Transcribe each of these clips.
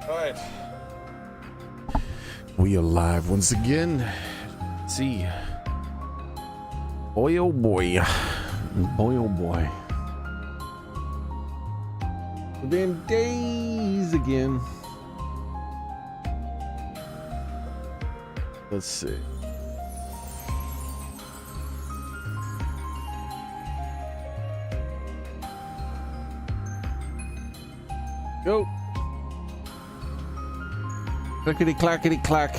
All right. We are live once again. Let's see. Boy, oh boy. Boy, oh boy. It's been days again. Let's see. Go. Clickety clackety clack.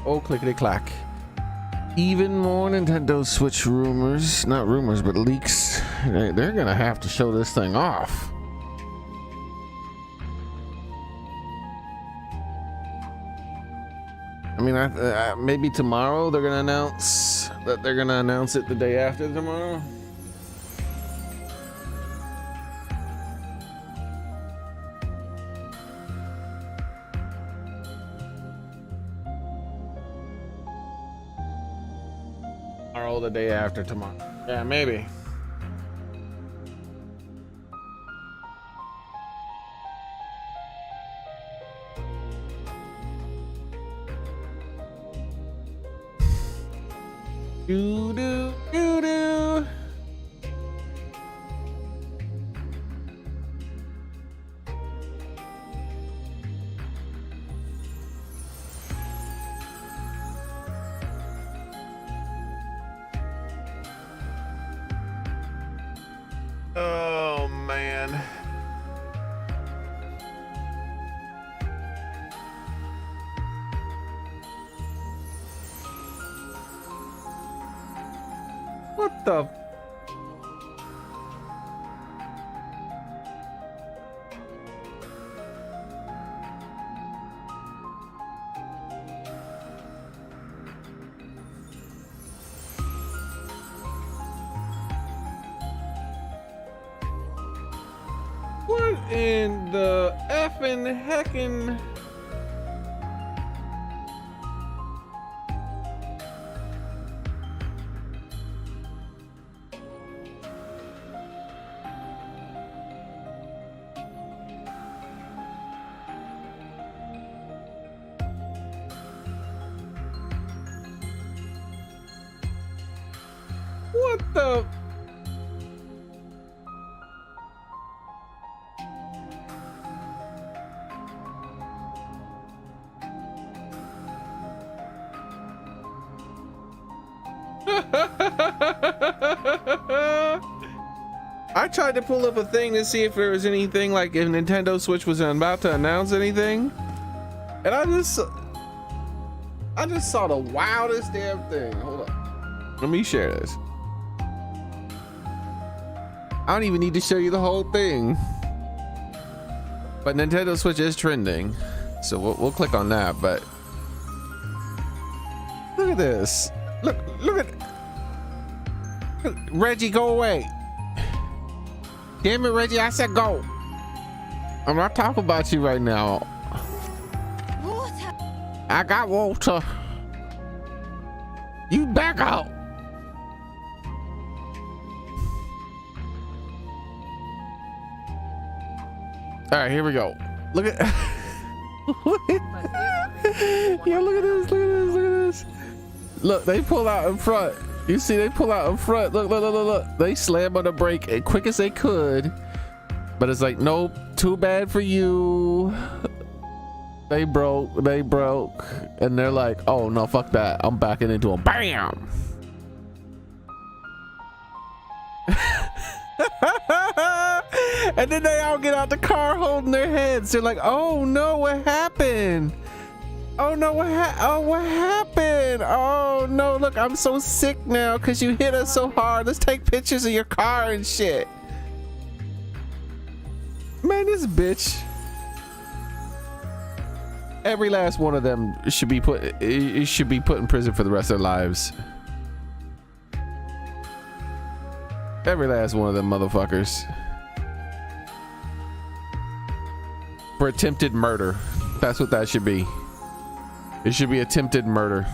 Oh, clickety clack. Even more Nintendo Switch rumors. Not rumors, but leaks. They're gonna have to show this thing off. I mean, maybe tomorrow they're gonna announce that they're gonna announce it the day after tomorrow. Tomorrow, the day after tomorrow. Yeah, maybe. Doo doo doo doo. Oh man. What the? What in the effing heckin'? What the? I tried to pull up a thing to see if there was anything, like if Nintendo Switch was about to announce anything, and I just saw the wildest damn thing. Hold up, let me share this. I don't even need to show you the whole thing, but Nintendo Switch is trending, so we'll click on that. But look at this. Look at Reggie, go away. Damn it, Reggie, I said go. I'm not talking about you right now. Water. I got water. You back out. All right, here we go. Look at yeah, look at this, look at this, look at this. Look, they pull out in front. You see, they pull out in front. Look, look, look, look, look. They slam on the brake as quick as they could. But it's like, nope, too bad for you. They broke. And they're like, oh, no, fuck that. I'm backing into them. Bam! And then they all get out the car holding their heads. They're like, oh, no, what happened? Oh no, what happened? Oh no, look, I'm so sick now because you hit us so hard. Let's take pictures of your car and shit. Man, this bitch. Every last one of them should be put in prison for the rest of their lives. Every last one of them motherfuckers. For attempted murder. That's what that should be. It should be attempted murder.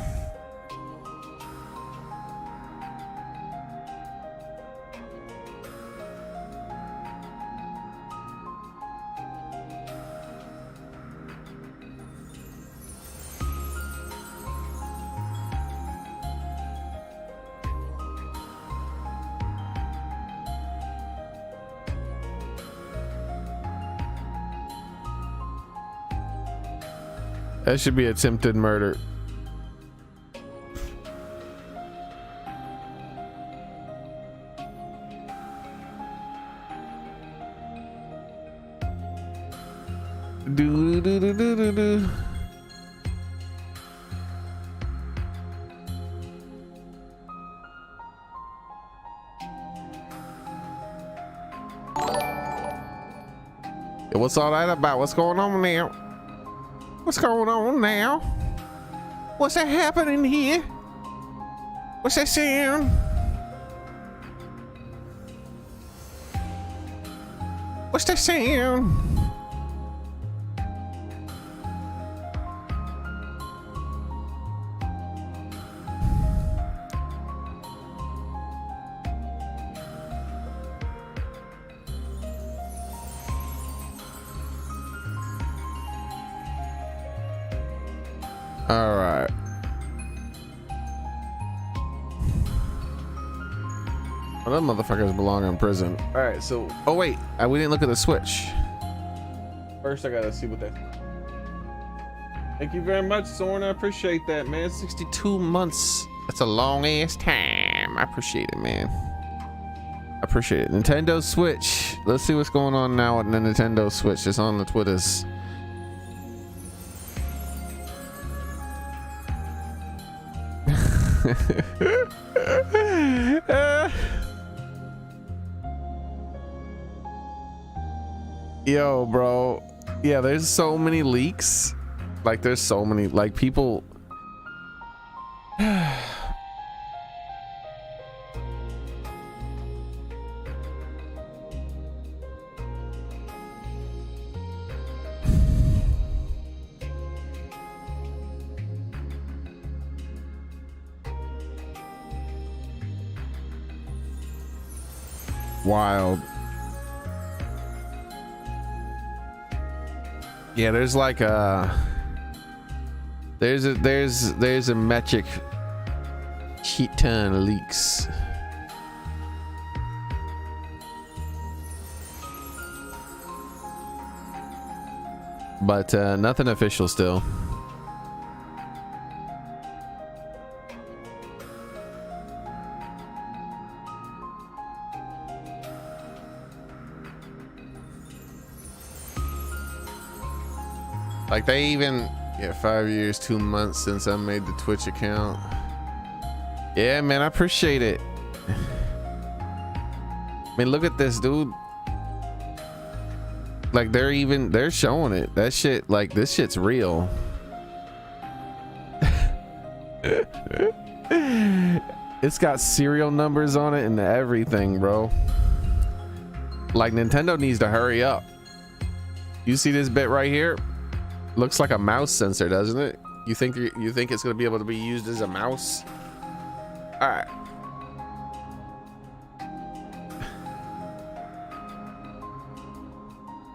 That should be attempted murder. Do do do do do do. What's all that about? What's going on now? What's going on now? What's that happening here? What's that sound? What's that sound? All right. Well, them motherfuckers belong in prison. All right, so oh wait, we didn't look at the Switch. First, I gotta see what that. Thank you very much, Soren. I appreciate that, man. 62 months. That's a long ass time. I appreciate it, man. I appreciate it. Nintendo Switch. Let's see what's going on now with the Nintendo Switch. It's on the Twitters. Yo, bro. Yeah, there's so many leaks. Like, there's so many, like, people. Wild. Yeah, there's like a there's a metric shit ton of leaks. But nothing official still. Like they even, yeah, 5 years, 2 months since I made the Twitch account. Yeah, man, I appreciate it. I mean, look at this, dude. Like they're showing it. That shit, like this shit's real. It's got serial numbers on it and everything, bro. Like Nintendo needs to hurry up. You see this bit right here? Looks like a mouse sensor, doesn't it? You think it's gonna be able to be used as a mouse? All right.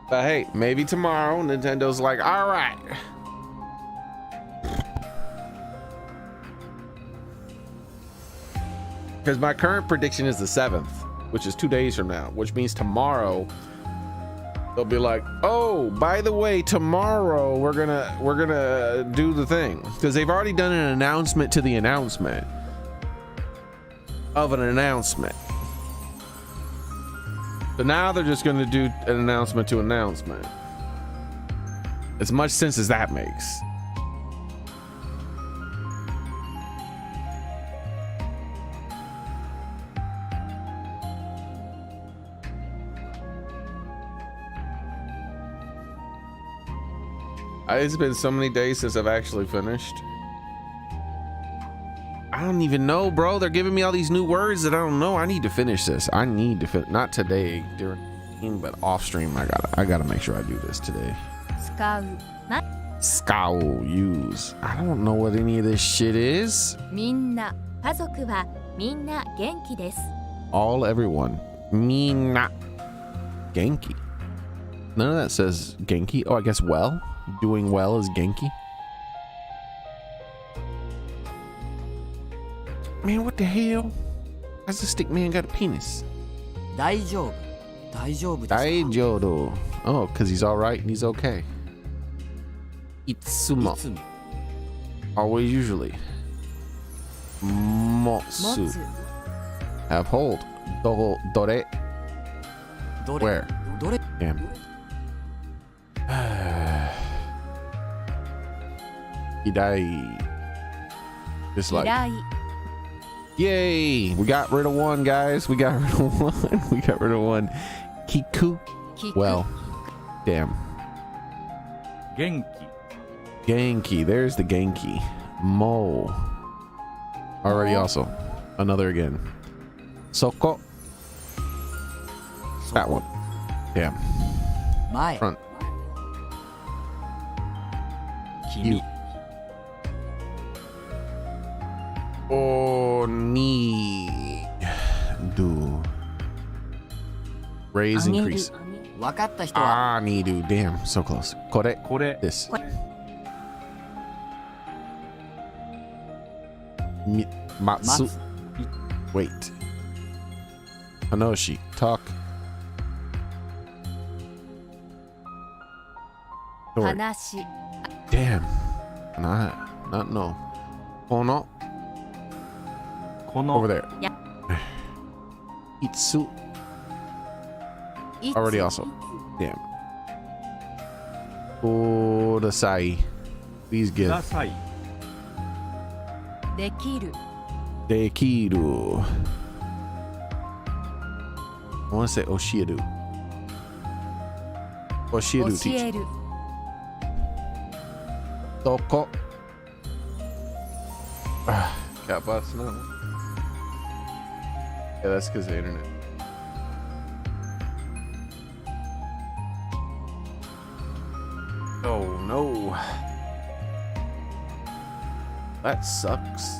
But hey, maybe tomorrow Nintendo's like, all right. Because my current prediction is the 7th, which is 2 days from now, which means tomorrow they'll be like, oh, by the way, tomorrow we're gonna do the thing, because they've already done an announcement to the announcement of an announcement. So now they're just gonna do an announcement to announcement. As much sense as that makes. It's been so many days since I've actually finished. I don't even know, bro. They're giving me all these new words that I don't know. I need to finish this. I need to finish, not today during, but off stream. I gotta make sure I do this today. Scowl, use. I don't know what any of this shit is. All, everyone. Minna. Genki. None of that says Genki. Oh, I guess well. Doing well is Genki. Man, what the hell? How's the stick man got a penis? Daijobu. Oh, because he's all right and he's okay. Itsumo. いつも Always usually. Motsu. 持つ Have hold. Dore. どれ Where? どれ Damn. Idai. Dislike. 嫌い Yay! We got rid of one, guys. We got rid of one. We got rid of one. Kiku. 聞く Well, damn. 元気 Genki. There's the Genki. Mo. Already Mo. also. Another again. Soko. That one. Damn. 前 Front. 君 Oni. Do. Raise, あげる increase. 分かった人は Ah, need do. Damn. So close. Kore. これ This. Matsu. 待つ Wait. Hanoshi. Talk. Story. 話 Damn. Not no. Kono. この Over there. Yeah. Itsu. いつ Already also. Damn. Kudasai. Please く give. ださいできる Dekiru. I want to say Oshieru. Oshieru 教 teach. える Toko. Got bots now. Yeah, that's because of the internet. Oh no. That sucks.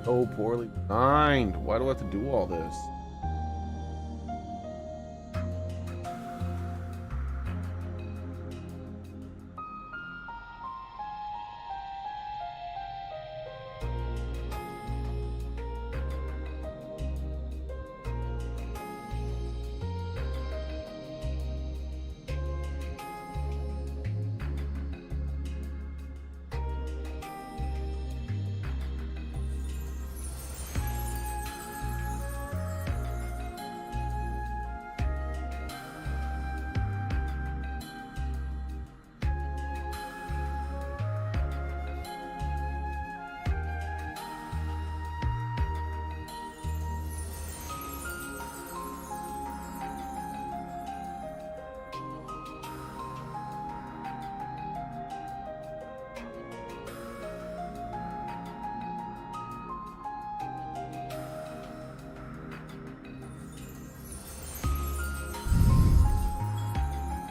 So poorly designed. Why do I have to do all this?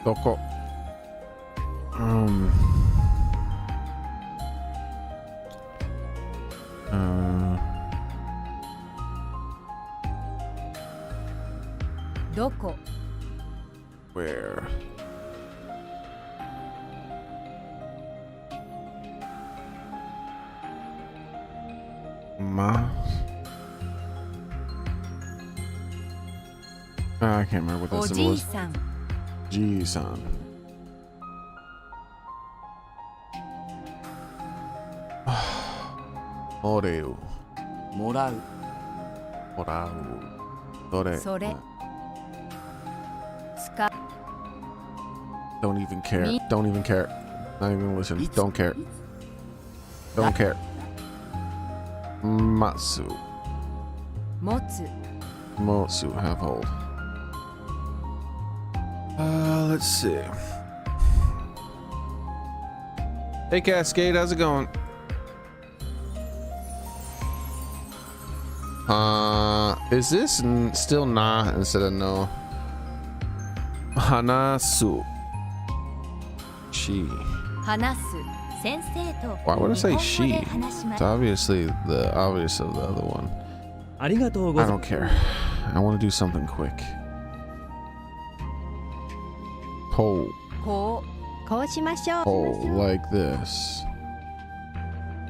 Doko. Uh, どこ where? Ma? I can't remember what that お symbol じい was. さん G-san. Oreu. もらう Orau. Dore. それ 使 Don't even care. Me- Don't even care. Not even listen. It's- Don't care. Don't care. Matsu. 持つ Motsu. Have hold. Let's see. Hey Cascade, how's it going? Is this still na instead of no? Hanasu. Chi. 話す先生と Why would I 日 say 本語で she? 話しま It's す obviously the obvious of the other one. ありがとうご I ざい don't care. I want to do something quick. Pull, こうしましょう pull like this.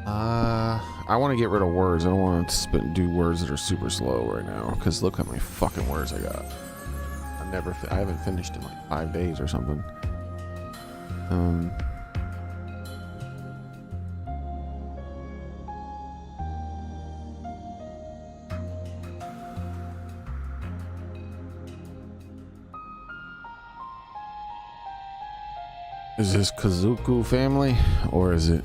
I want to get rid of words. I don't want to do words that are super slow right now. Because look how many fucking words I got. I haven't finished in like 5 days or something. Is this Kazuku family or is it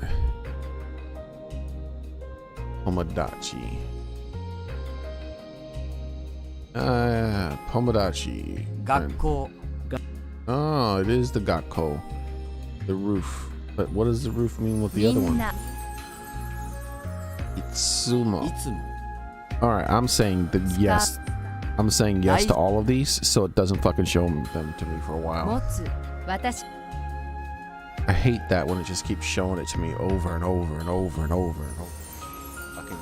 Tomodachi? Tomodachi. 学校 Oh, it is the Gakko. The roof. But what does the roof mean with the み other ん one? な Itsumo. いつも Alright, I'm saying the yes. I'm saying yes to all of these so it doesn't fucking show them to me for a 持 while. つ私 I hate that when it just keeps showing it to me over and over and over and over and over. Fucking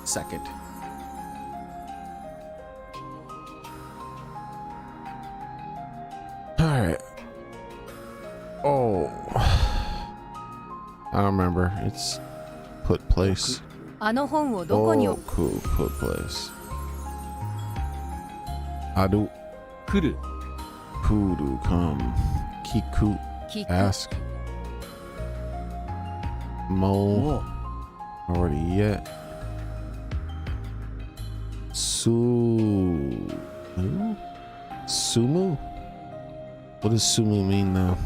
second. Alright. Oh. I don't remember. It's put place. あの本をどこに Oh, 置く cool. Put place. Adu. 来る Kudu. Come. Kiku. 聞く Ask. Mo. もう Already yet. Sumu? What does sumu mean now?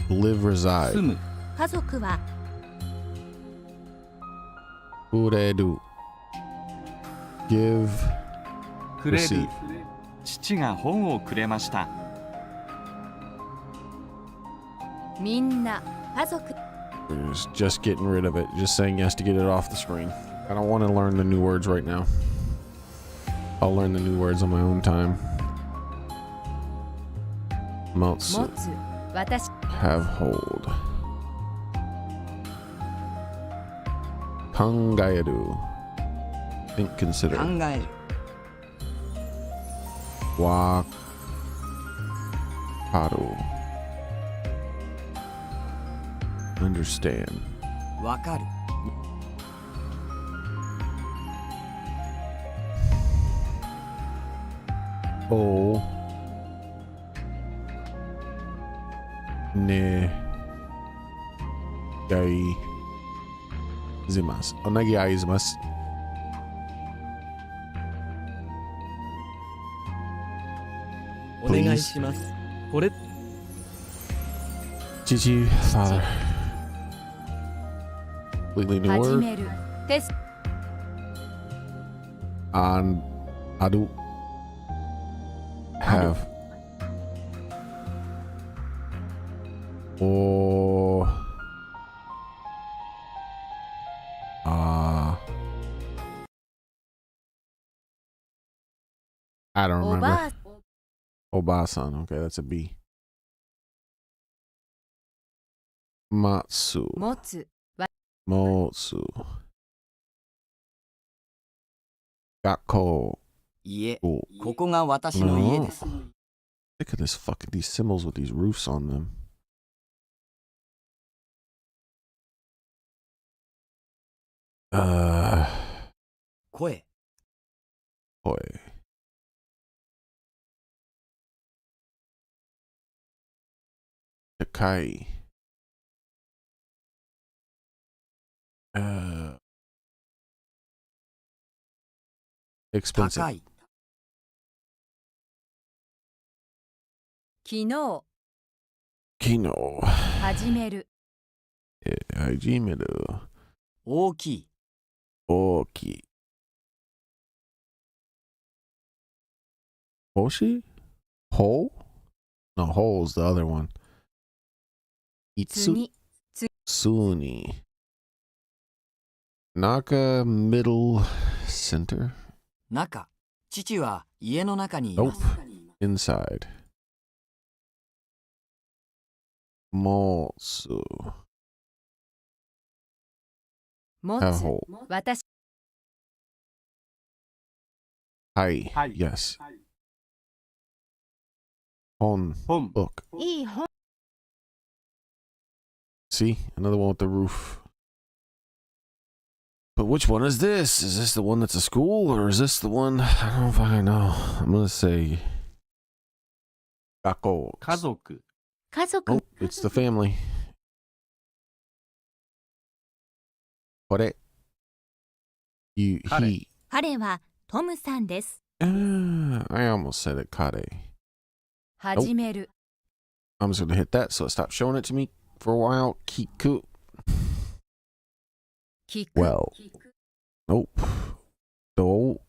Live, reside. 住む家族は Uredu. Give. くれる Receive. 父が本をくれました みんな家族 Just getting rid of it. Just saying yes to get it off the screen. I don't want to learn the new words right now. I'll learn the new words on my own time. 持 Motsu. つ私 Have hold. Kangaeru. Think, consider. 考える Wakaru. Understand. わかる O. Ne. Gai. Zimasu. Onegiaizimasu. お願いしますこれ Gigi, father. Completely new 始 word. めるテスト On Adu. Have. Or. I don't お remember. ばあ Obasan. Okay, that's a B. Matsu. 持つ Motsu. Gakko. 家 Oh. ここが私の家です Look at this fucking these symbols with these roofs on them. Koe. Boy. Takai. Expensive. 高い 昨日 Kino. 始める Hajimeru. 大きい Oki. Hoshi? Hole? No, hole's the other one. Itsu. 次 Suni. Naka middle center. 中父は家の中にいます Nope. inside. Motsu. 持 Have つ hold. 私 Hi. Yes. On. Look. いい本 See? Another one with the roof. But which one is this? Is this the one that's a school, or is this the one? I don't know if I know. I'm gonna say Gakko. 家族。家族 Oh, it's the family. Kore. You, he. 彼はトムさんです I almost said it, Kare. 始める I'm just gonna hit that so it stops showing it to me for a while. Kiku. 聞く Well. Nope. Do.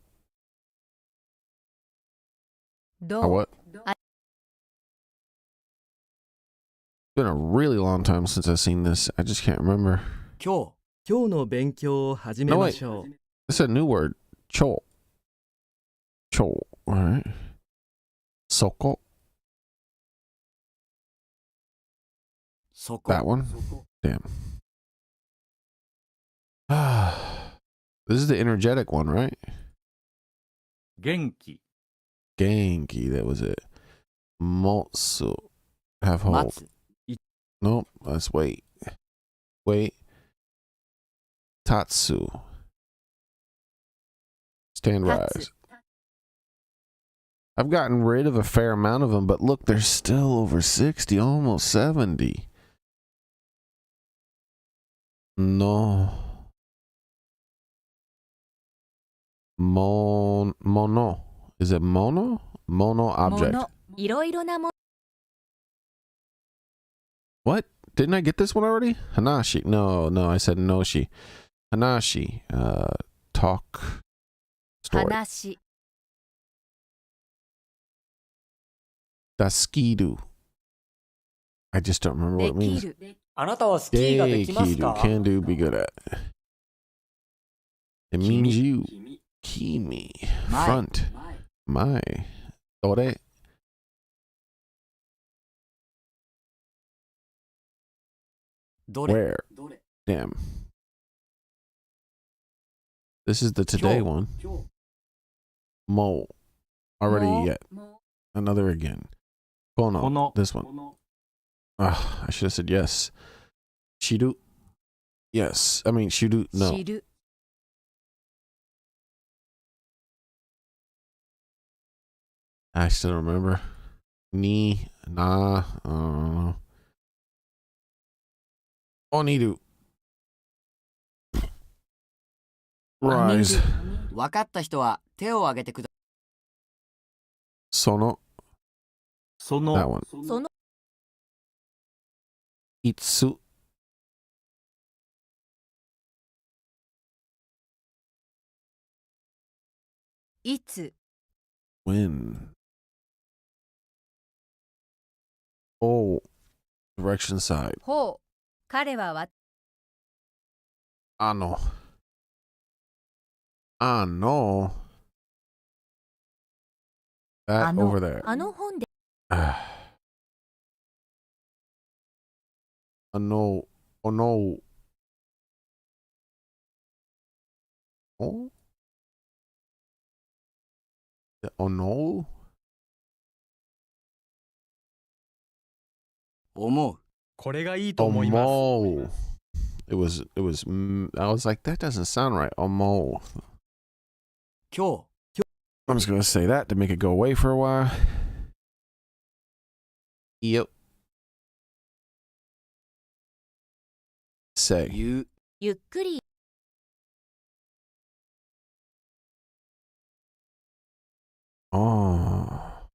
ど Or う what? It's been a really long time since I've seen this. I just can't remember. 今今日の勉強を始めましょう。 It's a new word. Cho. Cho. Alright. Soko. 日そこ That one. Damn. This is the energetic one, right? 元気。 Genki. That was it. Motsu. Have 待 hold. つ Nope. Let's wait. Wait. Tatsu. Stand Tatsu. rise. I've gotten rid of a fair amount of them, but look, they're still over 60, almost 70. No. Mono. Is it mono? Mono object. 物いろいろなも What? Didn't I get this one already? Hanashi. No, I said Noshi. Hanashi. Talk. Story. 話 Daskidu. I just don't remember what で it き means. るあなたはスキーができますか Can do, be good at. It means you. Kimi. Front. My. Dore. どれ Where? どれ Damn. This is the today Kyo. one. 今日 Mo. Already も yet. も Another again. Kono. Kono. This one. この I should have said yes. Shiru. Yes. I mean, Shiru. No. 知る I still don't remember. Ni. Nah. I don't know. Oniru. Rise. 分かった人は手を挙げてくだ Sono. そ That の one. さい。その Itsu. いつ When. Oh. Direction side. ほう彼はわ Ano. Ano. That あの over there. あの本で Ano. Oh no. Oh? Oh no? 思う。これがいいと Oh 思います。 mo. I was like, that doesn't sound right. Oh mo. 今日 I'm just gonna say that to make it go away for a while. Yep. Say. 言う。ゆっくり Oh.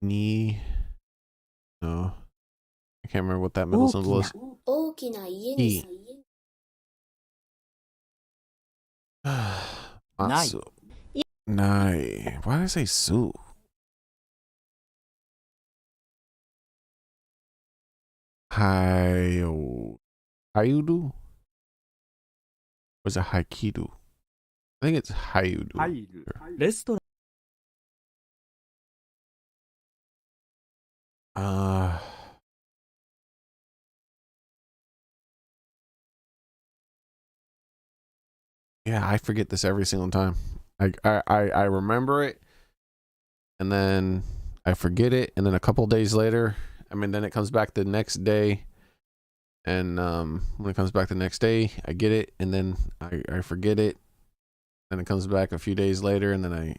Ni. No. I can't remember what that middle symbol was. 大きな家に Matsu. Nai. Why did I say su? Hayo. Hayudu? Or is it Haikidu? I think it's Hayuru. 入る。レストラン。Uh, yeah, I forget this every single time. I remember it, and then I forget it, and then a couple days later, I mean, then it comes back the next day, and when it comes back the next day, I get it, and then I forget it, then it comes back a few days later, and then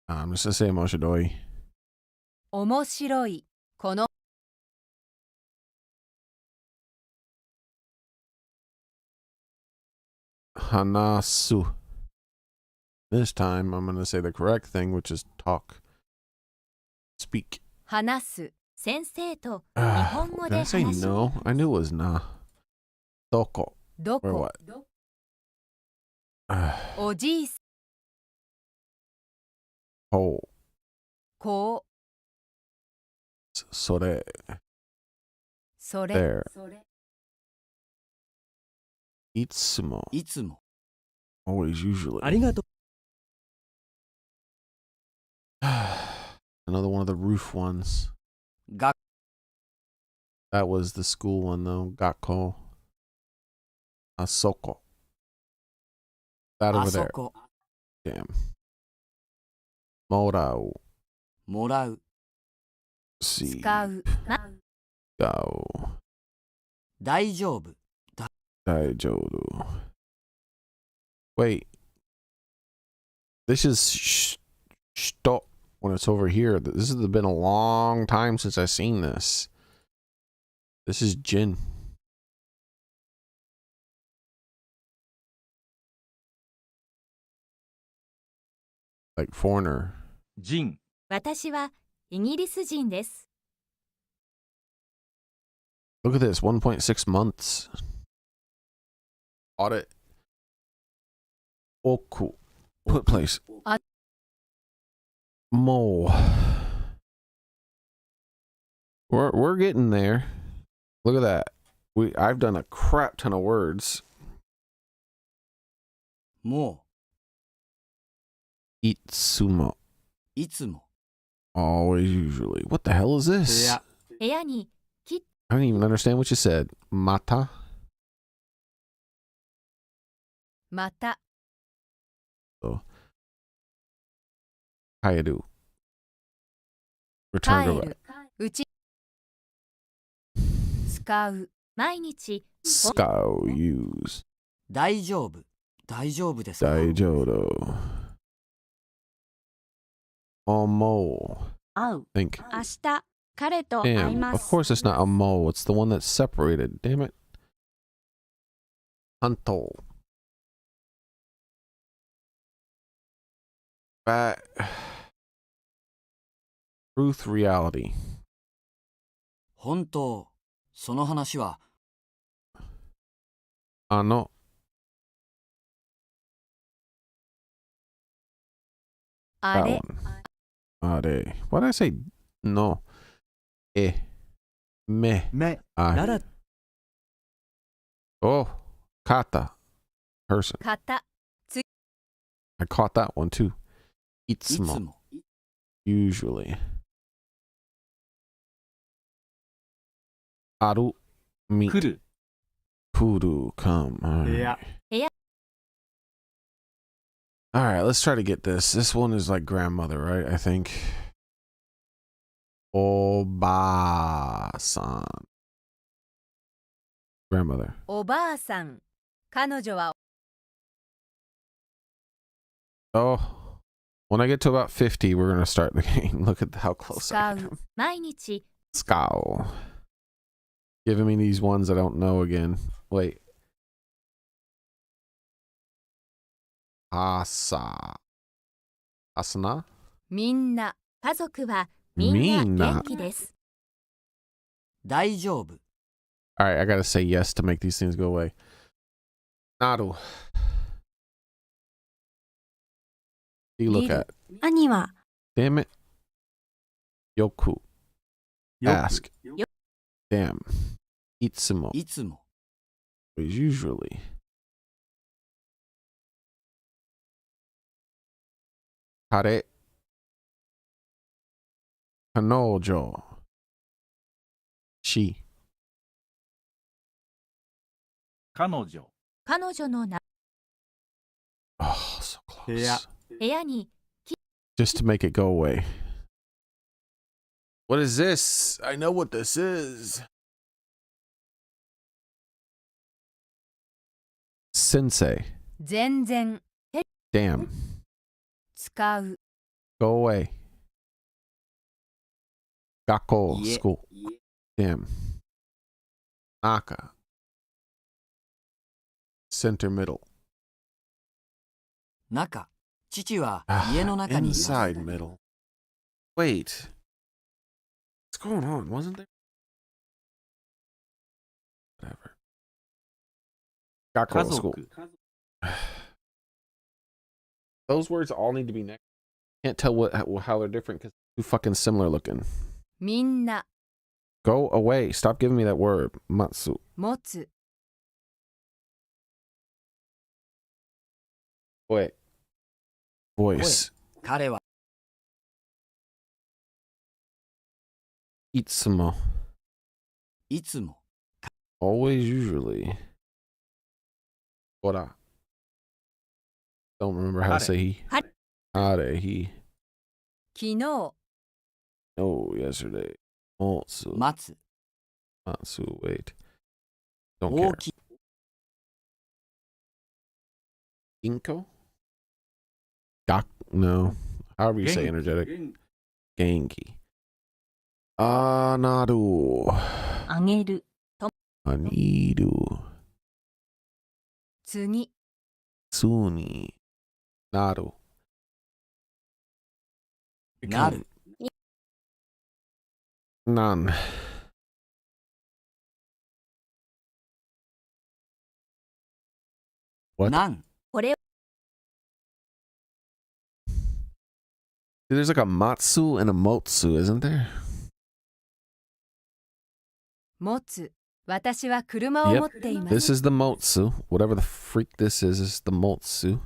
I'm just gonna say Moshidoi. 面白い。この Hanasu. This time I'm gonna say the correct thing, which is talk. Speak. 話す。先生と日 Ah, 本語 did で I 話 say す。 no? I knew it was na. Doko. ど Or こ what? Ah, おじいさん。 oh, こう。 sore. それ。 There. それ Itsumo. いつも。 Always, usually. ありがとう。 Another one of the roof ones. が That was the school one though. Gakko. Asoko. That あ over そ there. こ。 Damn. Morao. もらう。 See. 使う。ま Go. 大丈夫。 Daijoru. Wait. This is shito when it's over here. This has been a long time since I've seen this. This is Jin. Like foreigner. ジン。私はイギリス人です。 Look at this. 1.6 months. Audit. Oku. Put place. Aud- Mo. We're getting there. Look at that. I've done a crap ton of words. も Itsumo. う。いつも。 Always, usually. What the hell is 部 this? 屋。部屋に I don't even understand what you said. Mata. また Kaidu. Return 帰 to る。うち使う。毎日 Skao use. 大丈夫。大丈夫ですか。 Daijodo. Omo. 会う。 Think. 明日、彼と会い Damn. ま Of す。 course it's not a mo. It's the one that's separated. Damn it. Hanto. Truth reality. 本当。その話は。 Ano. あ That れ one. Are. Why did I say no? Me. め。 I. なら。 Oh. Kata. Person. 型 I caught that one too. いつ Itsumo. も。 Usually. Aru. Meet. 来る。 Puru. Come. All 部 right. 屋。 All right, let's try to get this. This one is like grandmother, right? I think. Oba-san. Grandmother. おばあさん。彼女は Oh, when I get to about 50, we're going to start the game. Look at how close I 使う am. 毎日 Scowl. Giving me these ones I don't know again. Wait. Asa. Asana? みんな家族はみんな元気です。大丈夫。 All right, I got to say yes to make these things go away. Naru. Do you look Liru. at? 兄は Damn it. Yoku. よく Ask. Damn. Itsumo いつも is usually. Kare. Kanojo. She. 彼女、彼女のな Oh, so close. 部屋部屋に Just to make it go away. What is this? I know what this is. Sensei. 全然 Damn. 使う Go away. Gakko. 家 School. Damn. Naka. Center middle. 中父は Ah, 家の中にいます inside middle. Wait. What's going on? Wasn't there? Whatever. 家 Gakko. School. 族、 Those words all need to be next. Can't tell how they're different because they're too fucking similar looking. みんな Go away. Stop giving me that word. Matsu. 持つ Wait. Voice. 彼は Itsumo. いつも Always, usually. Ora. Don't remember how to say he. Hare. Hare, he. 昨日 No, yesterday. Motsu. 待つ Matsu, wait. Don't 大 care. きい Inko? No. However you say 元気 energetic. 元気 Genki. Anadu. あげる Anidu. 次 Tsuni. Naru. なる Nan. What? なん これ There's like a matsu and a motsu, isn't there? 持つ私は車を Yep. 持っています This is the motsu. Whatever the freak this is the motsu.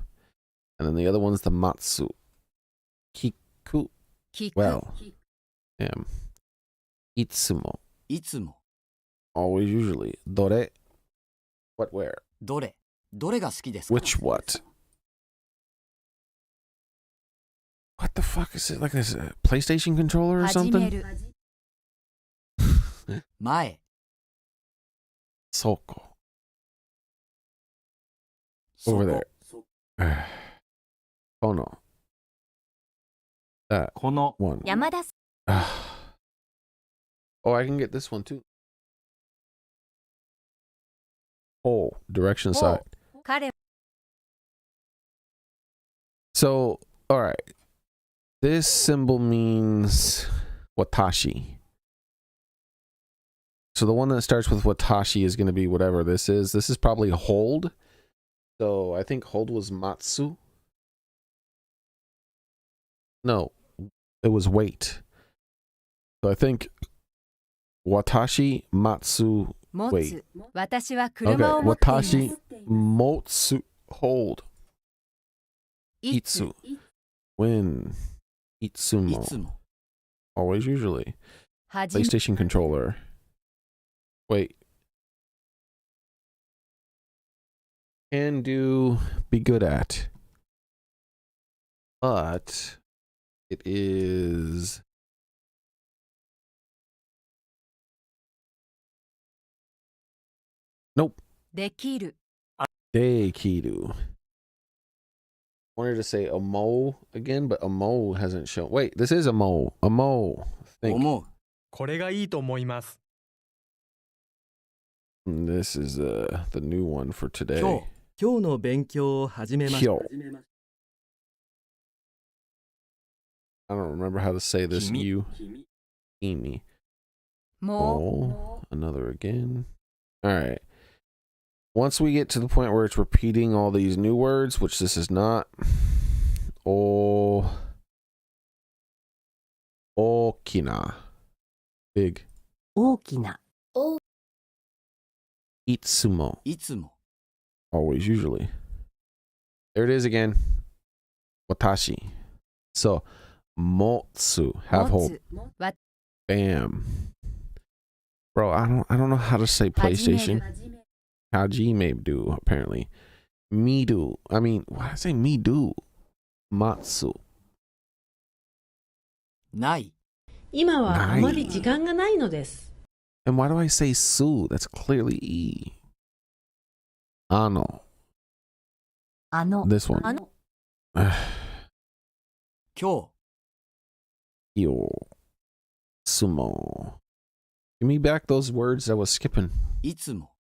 And then the other one's the matsu. Kiku. 聞く Well. Damn. Itsumo. いつも Always, usually. Dore. What, where? どれが好きですか Which what? What the fuck is it? Like this PlayStation controller or 始め something? る 前 Soko. そ Over こ there. Kono. That この one. 山田 Oh, I can get this one too. Oh, direction side. 彼 So, all right. This symbol means watashi. So the one that starts with watashi is going to be whatever this is. This is probably hold. So I think hold was matsu. No, it was wait. So I think watashi, matsu, 持 Wait. つ私は okay, 車を持っています watashi, motsu, hold, いつ itsu, when, い itsumo, つも always, usually, 始め PlayStation controller, wait, can do, be good at, but it is nope. できる Deikiru. Wanted to say a mo again, but a mo hasn't shown. Wait, this is a mo. A mo. Think. 思うこれがいいと思います This is the new one for today. 今日の勉強を始めました Kyo. I don't remember how to say this. 君 You. Imi. も Oh, another again. All right. Once we get to the point where it's repeating all these new words, which this is not. Oh. Okina. Big. 大きな Itsumo. いつも Always, usually. There it is again. Watashi. So, motsu. Have 持 hope. つわ Bam. Bro, I don't know how to say 始め PlayStation. る Hajime do, apparently. Midu. I mean, why did I say Midu? Matsu. ない今はないあまり時間がないのです。 And why do I say Su? That's clearly E. Ano. あの This one. あの今 Yo. Sumo. Give me back those words I was skipping. 日いつも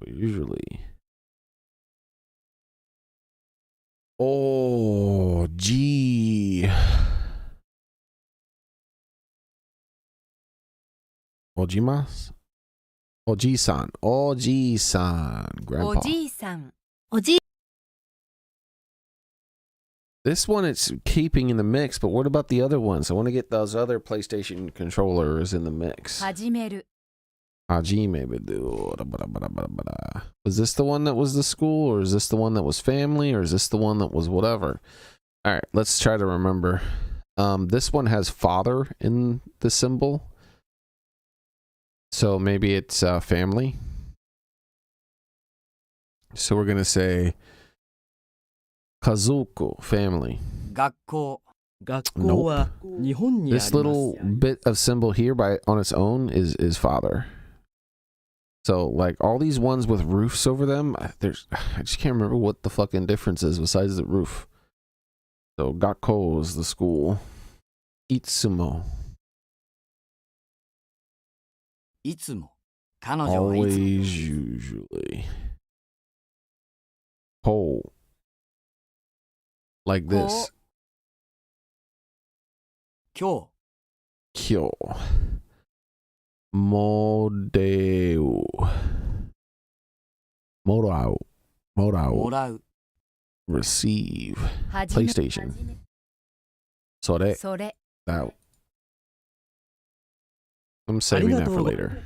Usually. Oh, G. Ojimas? Oji-san. Oji-san. お Grandpa. じいさん This one it's keeping in the mix, but what about the other ones? I want to get those other PlayStation controllers in the mix. 始める Hajime. Was this the one that was the school, or is this the one that was family, or is this the one that was whatever? All right, let's try to remember. This one has father in the symbol, so maybe it's family. So we're gonna say Kazuku, family. 学校学校は日本にありま This す。 little bit of symbol here by on its own is father. So like all these ones with roofs over them, I just can't remember what the fucking difference is besides the roof. So Gakko is the school. Itsumo. いつも彼女はいつも Always, usually. Ho. Like this. 今 Kyo. Modeu. Morao. 日も Morao. らう Receive. 始め PlayStation. Sore. それ That. I'm saving that for Arigato. later.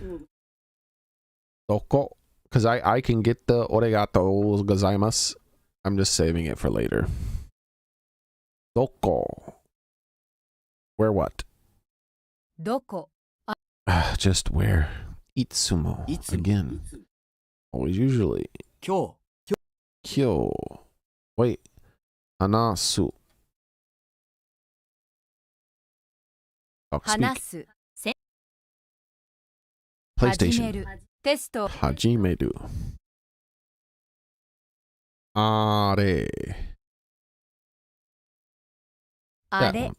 Doko. Because I can get the oregato gozaimasu. I'm just saving it for later. Doko. Where what? どこ Just where? Itsumo. いつも Again. Always, usually. 今 Kyo. Wait. Anasu. Talk, 話 speak. す始め PlayStation. るテスト Hajimedu. Are. あ That れ one.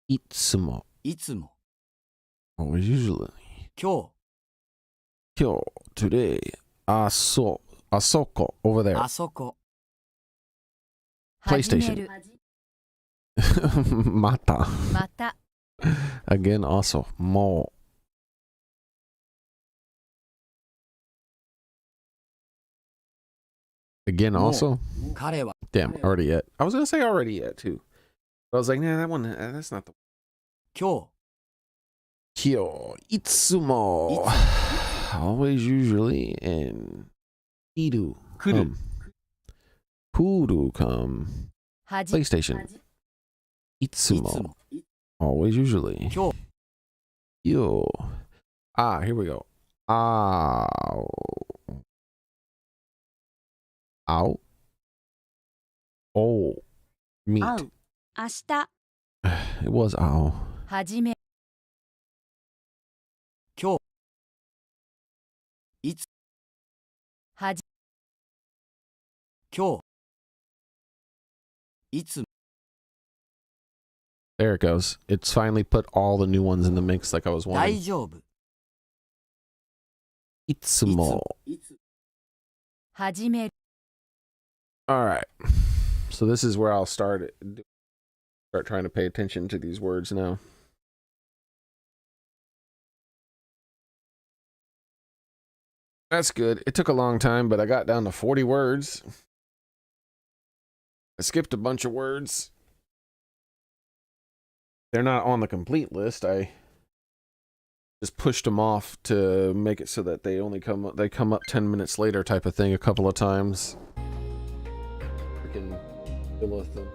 Itsumo. いつも Always, usually. 今 Kyo. Today. Aso. Asoko. Over 日 there. あそこ 始め PlayStation. る Mata. また Again, also. Mo. Again, Mo. also. 彼は Damn, already yet. I was gonna say already yet too. But I was like, nah, that one. That's not the. 今 Kyo. Itsumo. Always, usually, and Idu. 来る Puru come. 始め PlayStation. いつ Itsumo. も Always, usually. 今 Yo. Ah, here we go. Ow. Ow. Oh. Meat. 会う明日 It was ow. 始め今日いつ始今日いつ There it goes. It's finally put all the new ones in the mix like I was 大 wanting. 丈夫 Itsumo. いつ始める All right. So this is where I'll start trying to pay attention to these words now. That's good. It took a long time, but I got down to 40 words. I skipped a bunch of words. they're not on the complete list. I just pushed them off to make it so that they only come up 10 minutes later type of thing a couple of times. Freaking deal with them.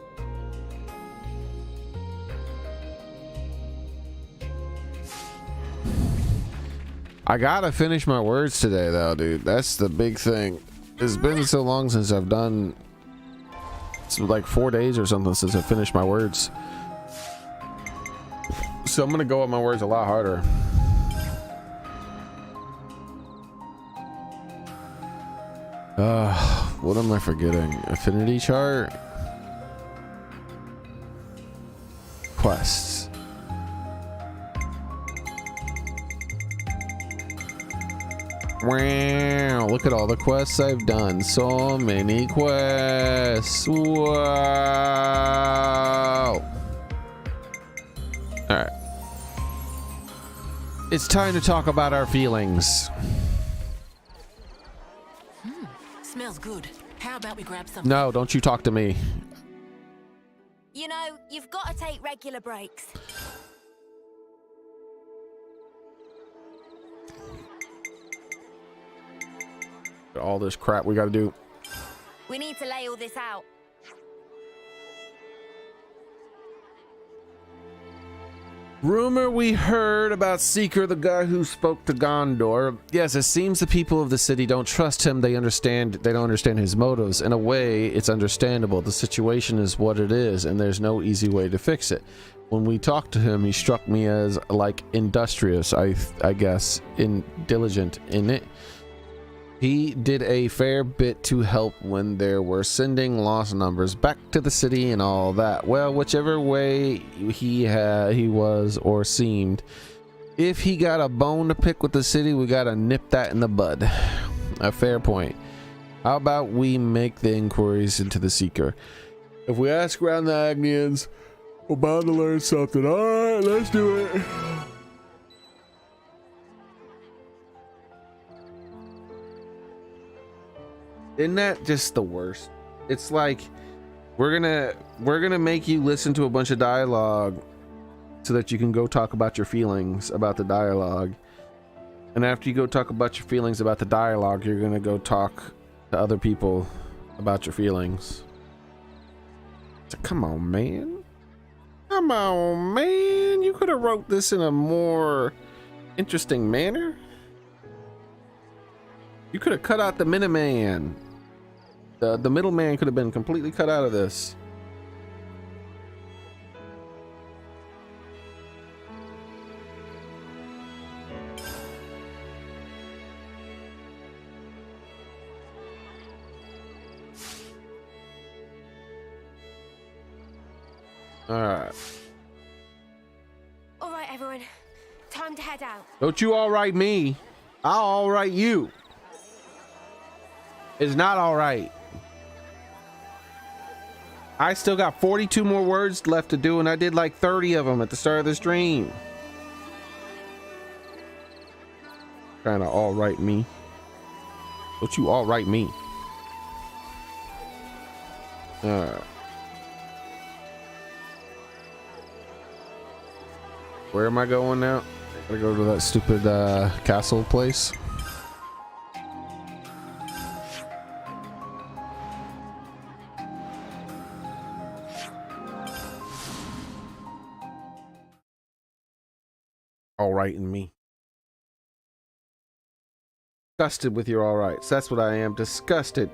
I gotta finish my words today though, dude. That's the big thing. It's been so long since I've done, it's like 4 days or something since I finished my words. So I'm gonna go at my words a lot harder. What am I forgetting? Affinity chart? Quests. Wow, look at all the quests I've done. So many quests. Wow. All right. It's time to talk about our feelings. Smells good. How about we grab some? No, don't you talk to me. You know, you've got to take regular breaks. All this crap we got to do. We need to lay all this out. Rumor we heard about Seeker, the guy who spoke to Gondor. Yes, it seems the people of the city don't trust him. They don't understand his motives. In a way, it's understandable. The situation is what it is, and there's no easy way to fix it. When we talked to him, he struck me as like industrious, I guess, diligent in it. He did a fair bit to help when there were sending lost numbers back to the city and all that. Well, whichever way he was or seemed, if he got a bone to pick with the city, we gotta nip that in the bud. A fair point. How about we make the inquiries into the Seeker? If we ask around the Agnians, we're bound to learn something. All right, let's do it. Isn't that just the worst? It's like we're gonna make you listen to a bunch of dialogue so that you can go talk about your feelings about the dialogue, and after you go talk about your feelings about the dialogue, you're gonna go talk to other people about your feelings. So come on, man. Come on, man. You could have wrote this in a more interesting manner. You could have cut out the Miniman. The middleman could have been completely cut out of this. Alright. All right, everyone. Time to head out. Don't you all right me. I'll all right you. It's not all right. I still got 42 more words left to do, and I did like 30 of them at the start of the stream. Trying to all right me. Don't you all right me. Alright. Where am I going now? I gotta go to that stupid castle place. All right in me. Disgusted with your all rights. That's what I am. Disgusted.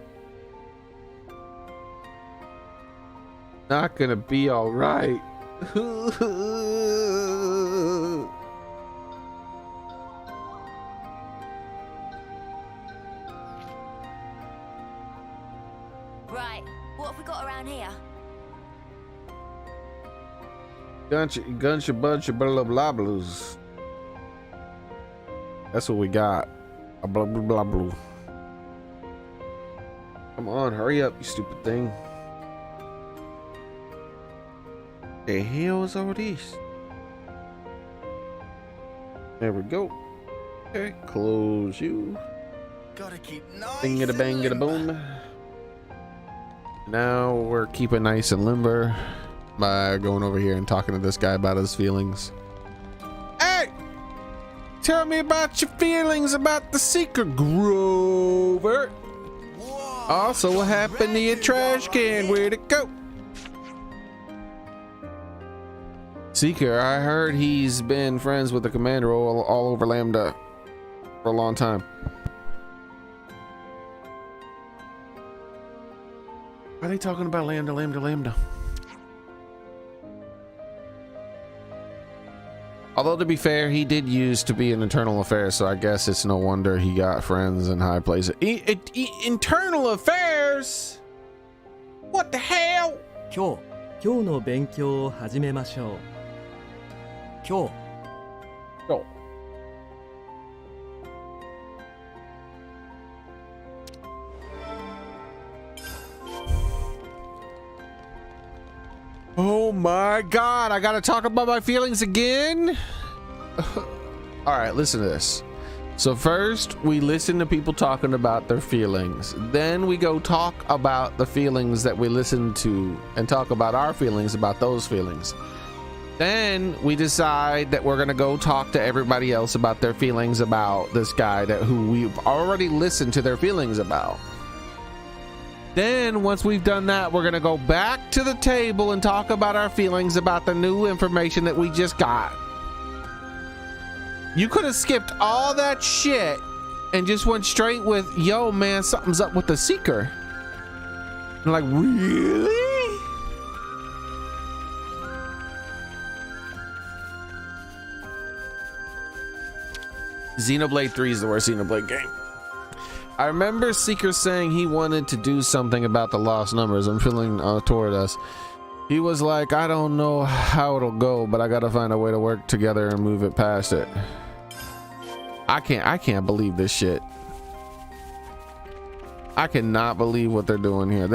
Not gonna be all right. Right, what have we got around here? Bunch of blah blah blues. That's what we got. A blah blah blah blue. Come on, hurry up, you stupid thing. The hell is all this? There we go. Okay, close you. Gotta keep nice. Bing it a bang it a boom. Now we're keeping nice and limber. by going over here and talking to this guy about his feelings. Hey, tell me about your feelings about the Seeker, Grover. Also, what happened to your trash can? Where'd it go? Seeker, I heard he's been friends with the commander all over Lambda for a long time. Why are they talking about Lambda? Although, to be fair, he did used to be an internal affairs, so I guess it's no wonder he got friends in high places. Internal affairs? What the hell? 今日の勉強を始めましょう。今日 Go. Oh my God, I gotta talk about my feelings again? All right, listen to this. So first, we listen to people talking about their feelings. Then we go talk about the feelings that we listen to and talk about our feelings about those feelings. Then we decide that we're gonna go talk to everybody else about their feelings about this guy who we've already listened to their feelings about. Then once we've done that, we're gonna go back to the table and talk about our feelings about the new information that we just got. You could have skipped all that shit and just went straight with, yo man, something's up with the Seeker. I'm like, really? Xenoblade 3 is the worst Xenoblade game. I remember Seeker saying he wanted to do something about the lost numbers. I'm feeling toward us. He was like, I don't know how it'll go, but I gotta find a way to work together and move it past it. I can't believe this shit. I cannot believe what they're doing here.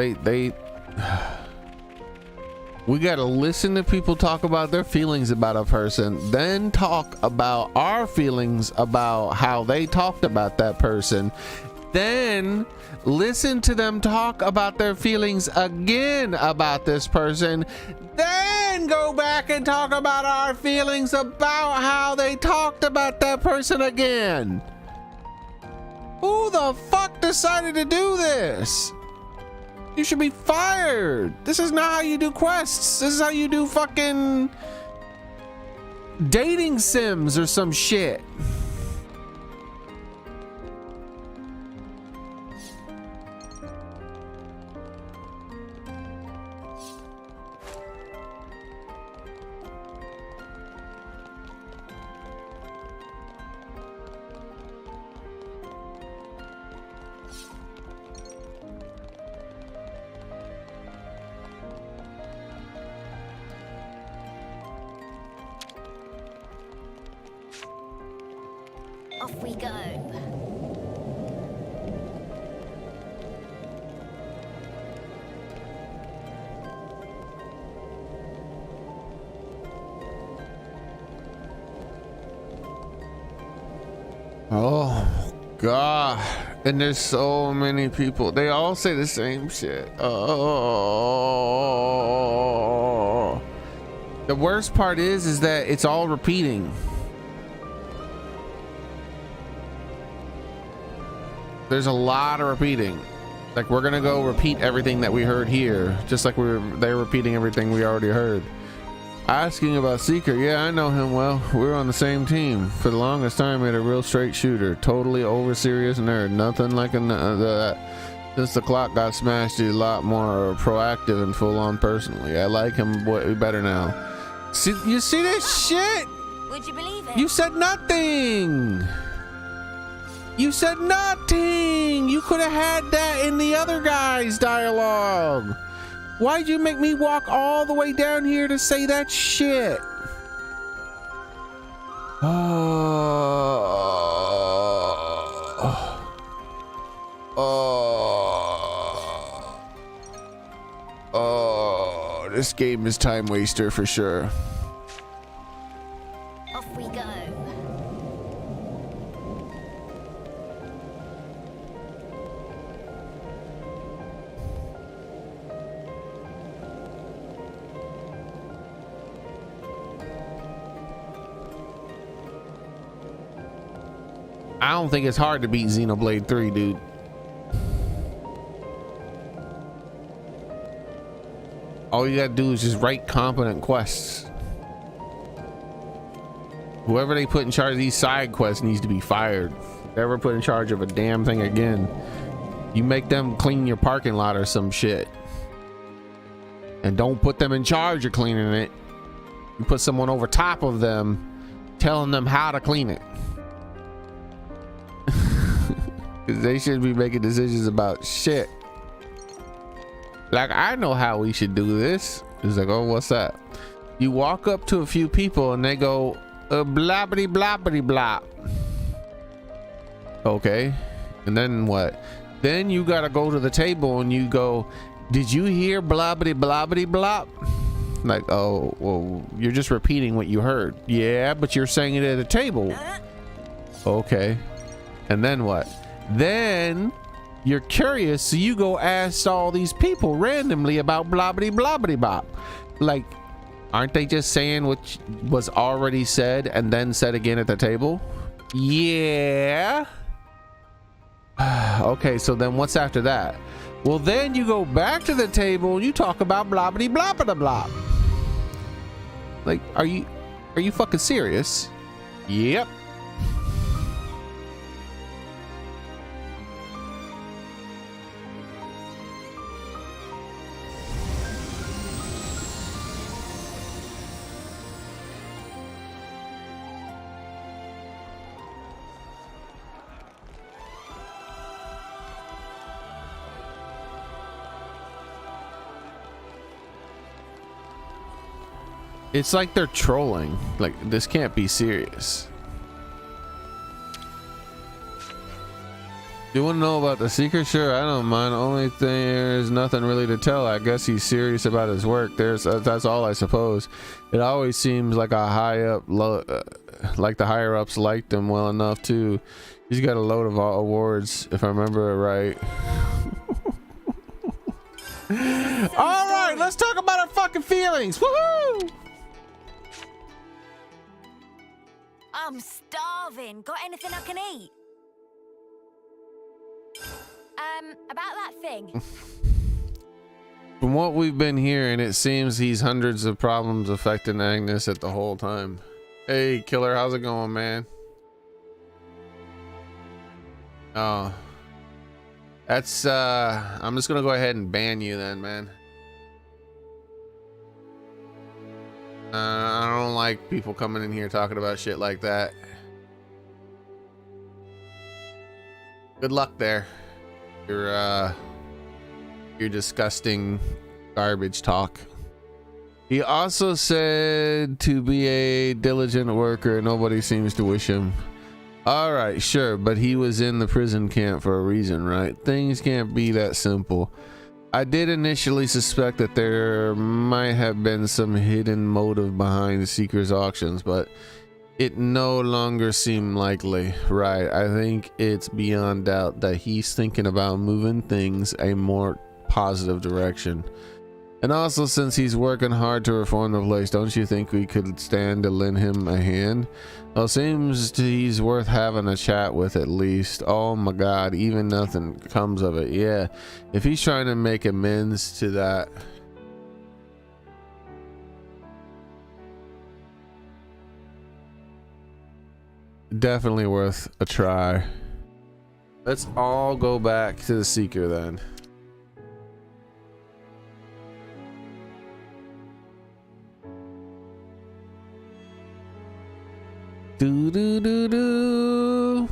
We gotta listen to people talk about their feelings about a person, then talk about our feelings about how they talked about that person, then listen to them talk about their feelings again about this person, then go back and talk about our feelings about how they talked about that person again. Who the fuck decided to do this? You should be fired. This is not how you do quests. This is how you do fucking dating sims or some shit. Off we go. Oh God. And there's so many people. They all say the same shit. Oh. The worst part is that it's all repeating. There's a lot of repeating. Like, we're gonna go repeat everything that we heard here, just like they're repeating everything we already heard. Asking about Seeker, yeah, I know him well. We were on the same team for the longest time. Made a real straight shooter, totally over serious nerd. Nothing like that. Since the clock got smashed, he's a lot more proactive and full on personally. I like him way better now. See, you see this shit? Would you believe it? You said nothing. You said nothing. You could have had that in the other guy's dialogue. Why'd you make me walk all the way down here to say that shit? Oh, this game is time waster for sure. Off we go. I don't think it's hard to beat Xenoblade 3, dude. All you gotta do is just write competent quests. Whoever they put in charge of these side quests needs to be fired. Ever put in charge of a damn thing again, you make them clean your parking lot or some shit. And don't put them in charge of cleaning it. You put someone over top of them telling them how to clean it. Because they should be making decisions about shit. Like, I know how we should do this. It's like, oh, what's that? You walk up to a few people and they go, blobbity blobbity blop. Okay. And then what? Then you gotta go to the table and you go, did you hear blobbity blobbity blop? Like, oh, well, you're just repeating what you heard. Yeah, but you're saying it at a table. Okay. And then what? Then you're curious, so you go ask all these people randomly about blobbity blobbity bop. Like, aren't they just saying what was already said and then said again at the table? Yeah. Okay, so then what's after that? Well, then you go back to the table and you talk about blobbity blobbity blop. Like, are you fucking serious? Yep. It's like they're trolling. Like, this can't be serious. You want to know about the secret? Sure, I don't mind. Only thing, there's nothing really to tell. I guess he's serious about his work. That's all, I suppose. It always seems like a high up, like the higher ups liked him well enough too. He's got a load of awards, if I remember it right. All right, let's talk about our fucking feelings. Woohoo! I'm starving. Got anything I can eat? About that thing. From what we've been hearing, it seems he's hundreds of problems affecting Agnes at the whole time. Hey, killer, how's it going, man? Oh. That's, I'm just gonna go ahead and ban you then, man. I don't like people coming in here talking about shit like that. Good luck there. Your disgusting garbage talk. He also said to be a diligent worker. Nobody seems to wish him. All right, sure, but he was in the prison camp for a reason, right? Things can't be that simple. I did initially suspect that there might have been some hidden motive behind Seeker's auctions, but it no longer seemed likely. Right, I think it's beyond doubt that he's thinking about moving things a more positive direction. And also, since he's working hard to reform the place, don't you think we could stand to lend him a hand? Well, seems he's worth having a chat with at least. Oh my god, even nothing comes of it. Yeah, if he's trying to make amends to that. Definitely worth a try. Let's all go back to the Seeker then. Do.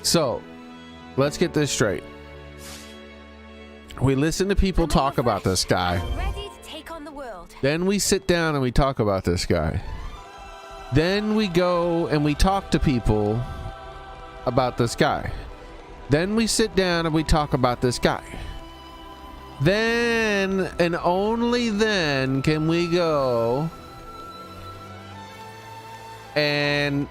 So, let's get this straight. We listen to people talk about this guy. Ready to take on the world. Then we sit down and we talk about this guy. Then we go and we talk to people about this guy. Then we sit down and we talk about this guy. Then and only then can we go and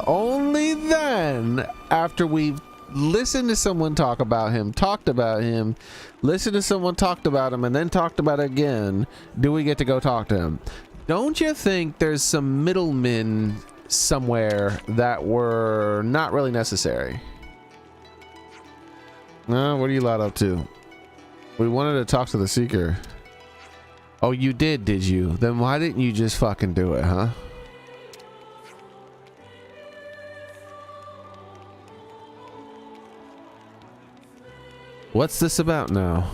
only then, after we've listened to someone talk about him, talked about him, listened to someone talked about him, and then talked about it again, do we get to go talk to him. Don't you think there's some middlemen somewhere that were not really necessary? No, what are you lot up to? We wanted to talk to the Seeker. Oh, you did you? Then why didn't you just fucking do it, huh? What's this about now?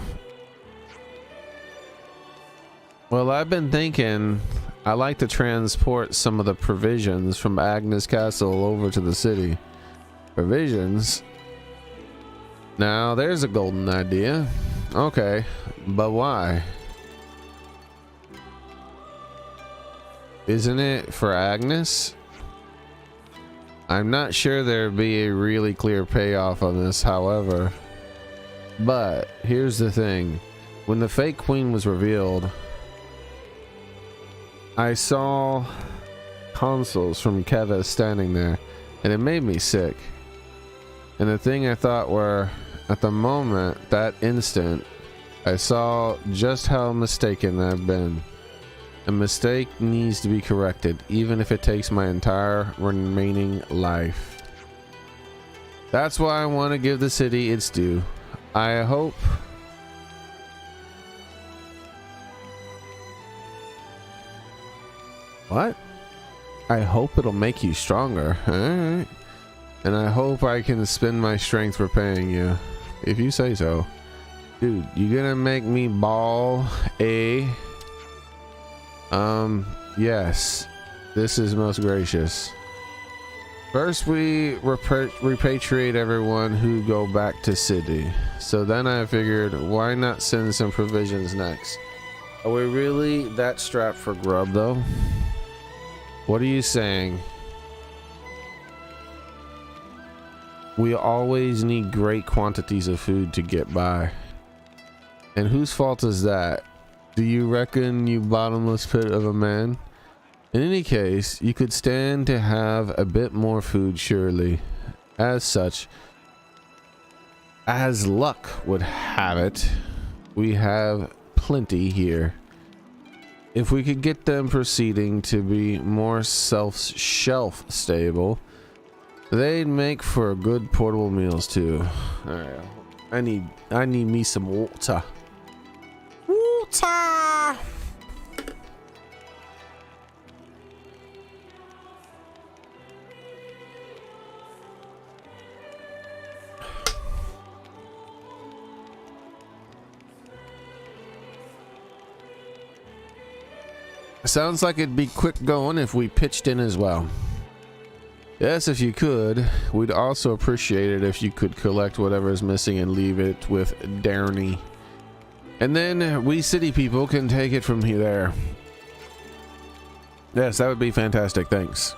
Well, I've been thinking I like to transport some of the provisions from Agnes Castle over to the city. Provisions? Now, there's a golden idea. Okay, but why? Isn't it for Agnes? I'm not sure there'd be a really clear payoff on this, however. But here's the thing. When the fake queen was revealed, I saw consuls from Keva standing there, and it made me sick. And the thing I thought were, at the moment, that instant, I saw just how mistaken I've been. A mistake needs to be corrected, even if it takes my entire remaining life. That's why I want to give the city its due. I hope... What? I hope it'll make you stronger. Alright. And I hope I can spend my strength repaying you. If you say so. Dude, you gonna make me ball a... Yes. This is most gracious. First we repatriate everyone who go back to city. So then I figured, why not send some provisions next? Are we really that strapped for grub though? What are you saying? We always need great quantities of food to get by. And whose fault is that? Do you reckon, you bottomless pit of a man? In any case, you could stand to have a bit more food, surely. As such, as luck would have it, we have plenty here. If we could get them proceeding to be more shelf stable, they'd make for good portable meals too. Alright, I need me some water. Water. Sounds like it'd be quick going if we pitched in as well. Yes, if you could. We'd also appreciate it if you could collect whatever is missing and leave it with Darny. And then we city people can take it from there. Yes, that would be fantastic. Thanks.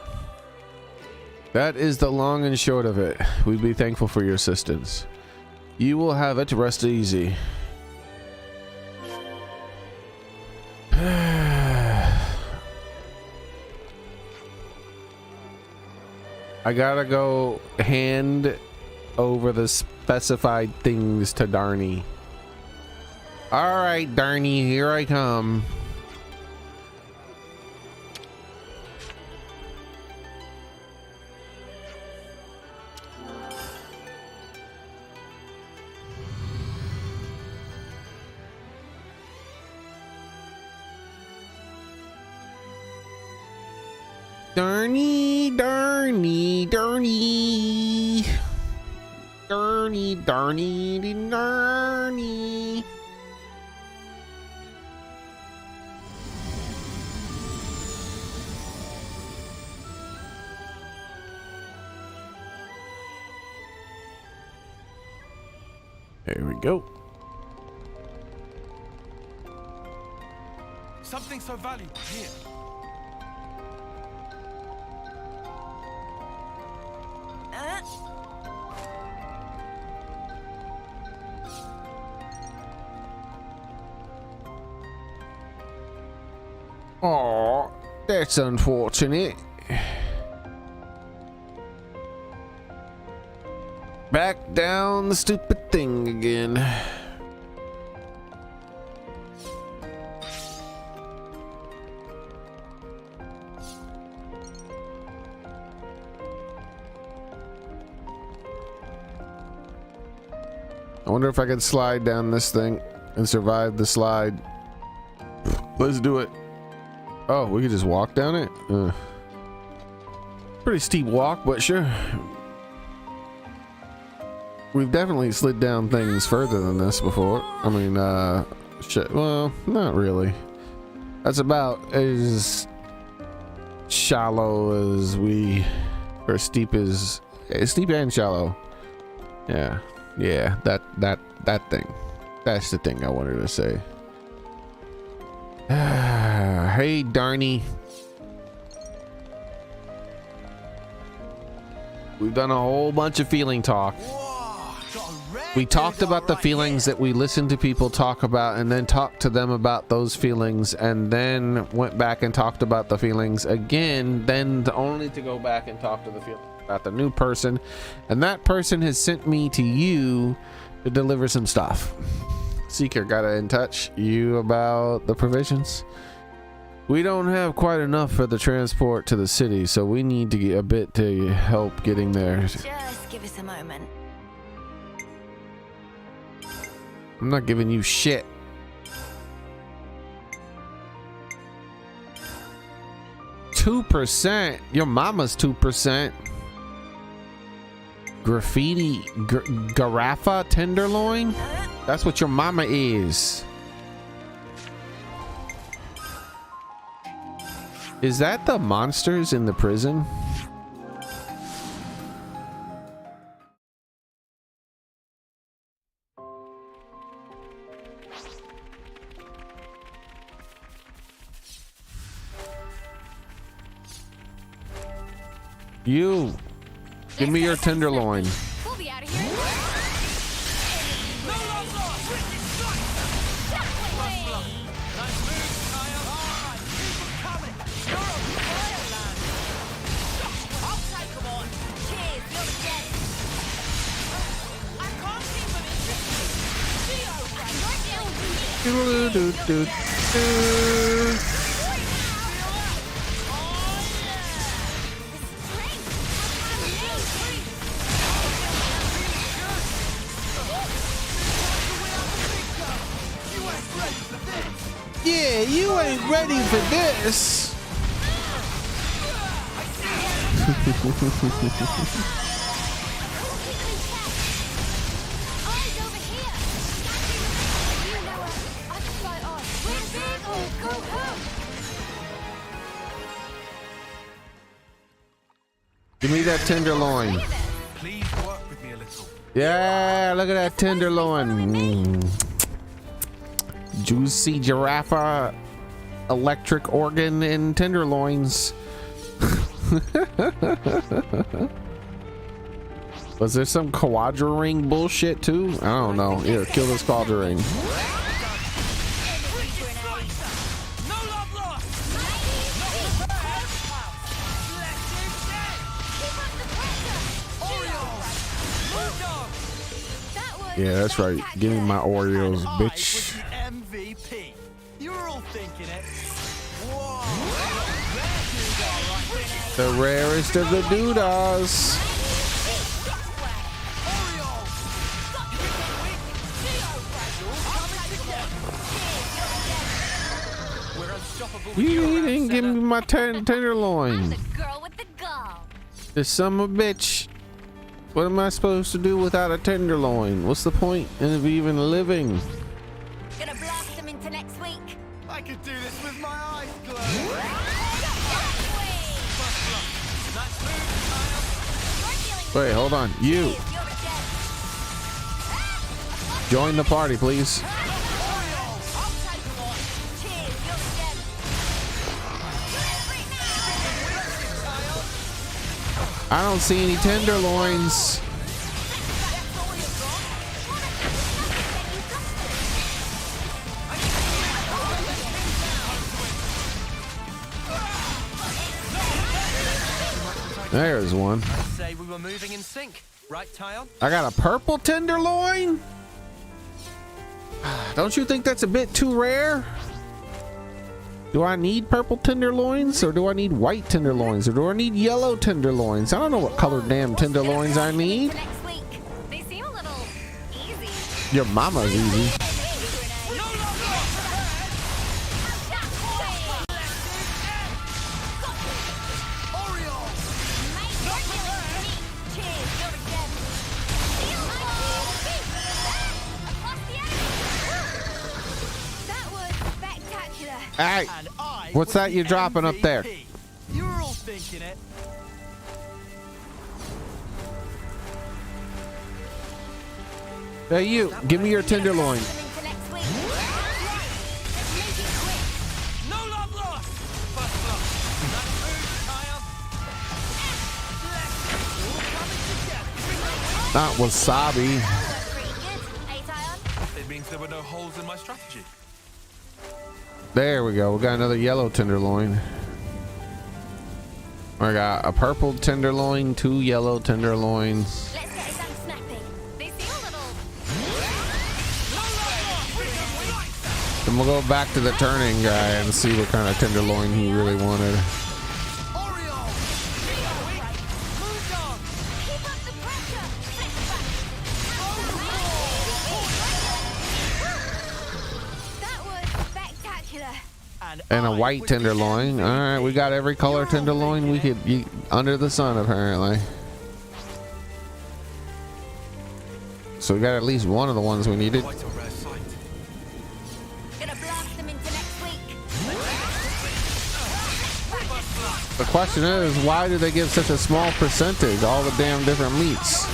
That is the long and short of it. We'd be thankful for your assistance. You will have it. Rest easy. I gotta go hand over the specified things to Darny. All right, Darny, here I come. Darny, Darny, Darny. Darny, Darny, Darny. There we go. Something so valuable here. Oh, that's unfortunate. Back down the stupid thing again. wonder if I can slide down this thing and survive the slide. Let's do it. Oh, we could just walk down it? Pretty steep walk, but sure. We've definitely slid down things further than this before. I mean, shit. Well, not really. That's about as shallow as we, or steep as, steep and shallow. Yeah, that thing. That's the thing I wanted to say. Hey, Darny. We've done a whole bunch of feeling talk. We talked about the feelings that we listened to people talk about, and then talked to them about those feelings, and then went back and talked about the feelings again, then only to go back and talk to the feelings about the new person, and that person has sent me to you to deliver some stuff. Seeker got in touch you about the provisions. We don't have quite enough for the transport to the city, so we need to get a bit to help getting there. Just give us a moment. I'm not giving you shit. %. Your mama's 2%. Graffiti Garaffa tenderloin? That's what your mama is. Is that the monsters in the prison? You, give me your tenderloin. We'll be out of here. Yeah, you ain't ready for this. Give me that tenderloin. Please work with me a little. Yeah, look at that tenderloin. Juicy giraffe, electric organ, and tenderloins. Was there some quadra ring bullshit too? I don't know. Here, kill this quadra ring. Yeah, that's right. Give me my Oreos, bitch. MVP. You were all thinking it. The rarest of the doodahs. You didn't give me my tenderloin. This son of a bitch. What am I supposed to do without a tenderloin? What's the point of even living? Gonna blast them into next week. I could do this with my eyes closed. Wait, hold on. You. Join the party, please. I don't see any tenderloins. There's one. Say we were moving in sync, right, Tyon? I got a purple tenderloin? Don't you think that's a bit too rare? Do I need purple tenderloins, or do I need white tenderloins, or do I need yellow tenderloins? I don't know what color damn tenderloins I need. Next week. They seem a little easy. Your mama's easy. Hey, what's that you're dropping up there? You're all thinking it. Hey, you, give me your tenderloin. No love lost. First blood. That's food, Not wasabi. It means there were no holes in my strategy. There we go. We got another yellow tenderloin. I got a purple tenderloin, 2 yellow tenderloins. Let's get it done snappy. They feel little. Then we'll go back to the turning guy and see what kind of tenderloin he really wanted. And a white tenderloin. All right, we got every color tenderloin we could under the sun, apparently. So we got at least one of the ones we needed. Gonna blast them into next week. The question is, why do they give such a small percentage? All the damn different meats.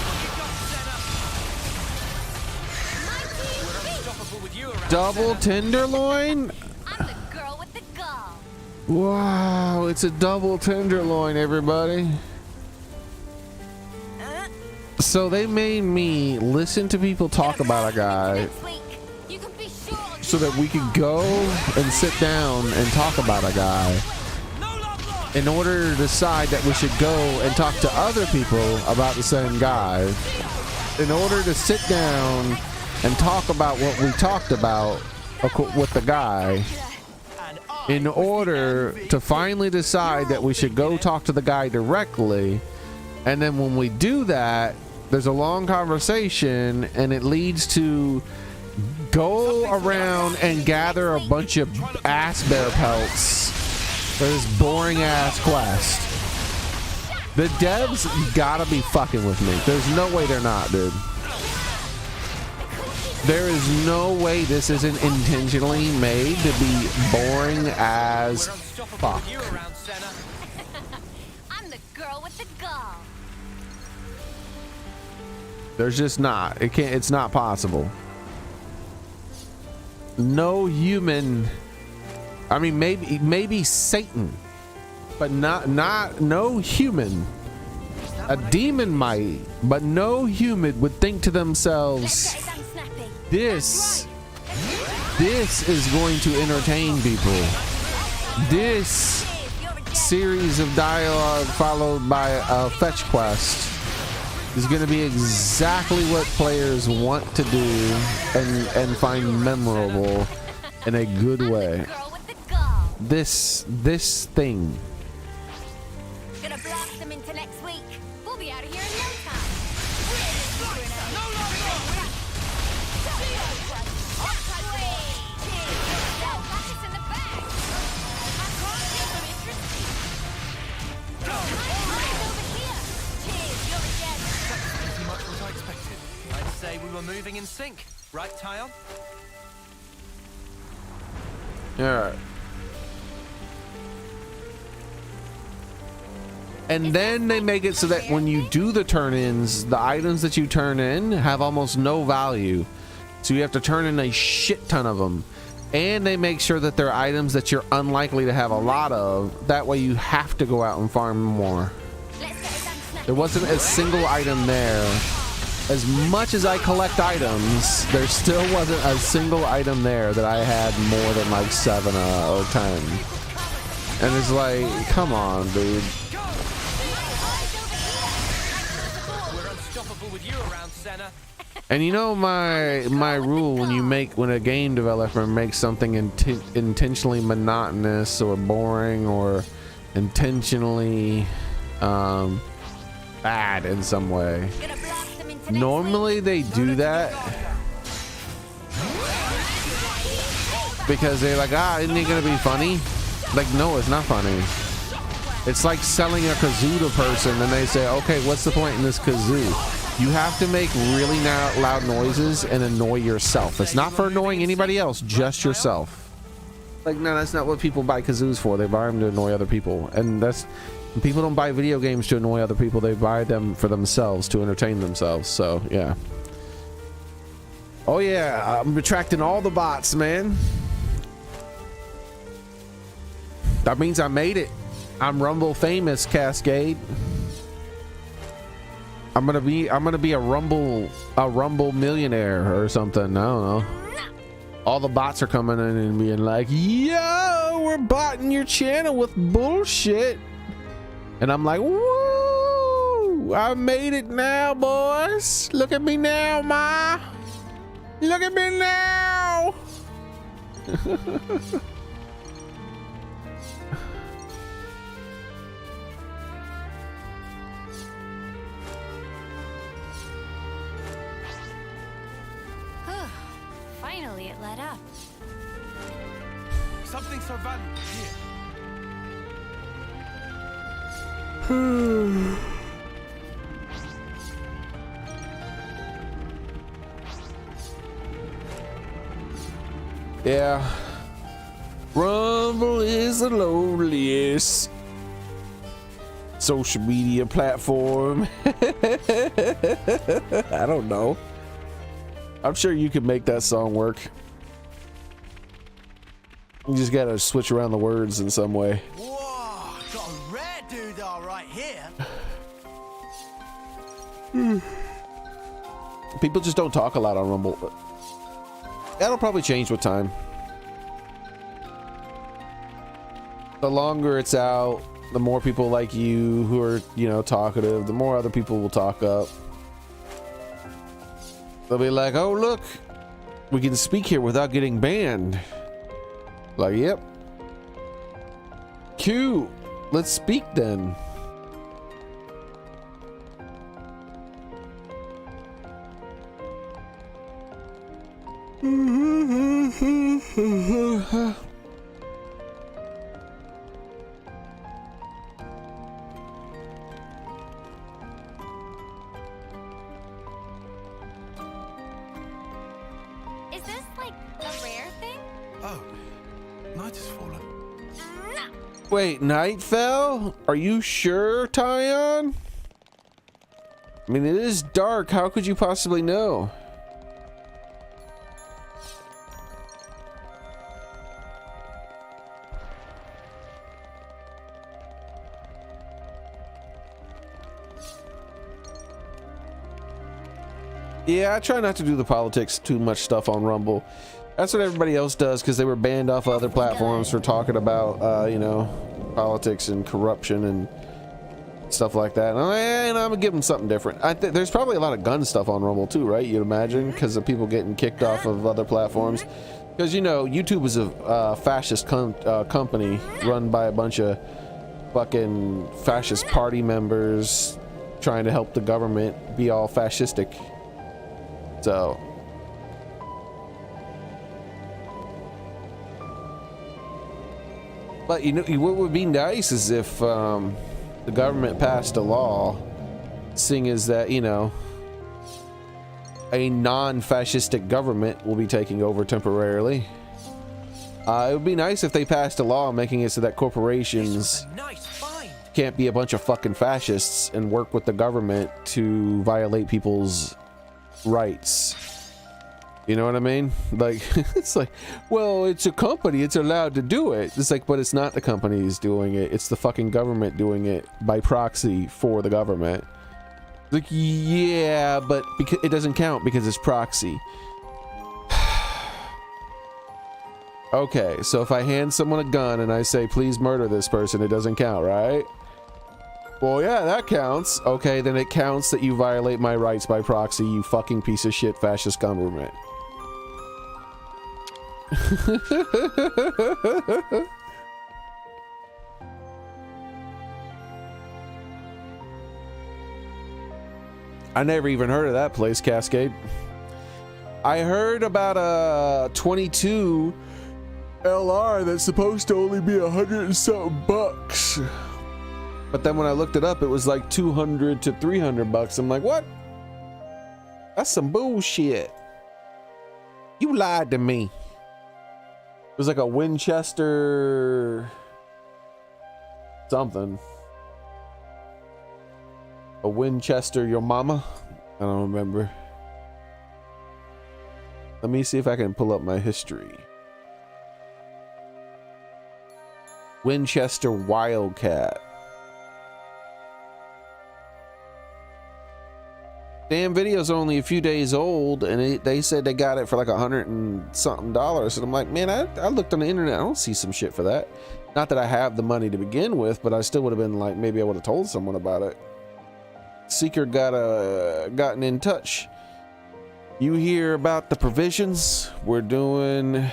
Double tenderloin? I'm the girl with the gall. Wow, it's a double tenderloin, everybody. So they made me listen to people talk about a guy You can be sure so that we could go and sit down and talk about a guy in order to decide that we should go and talk to other people about the same guy, in order to sit down and talk about what we talked about with the guy, in order to finally decide that we should go talk to the guy directly. And then when we do that, there's a long conversation and it leads to go around and gather a bunch of ass bear pelts for this boring ass quest. The devs gotta be fucking with me. There's no way they're not, dude. There is no way this isn't intentionally made to be boring as fuck. I'm the girl with the gall. There's just not. It can't. It's not possible. No human. I mean, maybe Satan, but no human. A demon might, but no human would think to themselves, this is going to entertain people. This series of dialogue followed by a fetch quest is going to be exactly what players want to do and find memorable in a good way. This thing. Gonna blast them into next week. We'll be out of here in no time. Pretty much what I expected. I'd say we were moving in sync, right, Tyon? Alright. And then they make it so that when you do the turn-ins, the items that you turn in have almost no value. So you have to turn in a shit ton of them. And they make sure that they're items that you're unlikely to have a lot of. That way you have to go out and farm more. There wasn't a single item there. As much as I collect items, there still wasn't a single item there that I had more than like 7 or 10. And it's like, come on, dude. And you know my rule when a game developer makes something intentionally monotonous or boring or intentionally bad in some way. Normally they do that because they're like, isn't it gonna be funny? Like, no, it's not funny. It's like selling a kazoo to a person and they say, okay, what's the point in this kazoo? You have to make really loud noises and annoy yourself. It's not for annoying anybody else, just yourself. Like, no, that's not what people buy kazoos for. They buy them to annoy other people. And people don't buy video games to annoy other people. They buy them for themselves, to entertain themselves. So, yeah. Oh, yeah, I'm retracting all the bots, man. That means I made it. I'm Rumble famous, Cascade. I'm gonna be a Rumble millionaire or something. I don't know. All the bots are coming in and being like, yo, we're botting your channel with bullshit. And I'm like, woo, I made it now, boys. Look at me now, ma. Look at me now. Finally, it let up. Something so valuable here. Yeah. Rumble is the loneliest social media platform. I don't know. I'm sure you could make that song work. You just gotta switch around the words in some way. Whoa, got a rare doodah right here. People just don't talk a lot on Rumble. That'll probably change with time. The longer it's out, the more people like you who are, you know, talkative, the more other people will talk up. They'll be like, oh, look, we can speak here without getting banned. Like, yep. Q, let's speak then. Is this like a rare thing? Oh, night has fallen. Wait, night fell? Are you sure, Tyon? I mean, it is dark. How could you possibly know? Yeah, I try not to do the politics too much stuff on Rumble. That's what everybody else does because they were banned off of other platforms for talking about, you know, politics and corruption and stuff like that. And I'm gonna give them something different. There's probably a lot of gun stuff on Rumble too, right? You'd imagine, because of people getting kicked off of other platforms. Because, you know, YouTube is a fascist company run by a bunch of fucking fascist party members trying to help the government be all fascistic. So, but you know what would be nice is if the government passed a law, seeing as that, you know, a non-fascistic government will be taking over temporarily. It would be nice if they passed a law making it so that corporations can't be a bunch of fucking fascists and work with the government to violate people's rights. You know what I mean? Like, it's like, well, it's a company, it's allowed to do it. It's like, but it's not the companies doing it, it's the fucking government doing it by proxy for the government. Like, yeah, but because it doesn't count because it's proxy. Okay, so if I hand someone a gun and I say, please murder this person, it doesn't count, right? Well, yeah, that counts. Okay, then it counts that you violate my rights by proxy, you fucking piece of shit fascist government. I never even heard of that place, Cascade. I heard about 22 LR that's supposed to only be $100 and something bucks. But then when I looked it up, it was like $200 to $300. I'm like, what? That's some bullshit. You lied to me. It was like a Winchester something. A Winchester your mama? I don't remember. Let me see if I can pull up my history. Winchester Wildcat. Damn video's only a few days old, and they said they got it for like $100 and something. And I'm like, man, I looked on the internet. I don't see some shit for that. Not that I have the money to begin with, but I still would have been like, maybe I would have told someone about it. Seeker gotten in touch. You hear about the provisions we're doing?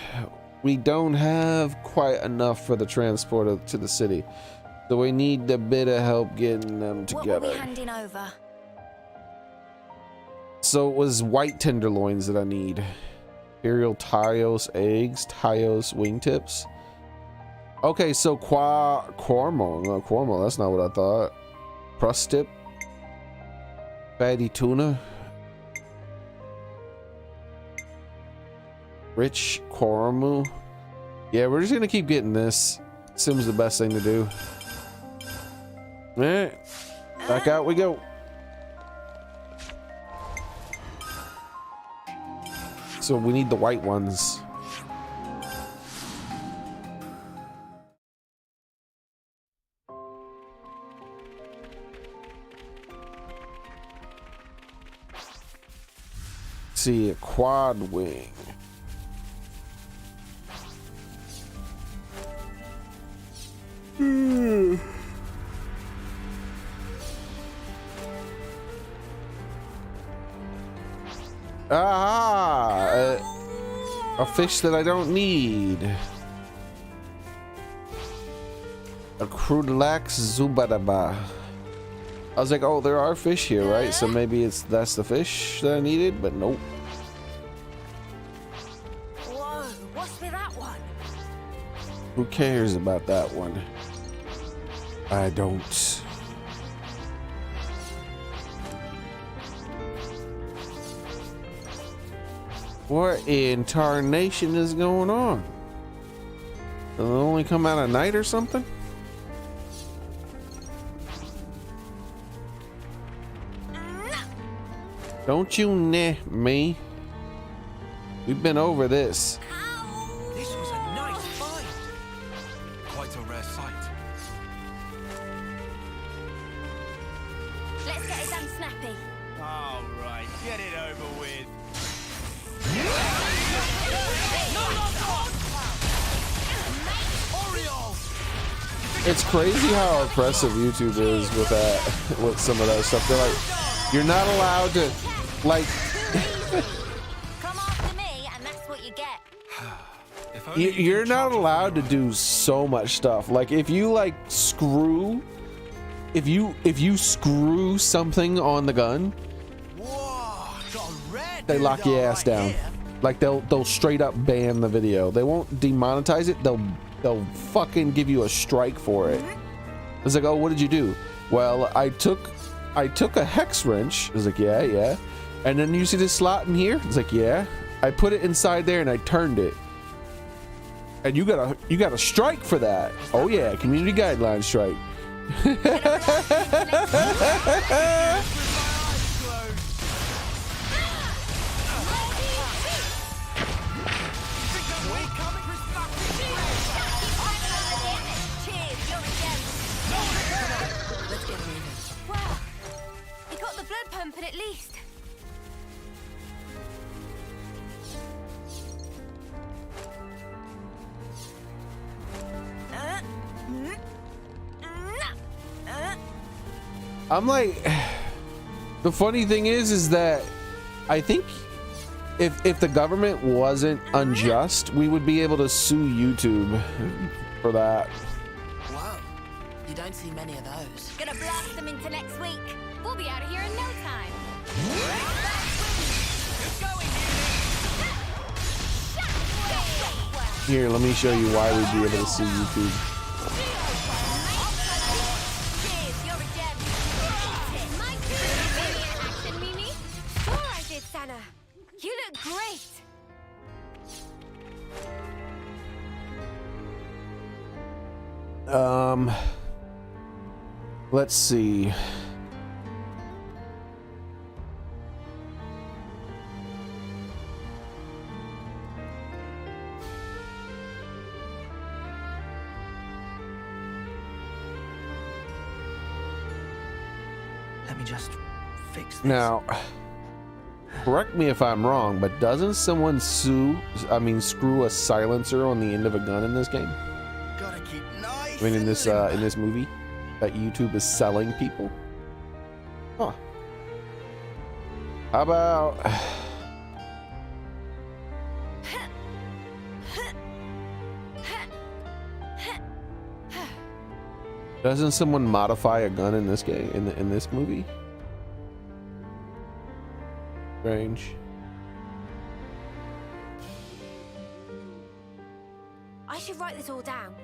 We don't have quite enough for the transport to the city, so we need a bit of help getting them together. What were we handing over? So it was white tenderloins that I need. Imperial Tyos eggs, Tyos wingtips. Okay, so Cormo. No, Cormo, that's not what I thought. Crust tip. Fatty tuna. Rich Cormu. Yeah, we're just gonna keep getting this. Seems the best thing to do. Alright. Back out we go. So we need the white ones. See, a quad wing. Aha! A fish that I don't need. A Crudelax Zubadaba. I was like, oh, there are fish here, right? So maybe that's the fish that I needed, but nope. Whoa, what's with that one? Who cares about that one? I don't. What in tarnation is going on? Does it only come out at night or something? Don't you nah me. We've been over this. This was a nice find. Quite a rare sight. Let's get it done snappy. All right, get it over with. It's crazy how oppressive YouTube is with that, with some of that stuff. They're like, you're not allowed to, like, Come after me, and that's what you get. you're not allowed to do so much stuff. Like, if you like screw, if you screw something on the gun, Whoa, got a red they lock your ass down. here. Like they'll straight up ban the video. They won't demonetize it. They'll fucking give you a strike for it. It's like, oh, what did you do? Well, I took a hex wrench. I was like, yeah. And then you see this slot in here? It's like, yeah. I put it inside there and I turned it. And you got a strike for that. Oh yeah, community guideline strike. Pumping at least. I'm like, the funny thing is that I think if the government wasn't unjust, we would be able to sue YouTube for that. Whoa. You don't see many of those. Gonna blast them into next week. We'll be out of here in no time. Here, let me show you why we'd be able to sue YouTube. Cheers, you're a gem. My turn. Action, Mimi. Sure I did, Sana. You look great. Let's see. Let me just fix this. Now, correct me if I'm wrong, but doesn't someone screw a silencer on the end of a gun in this game? Gotta keep nice. I mean, in this movie that YouTube is selling people? Huh. How about... Doesn't someone modify a gun in this game, in this movie? Strange. I should write this all down.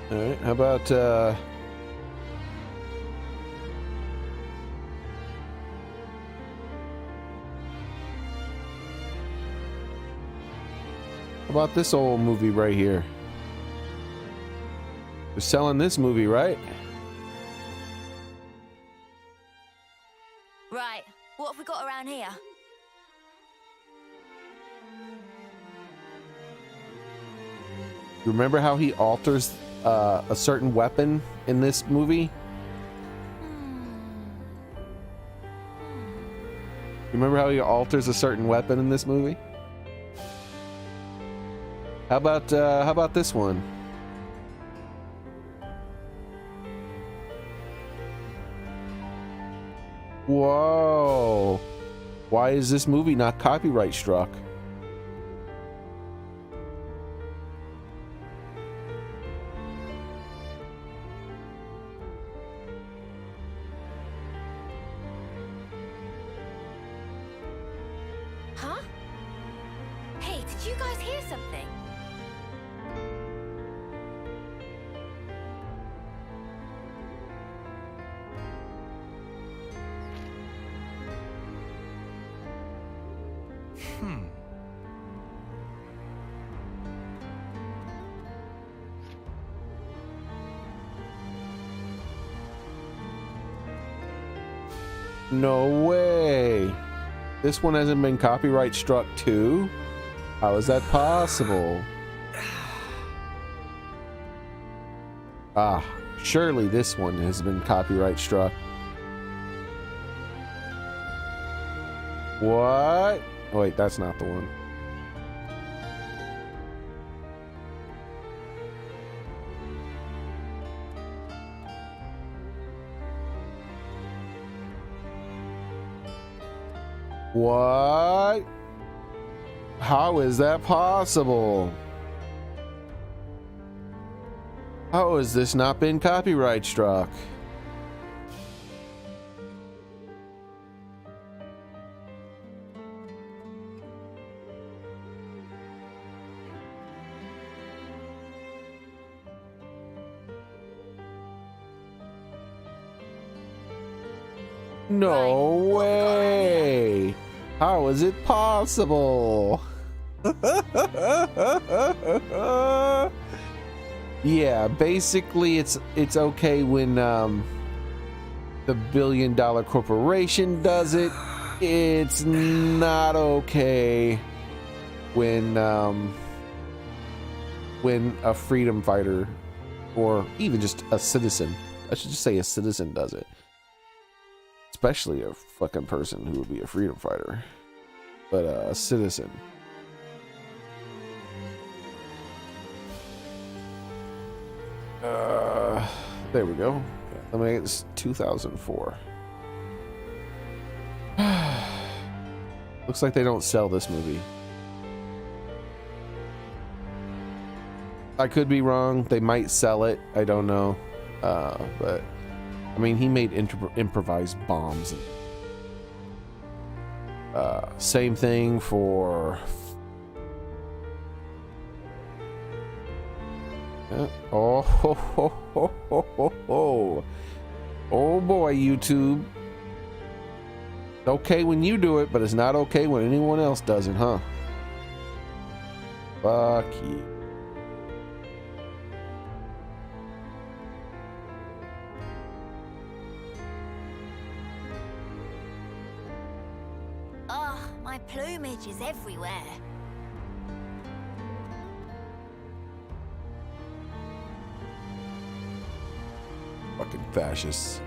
All right, how about this old movie right here? They're selling this movie, right? Right. What have we got around here? Remember how he alters a certain weapon in this movie? Remember how he alters a certain weapon in this movie? How about this one? Whoa. Why is this movie not copyright struck? Huh? Hey, did you guys hear something? No way. This one hasn't been copyright struck too? How is that possible? Ah, surely this one has been copyright struck. What? Oh wait, that's not the one. What? How is that possible? How has this not been copyright struck? No way. How is it possible? Yeah, basically it's okay when the billion-dollar corporation does it. It's not okay when a freedom fighter or even just a citizen, I should just say a citizen, does it. Especially a fucking person who would be a freedom fighter, but a citizen. There we go. Let me get this 2004. Looks like they don't sell this movie. I could be wrong. They might sell it. I don't know. But I mean, he made improvised bombs. Same thing for. Oh, ho, ho, ho, ho, ho, ho. Oh boy, YouTube. It's okay when you do it, but it's not okay when anyone else does it, huh? Fuck you. Oh, my plumage is everywhere. Fucking fascists.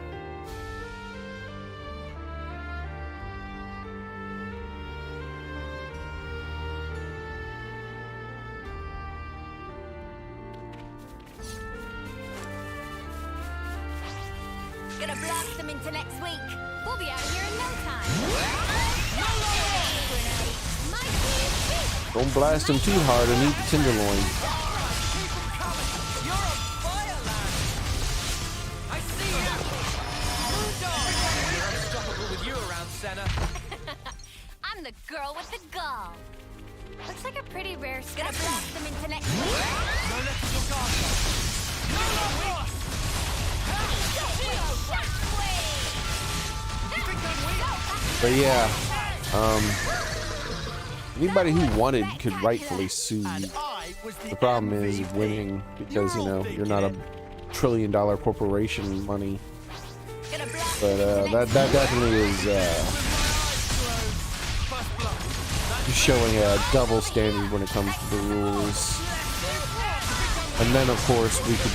Gonna blast them into next week. We'll be out here in no time. Don't blast them too hard and eat the tenderloin. I'm the girl with the gall. Looks like a pretty rare skin. Gonna blast them into next week. No letting your guard down. No love lost. But yeah, anybody who wanted could rightfully sue. The problem is winning because, you know, you're not a $1 trillion corporation money. But that definitely is showing a double standard when it comes to the rules. And then, of course, we could,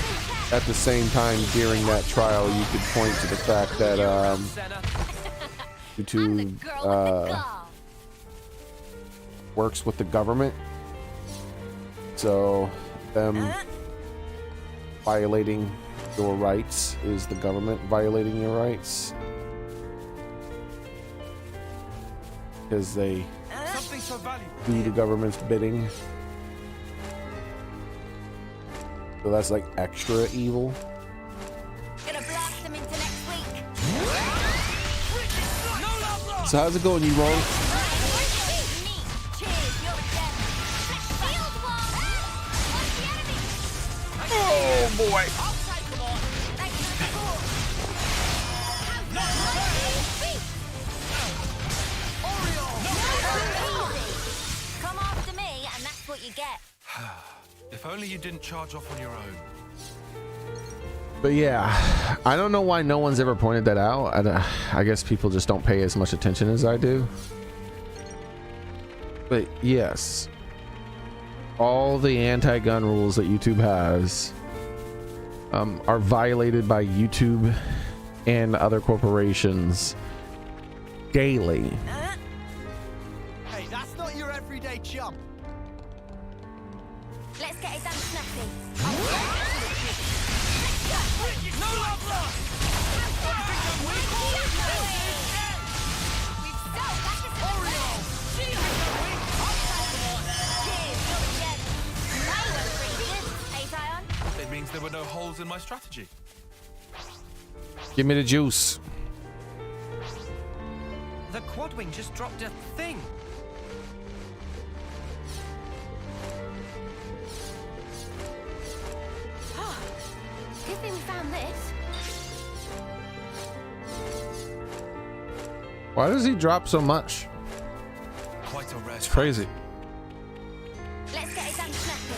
at the same time during that trial, you could point to the fact that YouTube works with the government, so them violating your rights is the government violating your rights because they do the government's bidding. So that's like extra evil. So how's it going, you roll? Oh boy. Come after me and that's what you get. If only you didn't charge off on your own. But yeah, I don't know why no one's ever pointed that out. I guess people just don't pay as much attention as I do. But yes, all the anti-gun rules that YouTube has are violated by YouTube and other corporations daily. Hey, that's not your everyday chump. Let's get it done snappy. No love lost. It means there were no holes in my strategy. Give me the juice. The quadwing just dropped a thing. Good thing we found this. Why does he drop so much? Quite a rare. It's crazy. Let's get it done snappy.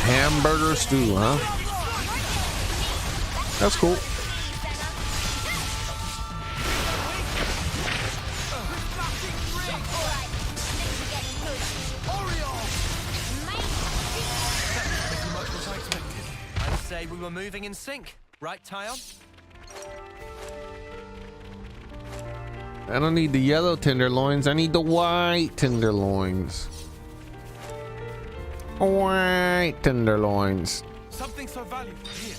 Hamburger stew, huh? That's cool. I'd say we were moving in sync, right, Tyon? I don't need the yellow tenderloins. I need the white tenderloins. White tenderloins. Something so valuable here.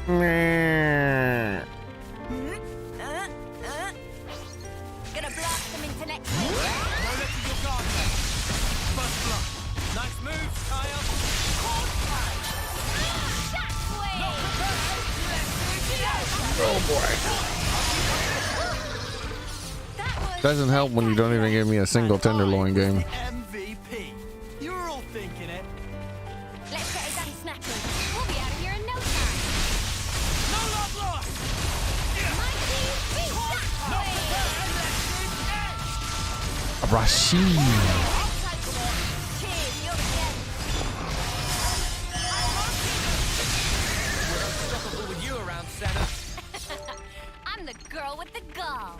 Meh. Gonna blast them into next week. No letting your guard down. First blood. Nice move, Kaya. Not prepared. Oh boy. That was Doesn't help when you don't even give me a single tenderloin game. MVP. You were all thinking it. Let's get it done snappy. We'll be out of here in no time. No love lost. Mikey, be Not that prepared. Let's Rashid. Cheers, you're the gem. We're unstoppable with you around, Senna. I'm the girl with the gall.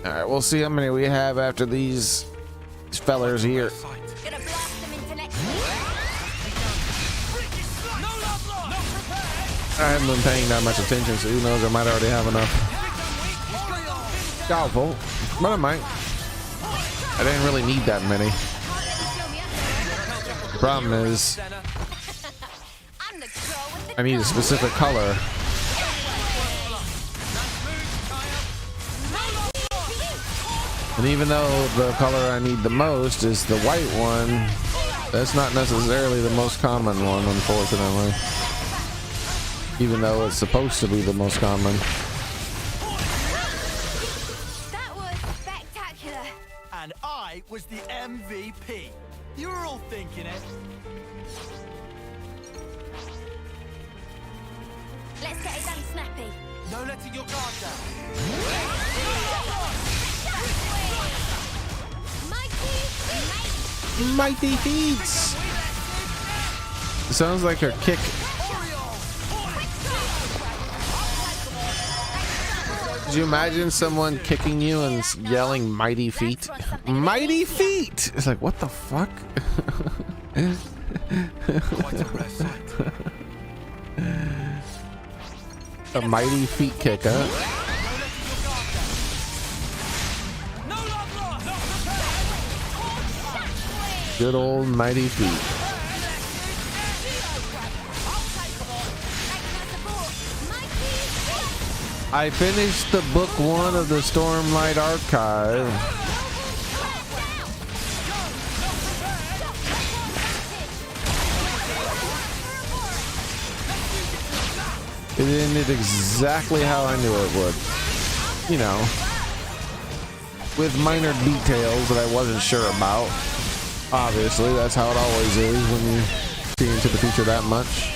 All right, we'll see how many we have after these fellers here. Gonna blast them into next week. No love lost. Not prepared. I haven't been paying that much attention, so who knows? I might already have enough. Doubtful, but I might. I didn't really need that many. The problem is, Senna. I'm the girl with the I need a specific color. And even though the color I need the most is the white one, that's not necessarily the most common one, unfortunately. Even though it's supposed to be the most common. That was spectacular. And I was the MVP. You were all thinking it. Let's get it done snappy. No letting your guard down. Mikey, Mighty feats. Sounds like her kick. Could you imagine someone kicking you and yelling "mighty feet"? Mighty feet. It's like, what the fuck? Quite a rare sight. A mighty feet kick, huh? No love lost. Not prepared. Good old mighty feet. I finished the book 1 of the Stormlight Archive. It ended exactly how I knew it would. You know, with minor details that I wasn't sure about. Obviously, that's how it always is when you see into the future that much.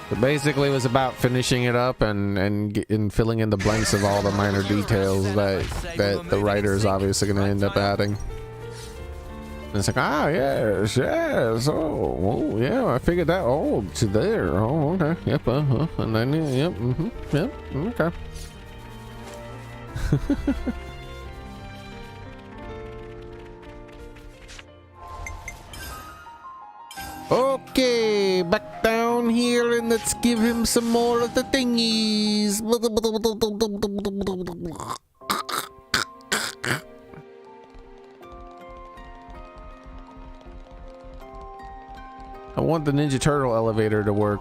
But basically, it was about finishing it up and filling in the blanks of all the minor details that the writer is obviously going to end up adding. And it's like, ah, yes, oh, yeah, I figured that. Oh, it's there. Oh, okay, yep, and then, yep, yep, okay. Okay, back down here and let's give him some more of the thingies. I want the Ninja Turtle elevator to work.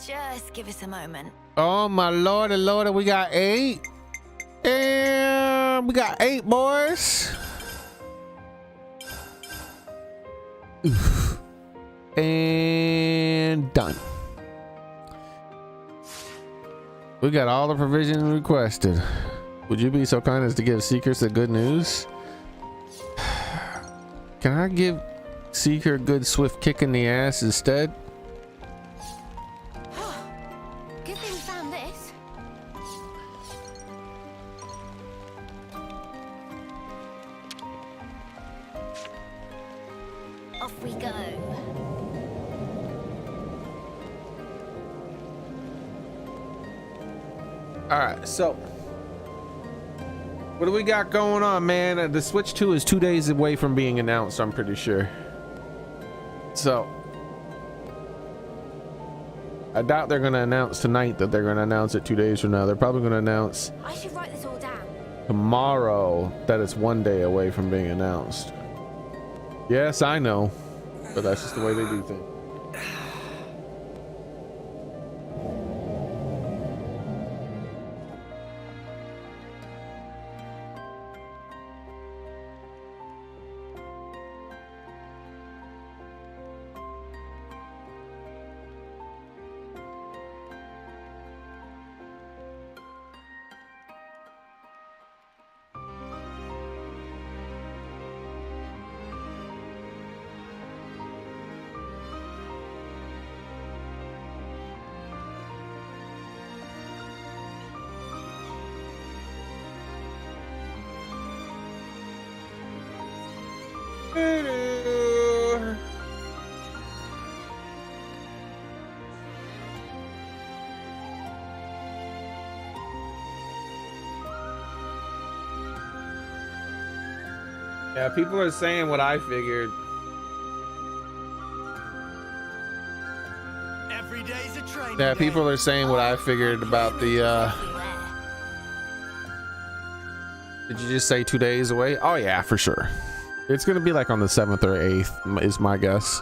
Just give us a moment. Oh my lordy, lordy, we got 8. And we got 8 boys. Oof. And done. We got all the provisions requested. Would you be so kind as to give Seekers the good news? Can I give Seeker a good swift kick in the ass instead? Good thing we found this. Off we go. All right, so what do we got going on, man? The Switch 2 is 2 days away from being announced, I'm pretty sure. So I doubt they're gonna announce tonight that they're gonna announce it 2 days from now. They're probably gonna announce I should write this all down. tomorrow that it's 1 day away from being announced. Yes, I know, but that's just the way they do things. Yeah, people are saying what I figured. Every day's a training Yeah, day. people are saying what I figured about the did you just say 2 days away? Oh yeah, for sure. It's gonna be like on the 7th or 8th is my guess.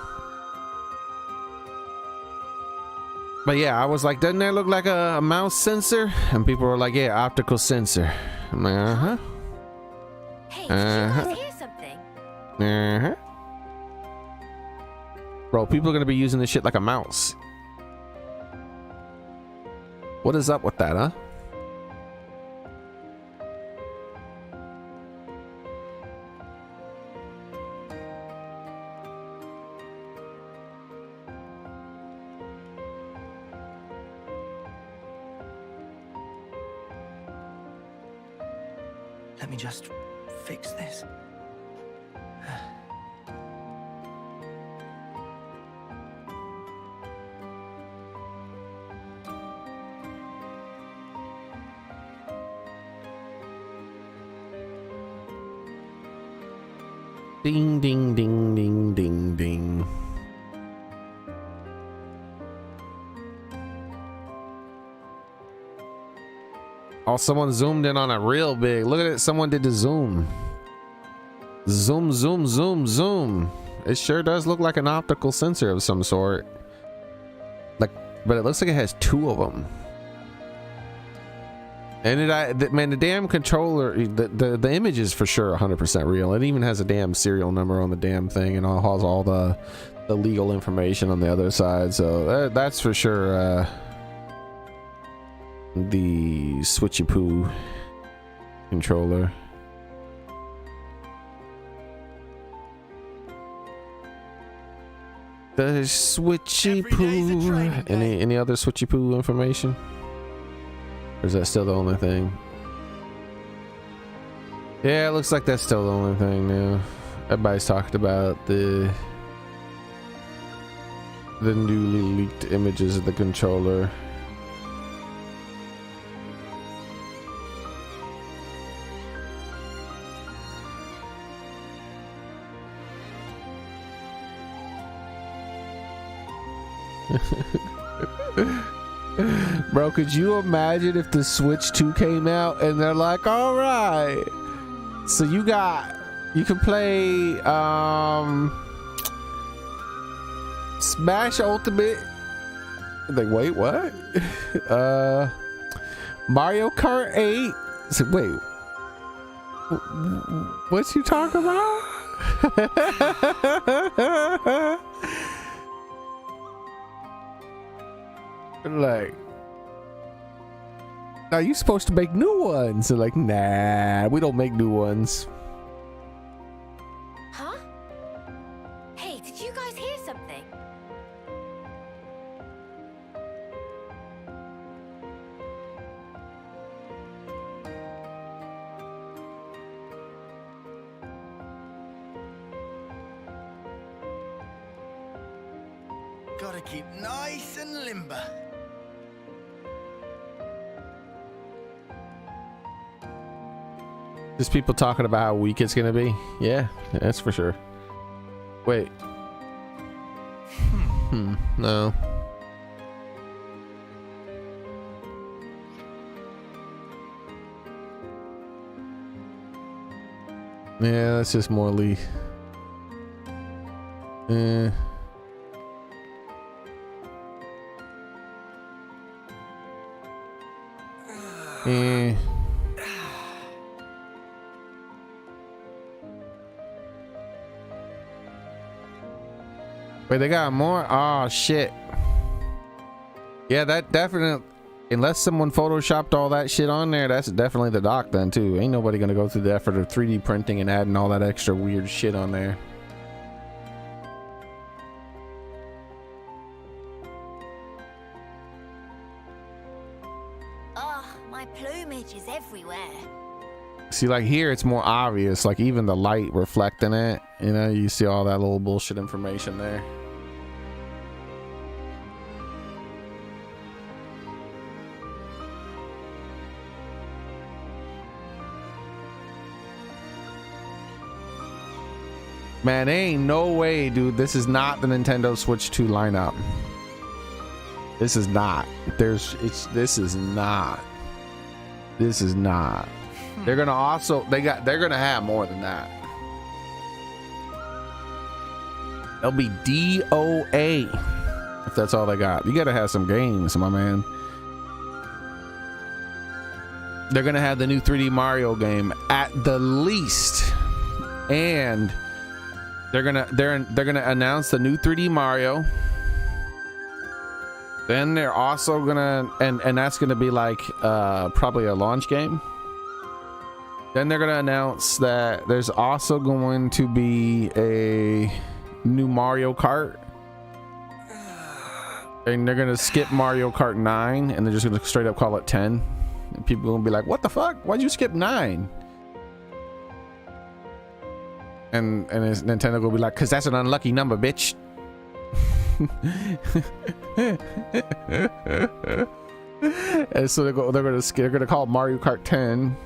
But yeah, I was like, doesn't that look like a mouse sensor? And people were like, yeah, optical sensor. I'm like, uh-huh. Hey, did you guys hear something? Uh-huh. Bro, people are gonna be using this shit like a mouse. What is up with that, huh? Let me just fix this. Ding, ding, ding, ding, ding, ding. Oh, someone zoomed in on it real big. Look at it. Someone did the zoom. Zoom, zoom, zoom, zoom. It sure does look like an optical sensor of some sort. Like, but it looks like it has 2 of them. And man, the damn controller, the image is for sure 100% real. It even has a damn serial number on the damn thing, and has all the legal information on the other side. So that's for sure the switchy poo controller. The switchy poo. Any other switchy poo information? Or is that still the only thing? Yeah, it looks like that's still the only thing now. Everybody's talked about the newly leaked images of the controller. Bro, could you imagine if the Switch 2 came out and they're like, all right, so you can play Smash Ultimate. Like, wait, what? Mario Kart 8. So, wait, what you talking about? Like, now you supposed to make new ones. They're like, nah, we don't make new ones. Huh? Hey, did you guys hear something? Gotta keep nice and limber. Just people talking about how weak it's gonna be. Yeah, that's for sure. Wait. No. Yeah, that's just more Lee. Eh. Eh. Wait, they got more? Oh shit. Yeah, that definitely, unless someone photoshopped all that shit on there, that's definitely the dock then too. Ain't nobody gonna go through the effort of 3D printing and adding all that extra weird shit on there. Oh, my plumage is everywhere. See, like here it's more obvious, like even the light reflecting it, you know, you see all that little bullshit information there. Man, ain't no way, dude. This is not the Nintendo Switch 2 lineup. This is not. This is not. This is not. They're gonna also, they're gonna have more than that. They'll be DOA if that's all they got. You gotta have some games, my man. They're gonna have the new 3D Mario game at the least, and they're gonna announce the new 3D Mario. Then they're also gonna, and that's gonna be like probably a launch game. Then they're gonna announce that there's also going to be a new Mario Kart, and they're gonna skip Mario Kart 9 and they're just gonna straight up call it 10. And people are gonna be like, what the fuck, why'd you skip 9? And Nintendo will be like, cause that's an unlucky number, bitch. And so they're gonna call it Mario Kart 10,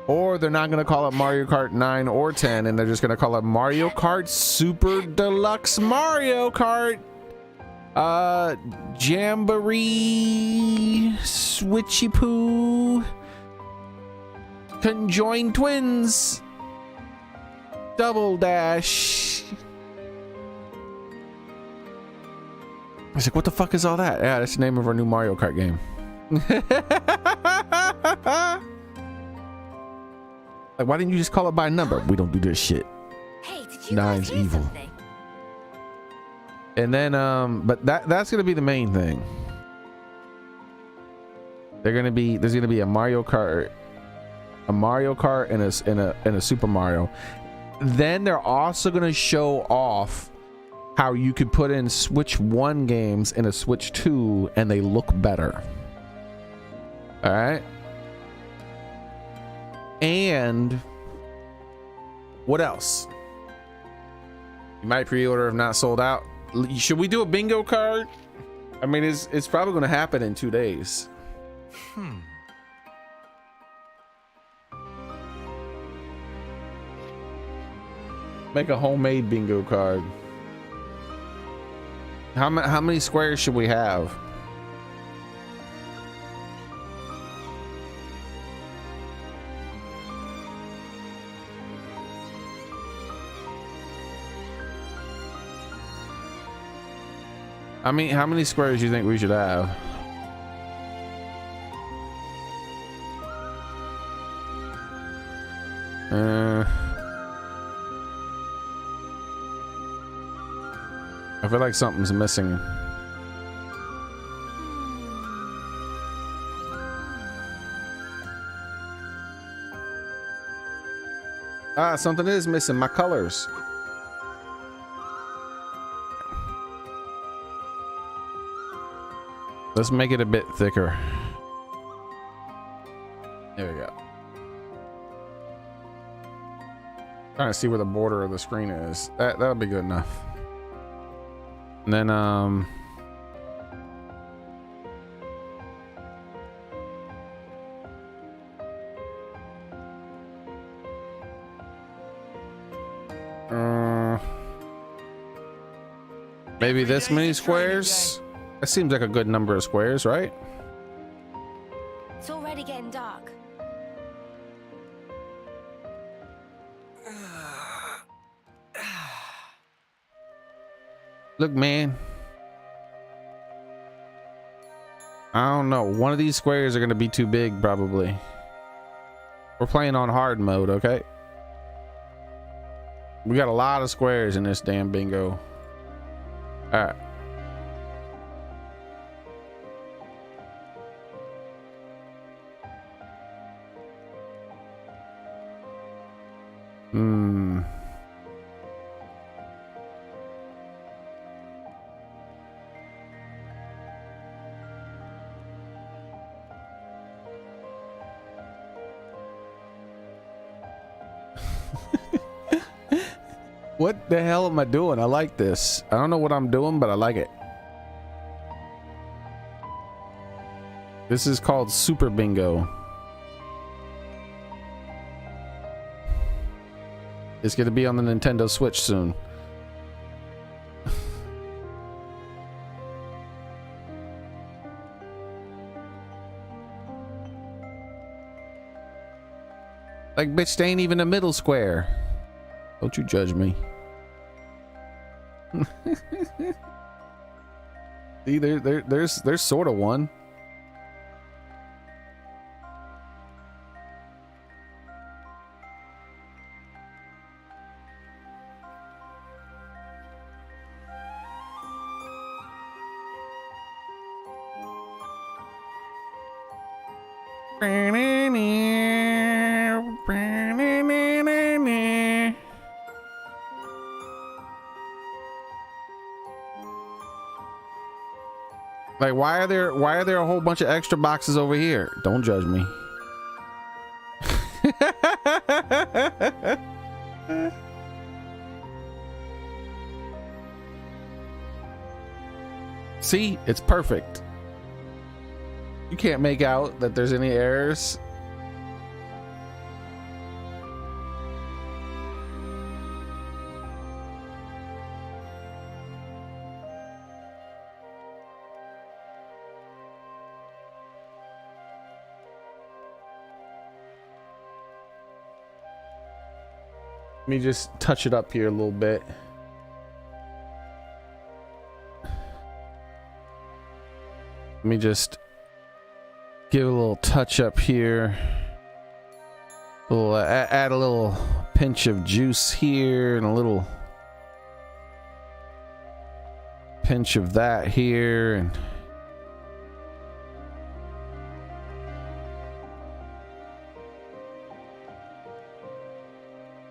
or they're not gonna call it Mario Kart 9 or 10, and they're just gonna call it Mario Kart Super Deluxe Mario Kart Jamboree Switchy Poo Conjoined Twins Double Dash. I was like, what the fuck is all that? Yeah, that's the name of our new Mario Kart game. Like, why didn't you just call it by number? We don't do this shit. Hey, did you Nine's guys hear evil. something? And then, but that's gonna be the main thing. There's gonna be a Mario Kart, and a Super Mario. Then they're also gonna show off how you could put in Switch 1 games in a Switch 2 and they look better. All right. And what else? You might pre-order if not sold out. Should we do a bingo card? I mean, it's probably going to happen in 2 days. Make a homemade bingo card. How many squares should we have? I mean, how many squares do you think we should have? I feel like something's missing. Ah, something is missing. My colors. Let's make it a bit thicker. There we go. Trying to see where the border of the screen is. That'll be good enough. And then maybe this many squares. That seems like a good number of squares, right? It's already getting dark. Look, man. I don't know. One of these squares are going to be too big, probably. We're playing on hard mode, okay? We got a lot of squares in this damn bingo. All right. What the hell am I doing? I like this. I don't know what I'm doing, but I like it. This is called Super Bingo. It's gonna be on the Nintendo Switch soon. Like, bitch, they ain't even a middle square. Don't you judge me. See, there's sort of one. Like, why are there a whole bunch of extra boxes over here? Don't judge me. See, it's perfect. You can't make out that there's any errors. Let me just touch it up here a little bit. Let me just give a little touch up here. Add a little pinch of juice here and a little pinch of that here, and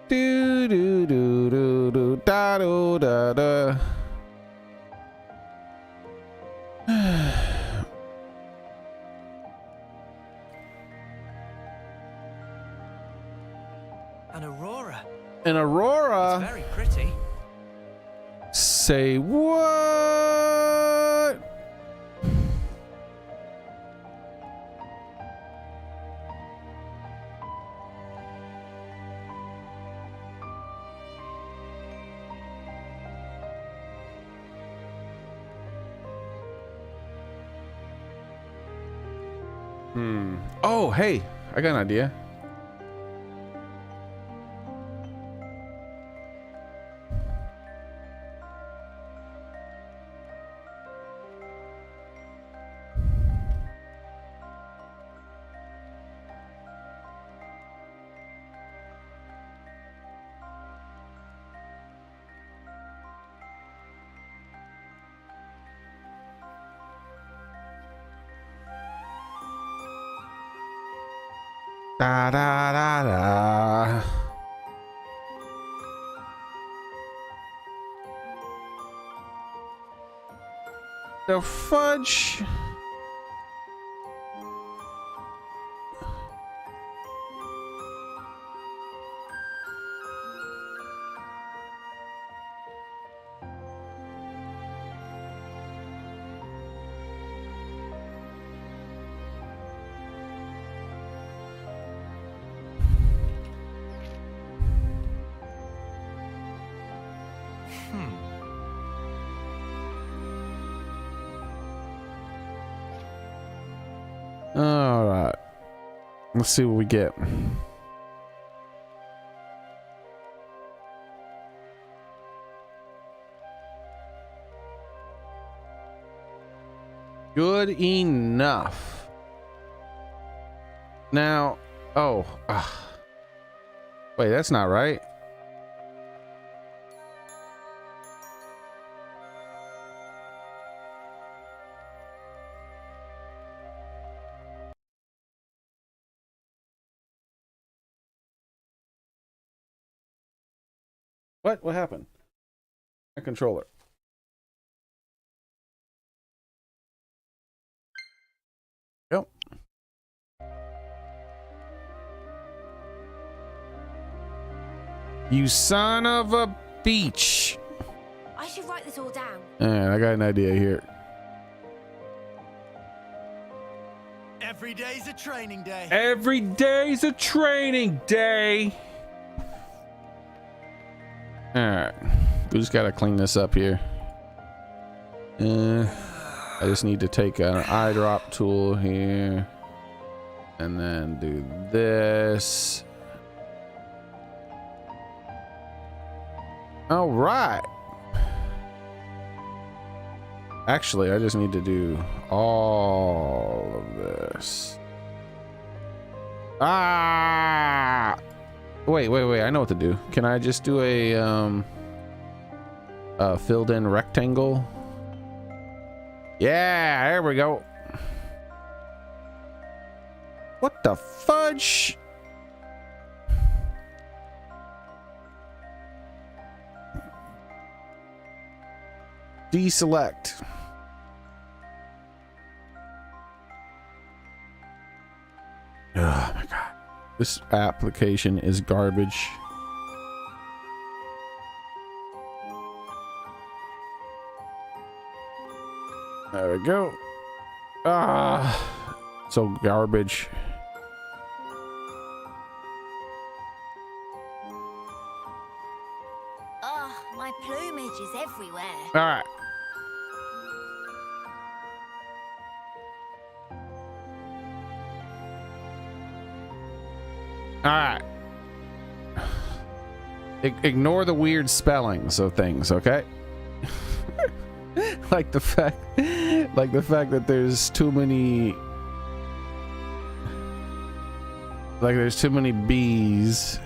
do do do do do da do da da. An aurora. An aurora. It's very pretty. Say what? Oh, hey, I got an idea. Da da da da. The fudge. All right, let's see what we get. Good enough. Now, oh, wait, that's not right. What happened? My controller. Yep. You son of a beach. I should write this all down. Alright, I got an idea here. Every day's a training day. Every day's a training day. Alright. We just gotta clean this up here. I just need to take an eye drop tool here. And then do this. All right. Actually, I just need to do all of this. Ah! Wait. I know what to do. Can I just do a filled in rectangle? Yeah, there we go. What the fudge? Deselect. Oh my god. This application is garbage. There we go. So garbage. Oh, my plumage is everywhere. All right. All right. Ignore the weird spellings of things, okay? like the fact that there's too many B's,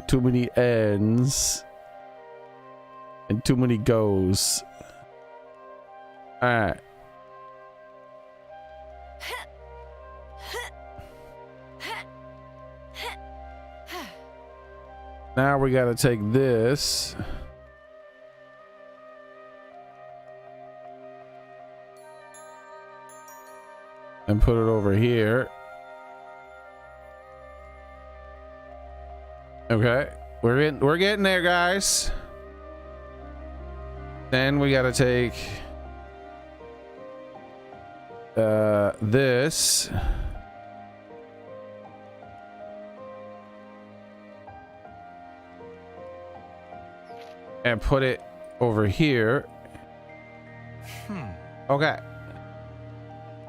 too many N's, and too many goes. All right. Now we got to take this and put it over here. Okay, we're getting there, guys. Then we got to take this and put it over here. Okay.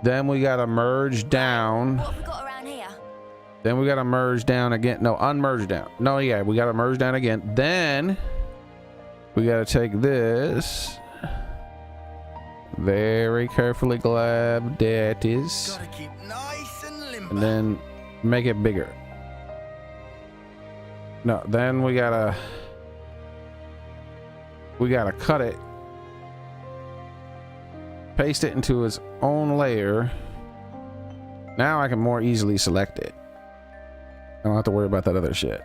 Then we gotta merge down. What have we got around here? Then we gotta merge down again. No, unmerge down. No, yeah, we gotta merge down again. Then we gotta take this. Very carefully grab that is. Gotta keep nice and limber. And then make it bigger. No, then we gotta cut it, paste it into its own layer. Now I can more easily select it. I don't have to worry about that other shit.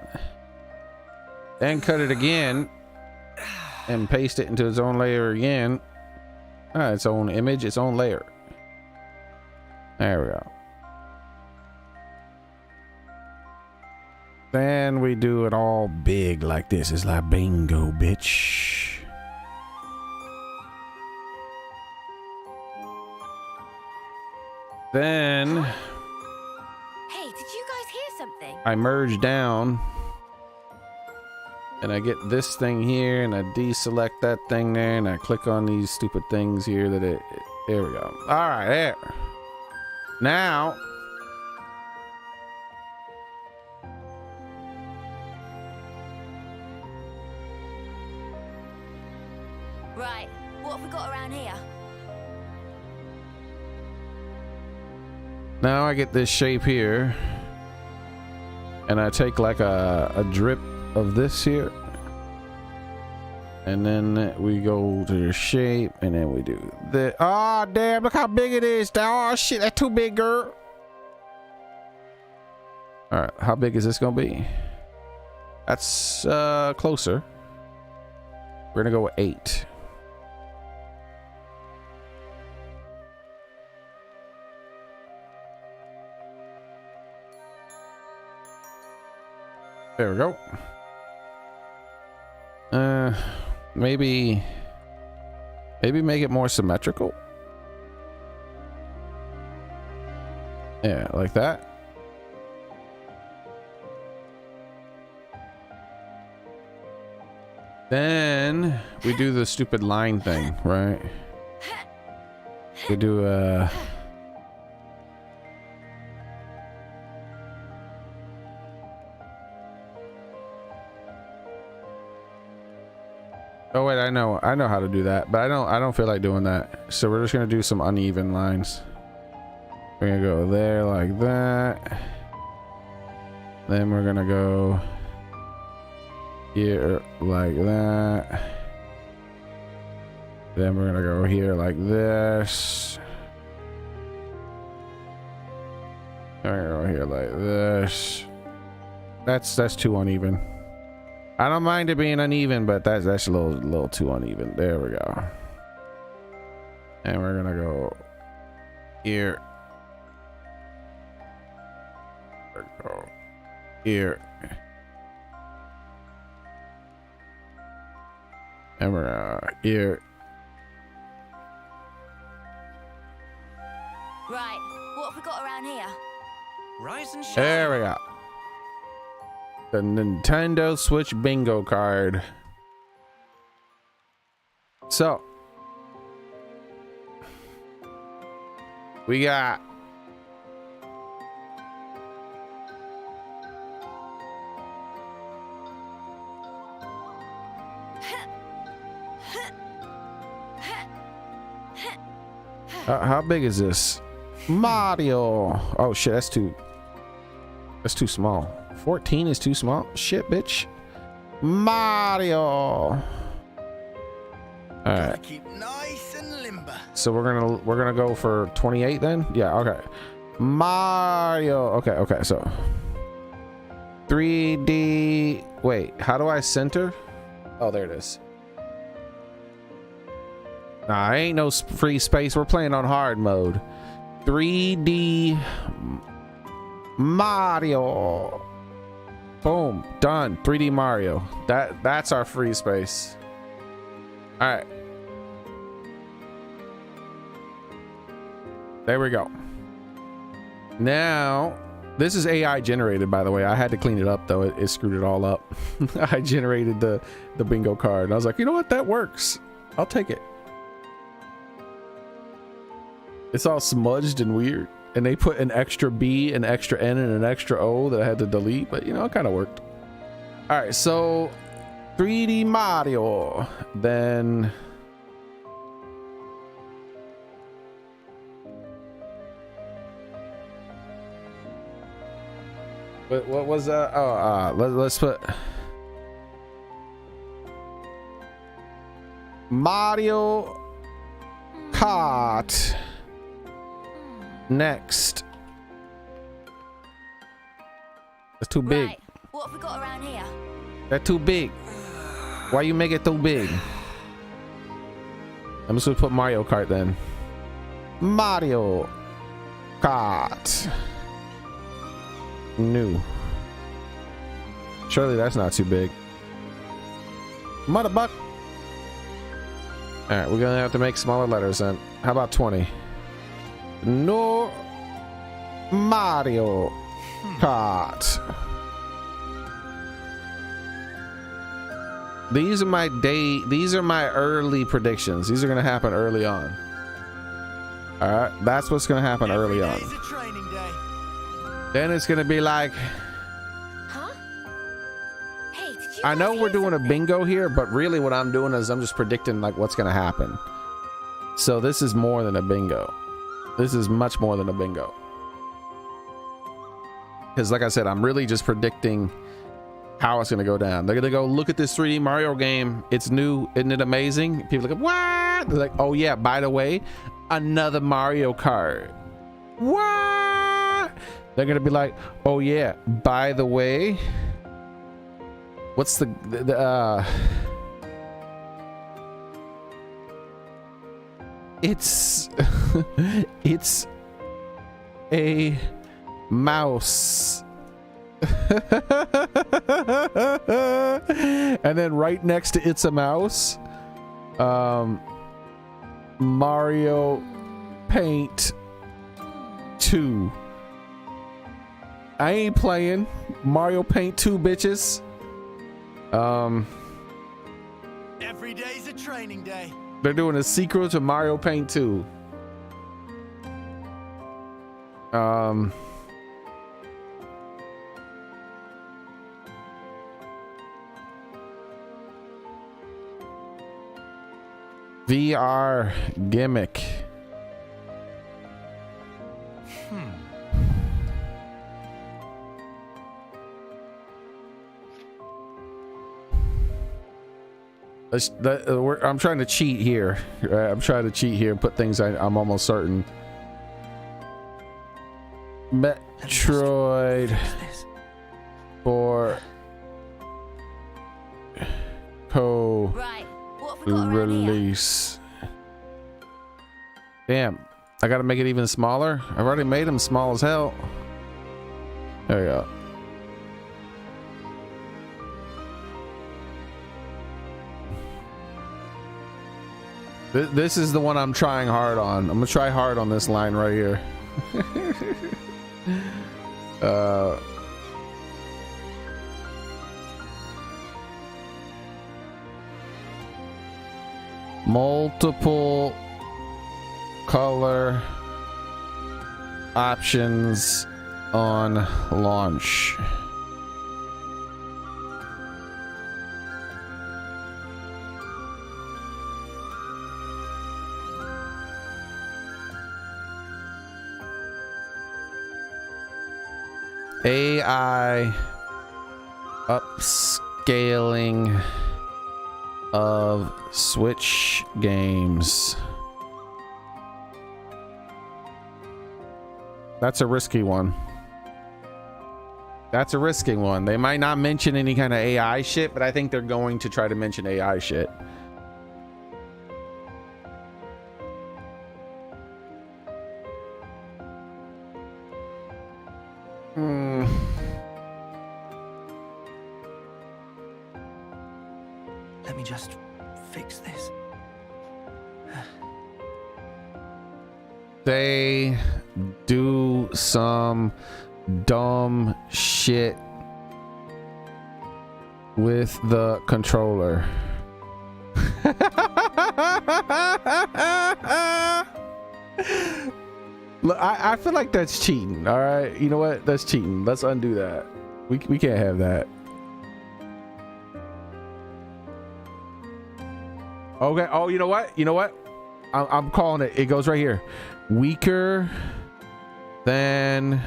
Then cut it again and paste it into its own layer again. Its own image, its own layer. There we go. Then we do it all big like this. It's like bingo, bitch. Then Hey, did you guys hear something? I merge down and I get this thing here and I deselect that thing there and I click on these stupid things here that there we go. All right, there. Now Right, what have we got around here? Now I get this shape here, and I take like a drip of this here, and then we go to the shape, and then we do the. Oh damn! Look how big it is. Oh shit! That's too big, girl. All right, how big is this gonna be? That's closer. We're gonna go with 8. There we go. Maybe make it more symmetrical. Yeah, like that. Then we do the stupid line thing, right? We do oh wait, I know how to do that, but I don't feel like doing that. So we're just gonna do some uneven lines. We're gonna go there like that. Then we're gonna go here like that. Then we're gonna go here like this. We're gonna go here like this. That's too uneven. I don't mind it being uneven, but that's a little too uneven. There we go. And we're gonna go here. Go here. And we're here. Right, what have we got around here? Rise and shine. There we go. The Nintendo Switch bingo card. So we got how big is this? Mario. Oh shit, that's too small. 14 is too small. Shit, bitch. Mario. All right. Keep nice and limber. So we're gonna go for 28 then. Yeah. Okay. Mario. Okay. So 3D. Wait. How do I center? Oh, there it is. Nah, ain't no free space. We're playing on hard mode. 3D Mario. Boom, done. 3D Mario. That's our free space. All right. There we go. Now, this is AI generated, by the way. I had to clean it up though. It screwed it all up. I generated the bingo card, and I was like, you know what? That works. I'll take it. It's all smudged and weird. And they put an extra B, an extra N, and an extra O that I had to delete, but you know, it kind of worked. All right, so 3D Mario. Then what was that? Oh, let's put Mario Kart. Next. That's too big. Right, what have we got around here? That's too big. Why you make it too big? I'm just gonna put Mario Kart then. Mario Kart. New. Surely that's not too big. Motherbuck. All right, we're gonna have to make smaller letters then. How about 20? No Mario Kart. These are my early predictions. These are gonna happen early on. All right, that's what's gonna happen early on. Then it's gonna be like, Huh? Hey, did you I know guys we're hear doing a something? bingo here, but really what I'm doing is I'm just predicting like what's gonna happen. So this is more than a bingo. This is much more than a bingo. because like I said, I'm really just predicting how it's gonna go down. They're gonna go, look at this 3D Mario game, it's new, isn't it amazing? People are like, what? They're like, oh yeah, by the way, another Mario Kart. What? They're gonna be like, oh yeah, by the way, what's the it's it's a mouse. And then right next to it's a mouse, Mario Paint 2. I ain't playing Mario Paint 2, bitches. Every day's a training day. They're doing a sequel to Mario Paint 2. VR gimmick. I'm trying to cheat here. I'm trying to cheat here and put things I'm almost certain. Metroid for Right. What have we got around here? release. Damn, I gotta make it even smaller. I've already made them small as hell. There we go. This is the one I'm trying hard on. I'm gonna try hard on this line right here. Multiple color options on launch. AI upscaling of Switch games. That's a risky one. That's a risky one. They might not mention any kind of AI shit, but I think they're going to try to mention AI shit. Let me just fix this. They do some dumb shit with the controller. Look, I feel like that's cheating. All right, you know what? That's cheating. Let's undo that. We can't have that. Okay. Oh, you know what? You know what? I'm calling it. It goes right here. Weaker than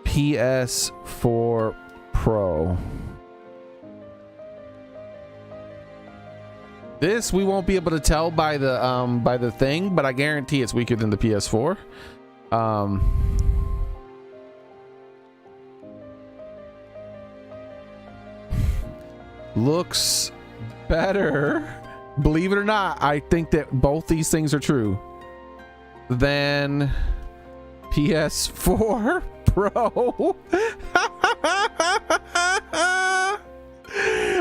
PS4 Pro. This we won't be able to tell by the thing, but I guarantee it's weaker than the PS4. Looks better. Believe it or not, I think that both these things are true. Than PS4 Pro.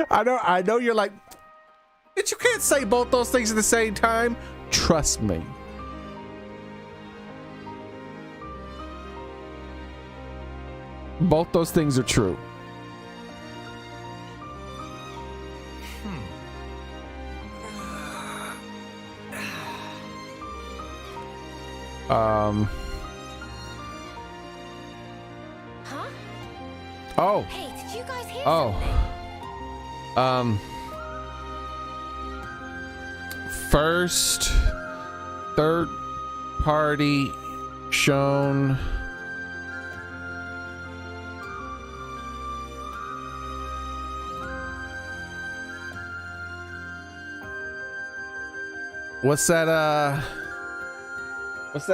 I know you're like, but you can't say both those things at the same time. Trust me. Both those things are true. Huh? Oh. Hey, did you guys hear Oh. First third party shown What's that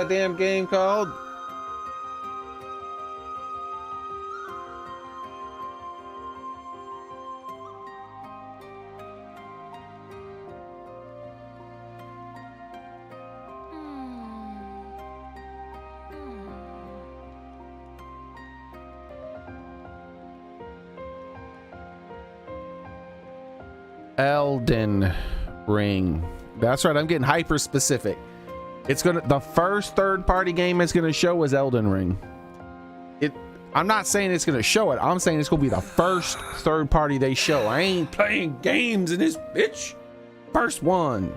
damn game called? Elden Ring. That's right, I'm getting hyper specific. It's the first third-party game it's gonna show is Elden Ring. I'm not saying it's gonna show it, I'm saying it's gonna be the first third party they show. I ain't playing games in this bitch. First one.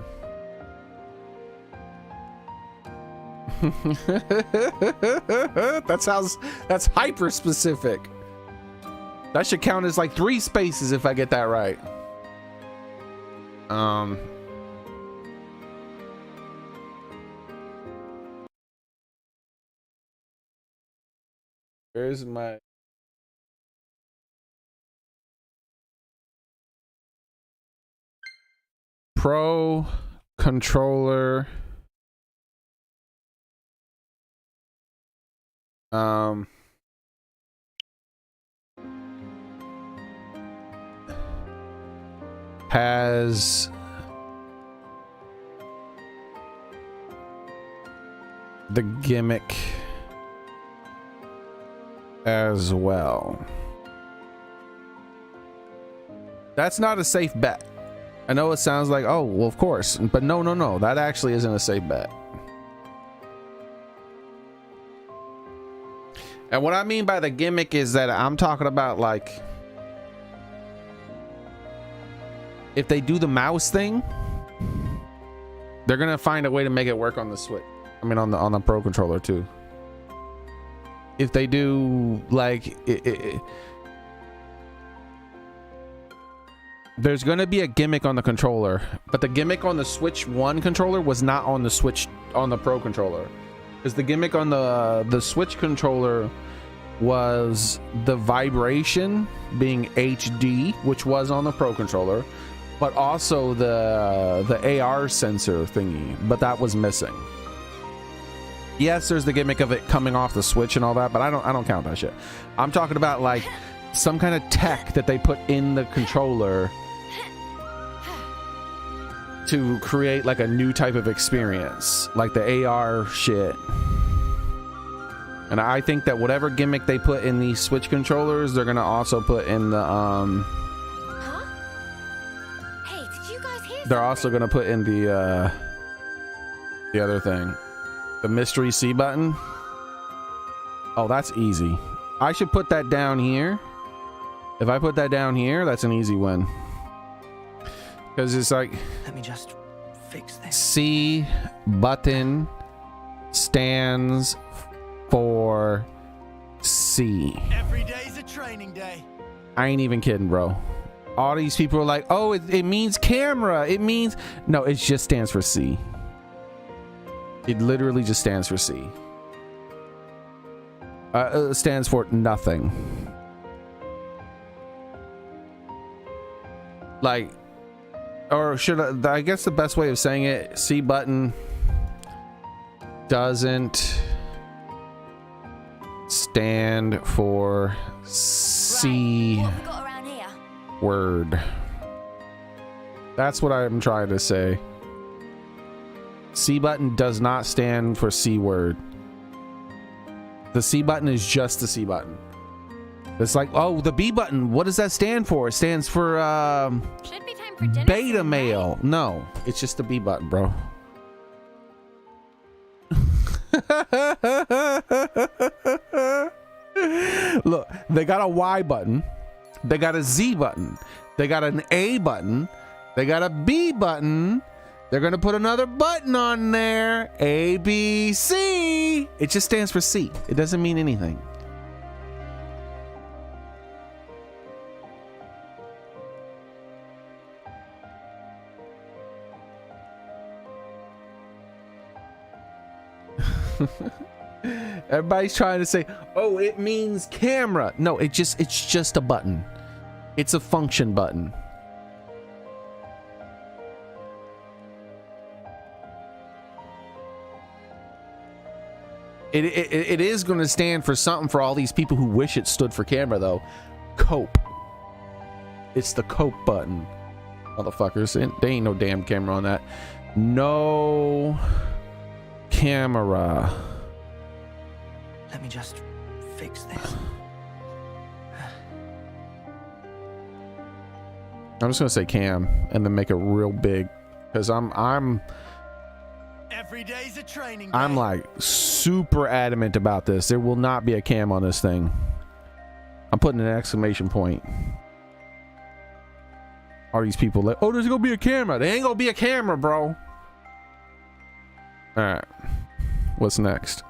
That's hyper specific. That should count as like 3 spaces if I get that right. Where's my Pro controller? Has the gimmick as well. That's not a safe bet. I know it sounds like, oh, well, of course, but no, that actually isn't a safe bet. And what I mean by the gimmick is that I'm talking about, like, if they do the mouse thing, they're gonna find a way to make it work on the Switch. I mean, on the Pro controller too. If they do, like, there's gonna be a gimmick on the controller, but the gimmick on the Switch 1 controller was not on the Switch on the Pro controller, because the gimmick on the Switch controller was the vibration being HD, which was on the Pro controller, but also the AR sensor thingy, but that was missing. Yes, there's the gimmick of it coming off the Switch and all that, but I don't count that shit. I'm talking about like some kind of tech that they put in the controller to create like a new type of experience, like the AR shit. And I think that whatever gimmick they put in these Switch controllers, they're gonna also put in the Huh? Hey, did you guys hear they're also gonna put in the other thing, the mystery C button. Oh, that's easy. I should put that down here. If I put that down here, that's an easy win. Because it's like, Let me just fix this. C button stands for C. Every day's a training day. I ain't even kidding, bro. All these people are like, oh, it means camera. It means... No, it just stands for C. It literally just stands for C. It stands for nothing. Like, or should I guess the best way of saying it, C button doesn't stand for C What have we got around here? word. That's what I'm trying to say. C button does not stand for C word. The C button is just the C button. It's like, oh, the B button, what does that stand for? It stands for Should be time for dinner beta soon, male. right? No, it's just the B button, bro. Look, they got a Y button, they got a Z button, they got an A button, they got a B button. They're gonna put another button on there. A, B, C. It just stands for C. It doesn't mean anything. Everybody's trying to say, oh, it means camera. No, it's just a button. It's a function button. It is going to stand for something for all these people who wish it stood for camera, though. Cope. It's the cope button, motherfuckers. There ain't no damn camera on that. No camera. Let me just fix this. I'm just gonna say cam and then make it real big, because I'm Every day's a training I'm day. like super adamant about this. There will not be a cam on this thing. I'm putting an exclamation point. Are these people like, oh, there's gonna be a camera? There ain't gonna be a camera, bro. All right, what's next?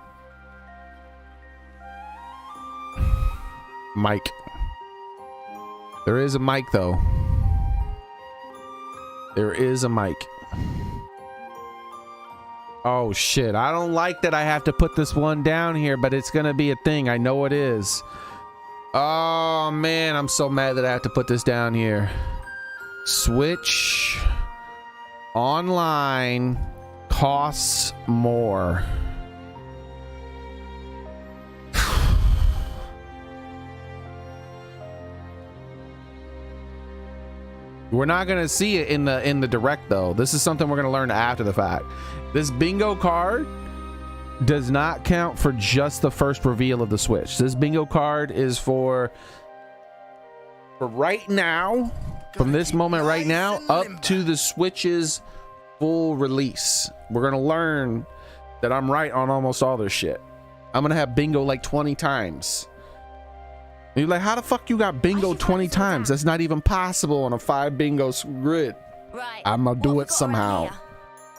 Mic. There is a mic, though. There is a mic. Oh shit, I don't like that I have to put this one down here, but it's gonna be a thing. I know it is. Oh man, I'm so mad that I have to put this down here. Switch online costs more. We're not gonna see it in the direct, though. This is something we're gonna learn after the fact. This bingo card does not count for just the first reveal of the Switch. This bingo card is for right now, from this moment right now up to the Switch's full release. We're gonna learn that I'm right on almost all this shit. I'm gonna have bingo like 20 times. And you're like, how the fuck you got bingo 20 times? That's not even possible on a 5 bingo grid. Right. I'm gonna do it somehow.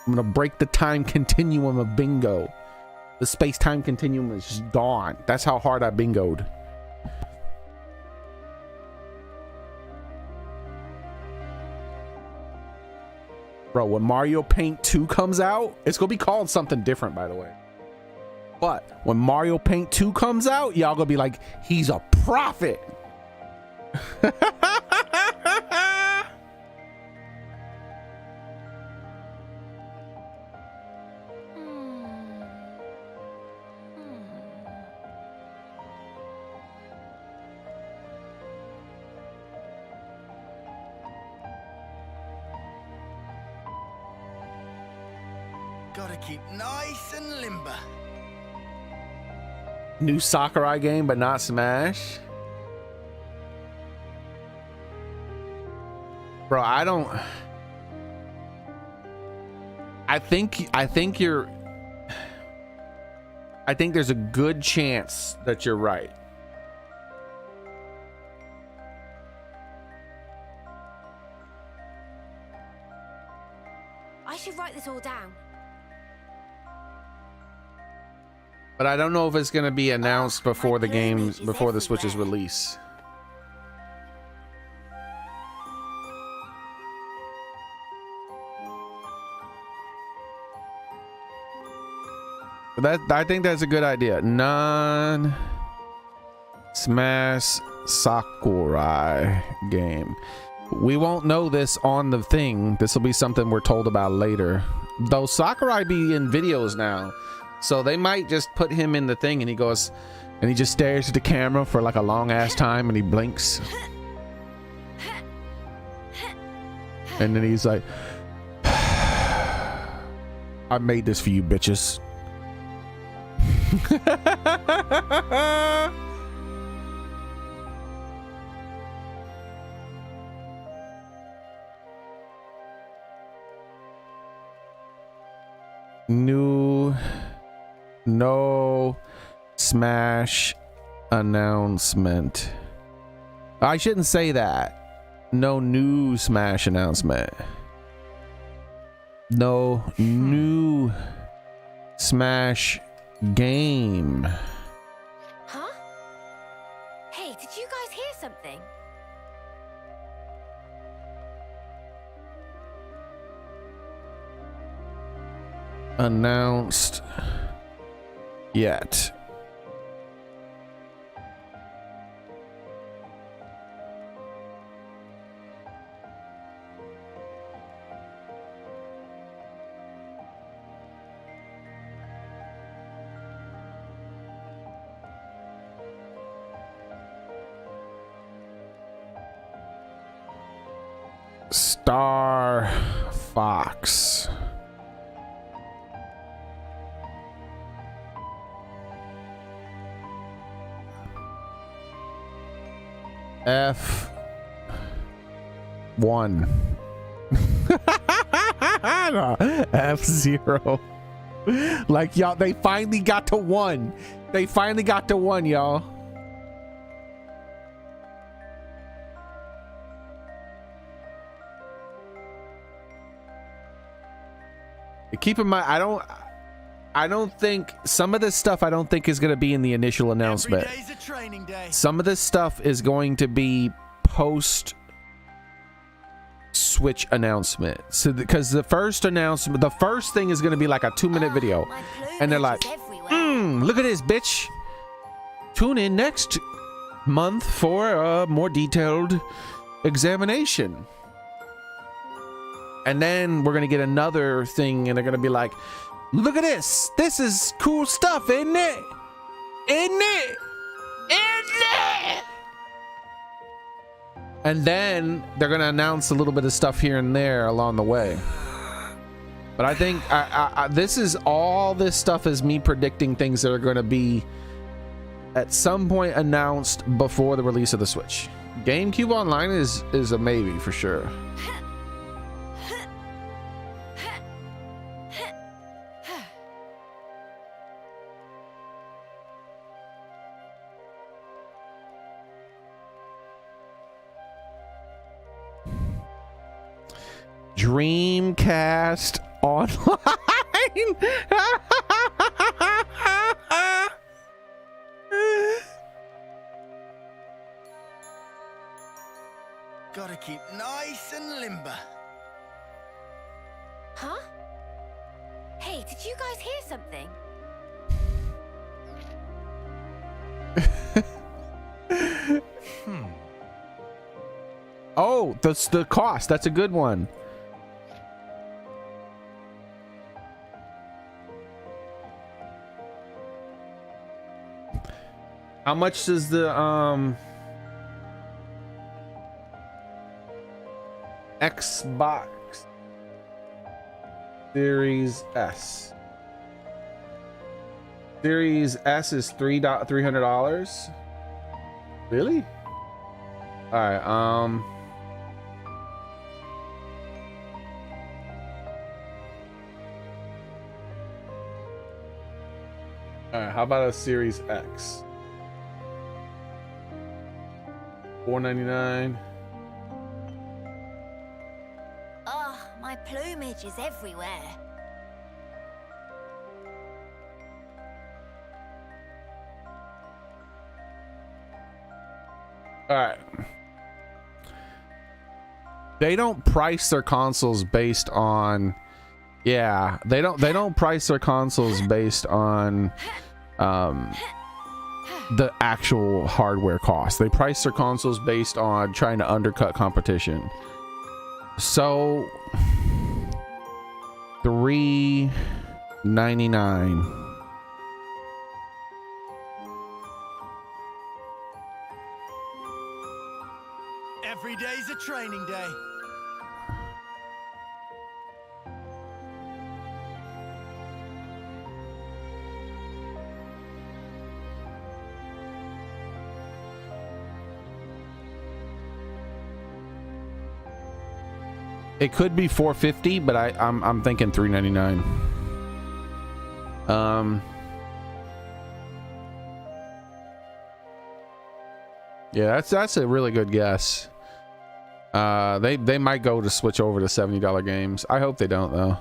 I'm gonna break the time continuum of bingo. The space-time continuum is just gone. That's how hard I bingoed. Bro, when Mario Paint 2 comes out, it's gonna be called something different, by the way. But when Mario Paint 2 comes out, y'all gonna be like, he's a prophet. Gotta keep nice and limber. New Sakurai game, but not Smash. Bro, I think there's a good chance that you're right. I should write this all down. But I don't know if it's going to be announced before the games, before the Switch's release. But I think that's a good idea. Non-Smash Sakurai game. We won't know this on the thing. This will be something we're told about later. Though Sakurai be in videos now. So they might just put him in the thing and he goes and he just stares at the camera for like a long ass time and he blinks. And then he's like, I made this for you bitches. No Smash announcement. I shouldn't say that. No new Smash announcement. No new Smash game. Huh? Hey, did you guys hear something? Announced yet. Star Fox. F1. F0. Like, y'all, they finally got to 1. They finally got to 1, y'all. Keep in mind, I don't think some of this stuff I don't think is going to be in the initial announcement. Every day's a training day. Some of this stuff is going to be post Switch announcement. So because the first announcement, the first thing is going to be like a 2-minute video, and they're like, look at this, bitch. Tune in next month for a more detailed examination. And then we're going to get another thing, and they're going to be like, look at this. This is cool stuff, isn't it? Isn't it? Isn't it? And then they're going to announce a little bit of stuff here and there along the way. But I think this is all this stuff is me predicting things that are going to be at some point announced before the release of the Switch. GameCube Online is a maybe for sure. Dreamcast Online. Gotta keep nice and limber. Huh? Hey, did you guys hear something? Oh, that's the cost. That's a good one. How much does the Xbox Series S? Series S is $300. Really? All right. All right. How about a Series X? $499. Oh, my plumage is everywhere. All right. They don't price their consoles based on, yeah, they don't price their consoles based on the actual hardware cost. They price their consoles based on trying to undercut competition. So $399. Every day's a training day. It could be $450, but I'm thinking $399. Yeah, that's a really good guess. They might go to switch over to $70 games. I hope they don't though.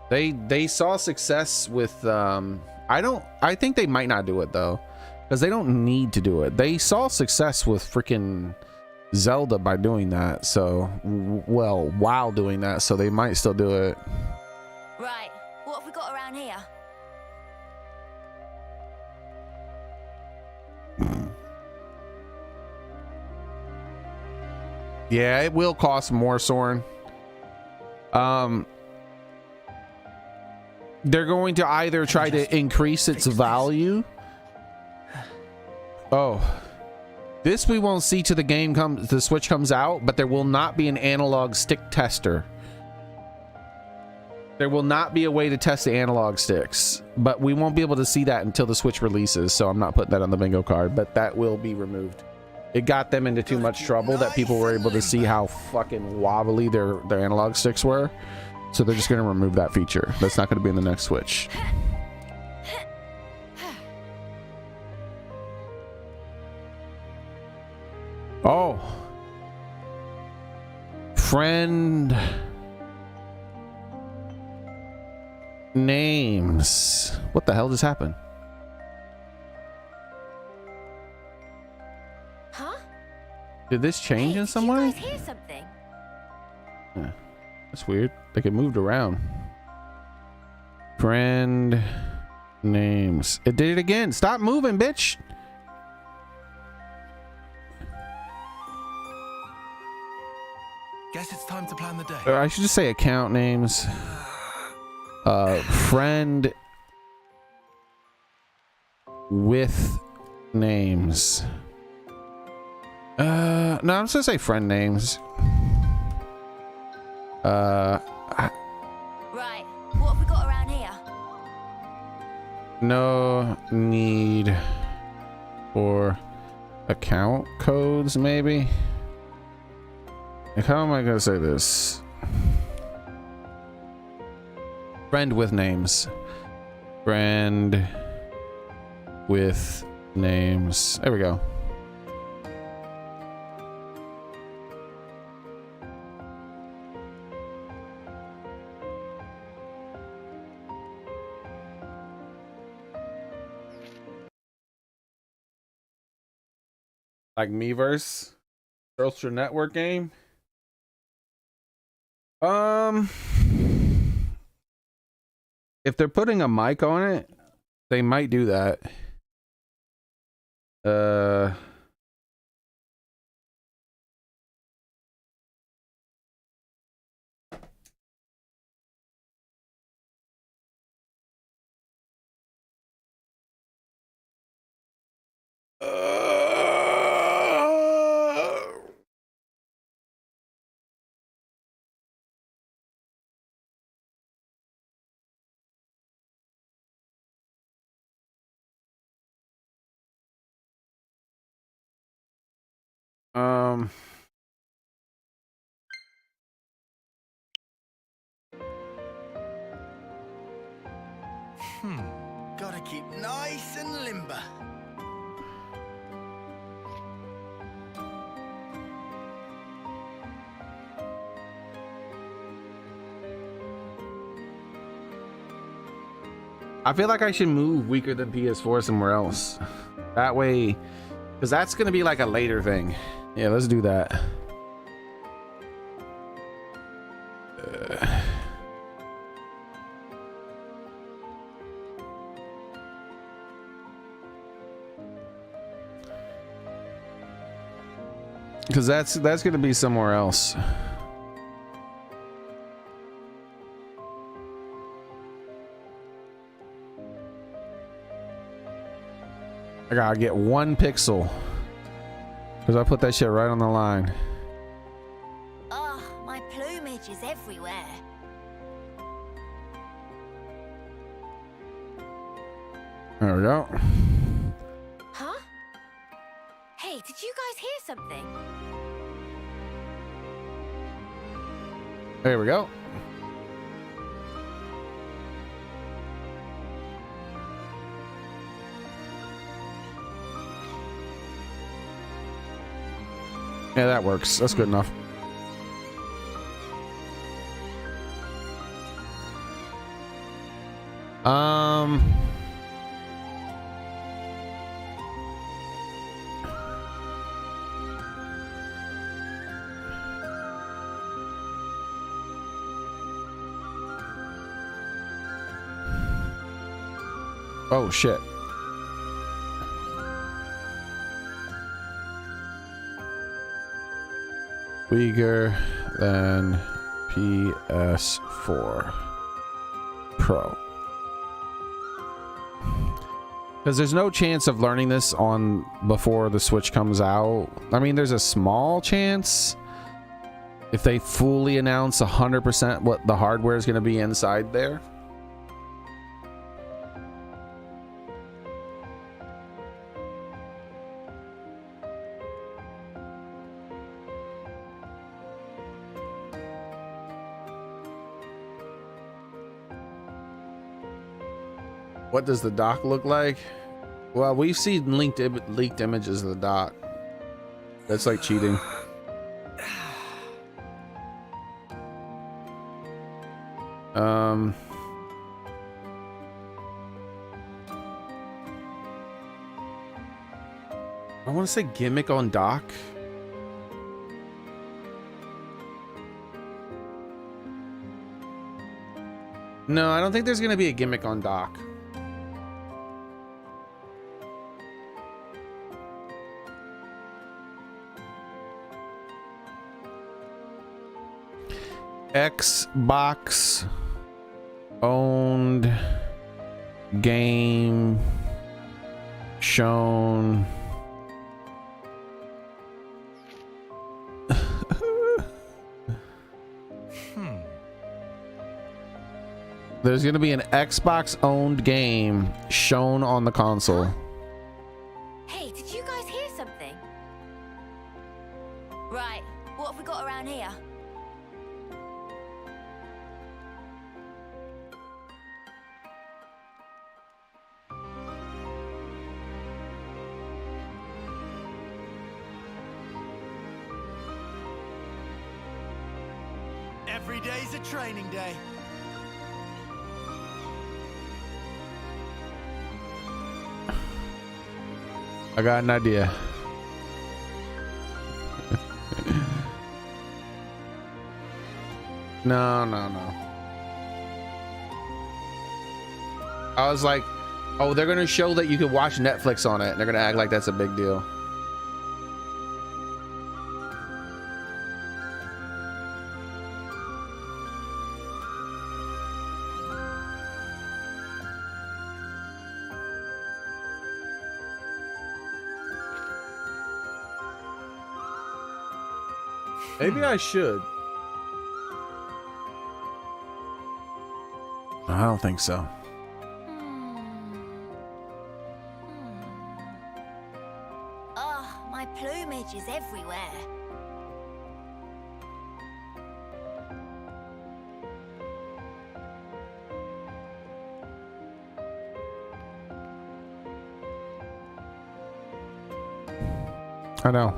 They saw success with I think they might not do it though, because they don't need to do it. They saw success with freaking Zelda by doing that, so well, while doing that, so they might still do it. Right, what have we got around here? Yeah, it will cost more, Soren. They're going to either try to increase its value. Oh, This we won't see till the Switch comes out, but there will not be an analog stick tester. There will not be a way to test the analog sticks, but we won't be able to see that until the Switch releases, so I'm not putting that on the bingo card, but that will be removed. It got them into too much trouble that people were able to see how fucking wobbly their analog sticks were, so they're just going to remove that feature. That's not going to be in the next Switch. Oh. Friend names. What the hell just happened? Huh? Did this change in some way? Did you guys hear something? Yeah, that's weird. Like it moved around. Friend names. It did it again. Stop moving, bitch. Guess it's time to plan the day. Or I should just say account names. Friend with names. No, I'm just gonna say friend names. Right. What have we got around here? No need for account codes, maybe. Like, how am I gonna say this? Friend with names. Friend with names. There we go. Like Miiverse, social network game. If they're putting a mic on it, they might do that. Gotta keep nice and limber. I feel like I should move Weaker Than PS4 somewhere else. That way, because that's gonna be like a later thing. Yeah, let's do that. Because that's gonna be somewhere else. I gotta get 1 pixel because I put that shit right on the line. Oh, my plumage is everywhere. There we go. Huh? Hey, did you guys hear something? There we go. Yeah, that works. That's good enough. Oh shit. Weaker than PS4 Pro. Because there's no chance of learning this on before the Switch comes out. I mean, there's a small chance if they fully announce 100% what the hardware is going to be inside there. What does the dock look like? Well, we've seen leaked images of the dock. That's like cheating. I want to say gimmick on dock. No, I don't think there's going to be a gimmick on dock. Xbox owned game shown. There's going to be an Xbox owned game shown on the console. Hey, did you guys hear something? Right, what have we got around here? Every day's a training day. I got an idea. No. I was like, oh, they're gonna show that you can watch Netflix on it, and they're gonna act like that's a big deal. Maybe I should. I don't think so. Oh, my plumage is everywhere. I know.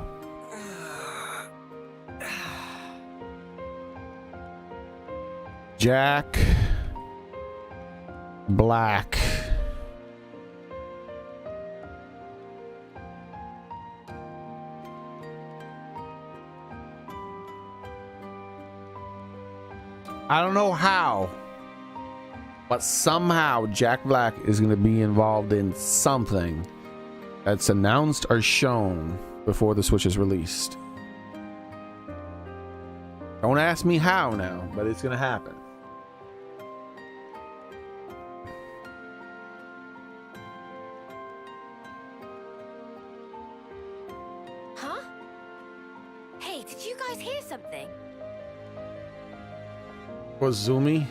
Jack Black. I don't know how, but somehow Jack Black is going to be involved in something that's announced or shown before the Switch is released. Don't ask me how now, but it's going to happen. Huh? Hey, did you guys hear something? Was Zoomy?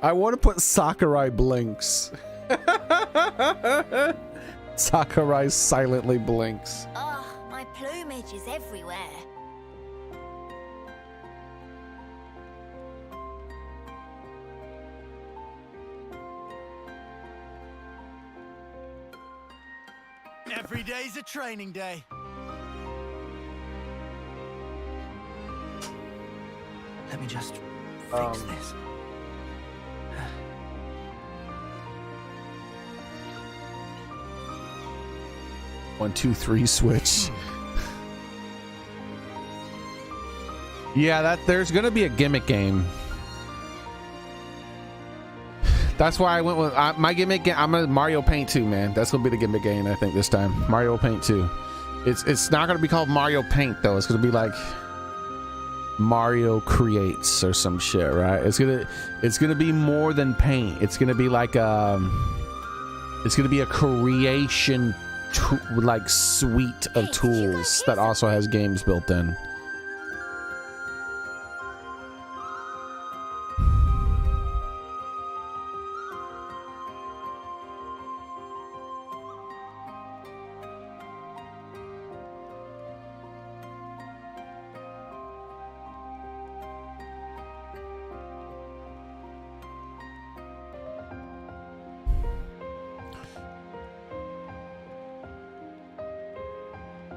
I want to put Sakurai blinks. Sakurai silently blinks. Oh, my plumage is everywhere. Every day's a training day. Let me just fix this. 1, 2, 3 switch. Yeah, there's gonna be a gimmick game. That's why I went with my gimmick game. I'm gonna Mario Paint 2, man. That's gonna be the gimmick game, I think, this time. Mario Paint 2. It's not gonna be called Mario Paint though. It's gonna be like Mario creates or some shit, right? It's gonna be more than paint. It's gonna be like it's gonna be a creation like suite of tools that also has games built in.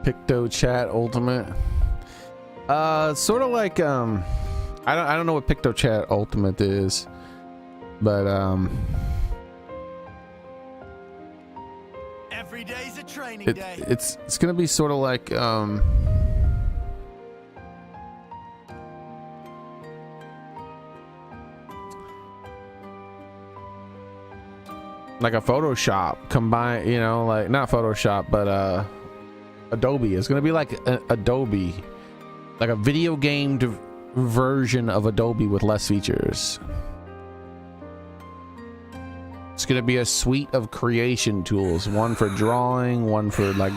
Picto Chat Ultimate. Sort of like I don't know what Picto Chat Ultimate is, but Every day's a training day. it's gonna be sort of like a Photoshop combined, you know, like not Photoshop, but Adobe. It's gonna be like Adobe, like a video gamed version of Adobe with less features. It's gonna be a suite of creation tools, one for drawing, one for like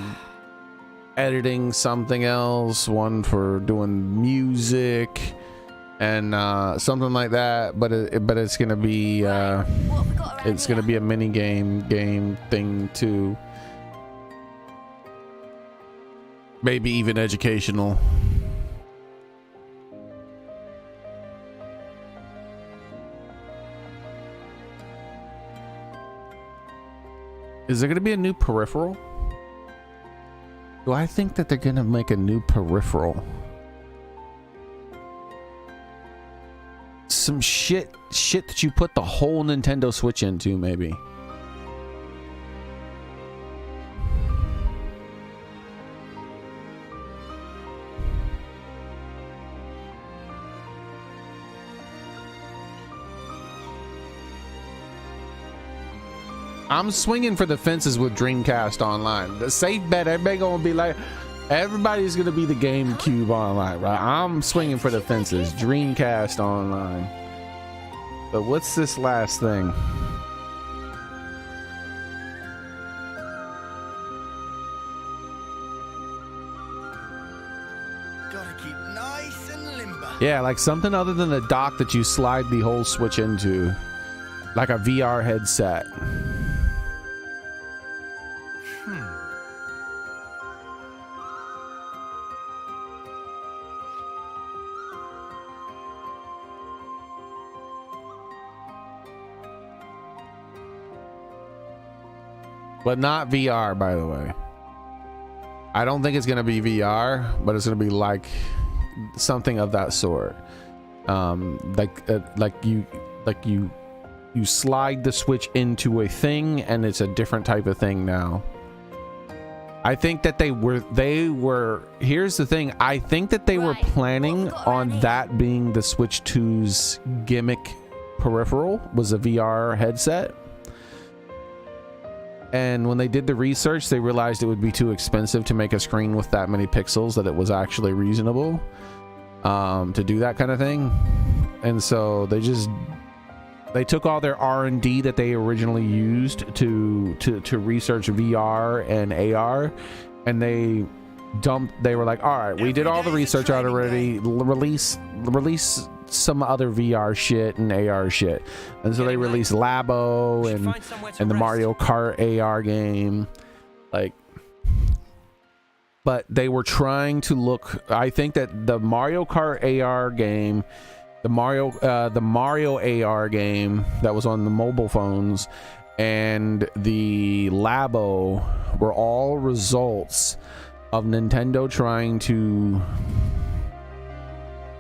editing something else, one for doing music, and something like that. But it's gonna be it's gonna be a mini game thing too. Maybe even educational. Is there going to be a new peripheral? Do I think that they're going to make a new peripheral? Some shit that you put the whole Nintendo Switch into, maybe. I'm swinging for the fences with Dreamcast Online. The safe bet, everybody gonna be like, everybody's gonna be the GameCube Online, right? I'm swinging for the fences, Dreamcast Online. But what's this last thing? Gotta keep nice and limber. Yeah, like something other than the dock that you slide the whole Switch into, like a VR headset. But not VR, by the way. I don't think it's gonna be VR, but it's gonna be like something of that sort. Like you slide the Switch into a thing, and it's a different type of thing now. I think that they were. Here's the thing. I think that they were planning on that being the Switch 2's gimmick peripheral, was a VR headset. And when they did the research, they realized it would be too expensive to make a screen with that many pixels, that it was actually reasonable to do that kind of thing. And so they took all their R&D that they originally used to research VR and AR, and they were like, all right, we did all the research out already, release some other VR shit and AR shit. And so they released Labo and the Mario Kart AR game, like, but they were trying to look. I think that the Mario Kart AR game, the Mario AR game that was on the mobile phones, and the Labo were all results of Nintendo trying to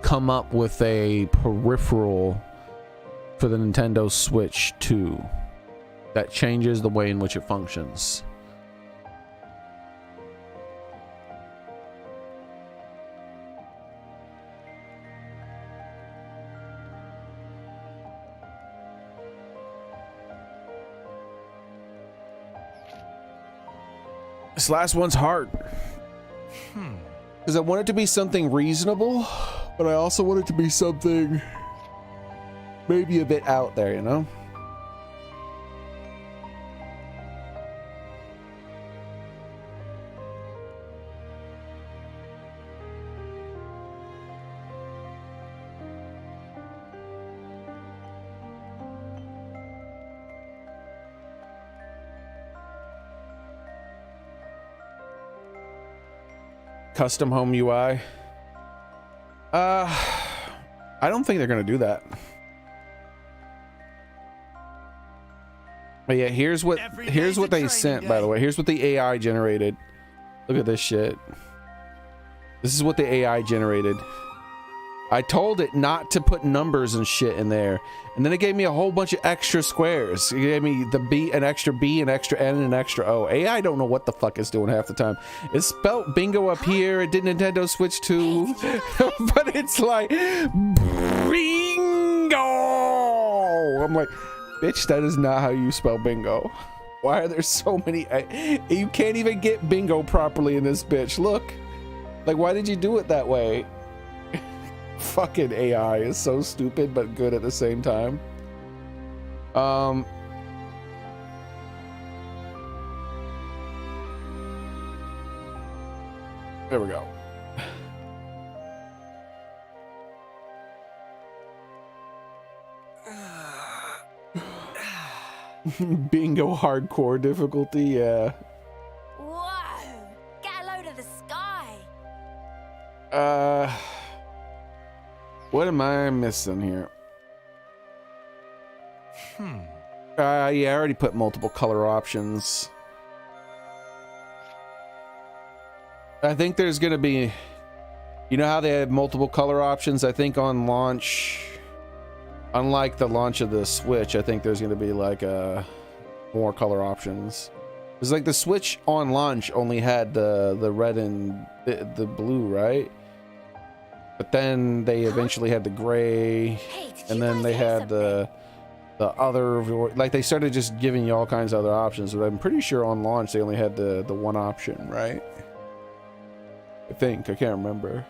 come up with a peripheral for the Nintendo Switch 2 that changes the way in which it functions. This last one's hard. Because I want it to be something reasonable, but I also want it to be something maybe a bit out there, you know? Custom home UI. I don't think they're gonna do that. But yeah, here's what they sent, by the way. Here's what the AI generated. Look at this shit. This is what the AI generated. I told it not to put numbers and shit in there, and then it gave me a whole bunch of extra squares. It gave me the B, an extra B, an extra N, and an extra O. AI don't know what the fuck it's doing half the time. It spelt bingo up here. It did Nintendo Switch 2, but it's like bingo. I'm like, bitch, that is not how you spell bingo. Why are there so many? You can't even get bingo properly in this bitch. Look, like, why did you do it that way? Fucking AI is so stupid but good at the same time. There we go. Bingo hardcore difficulty, yeah. Whoa! Get a load of the sky. What am I missing here? Yeah, I already put multiple color options. I think there's gonna be, you know how they had multiple color options? I think on launch, unlike the launch of the Switch, I think there's gonna be like more color options. It's like the Switch on launch only had the red and the blue, right? But then they eventually had the gray, and then they had the other, like they started just giving you all kinds of other options. But I'm pretty sure on launch they only had the one option, right? I think, I can't remember.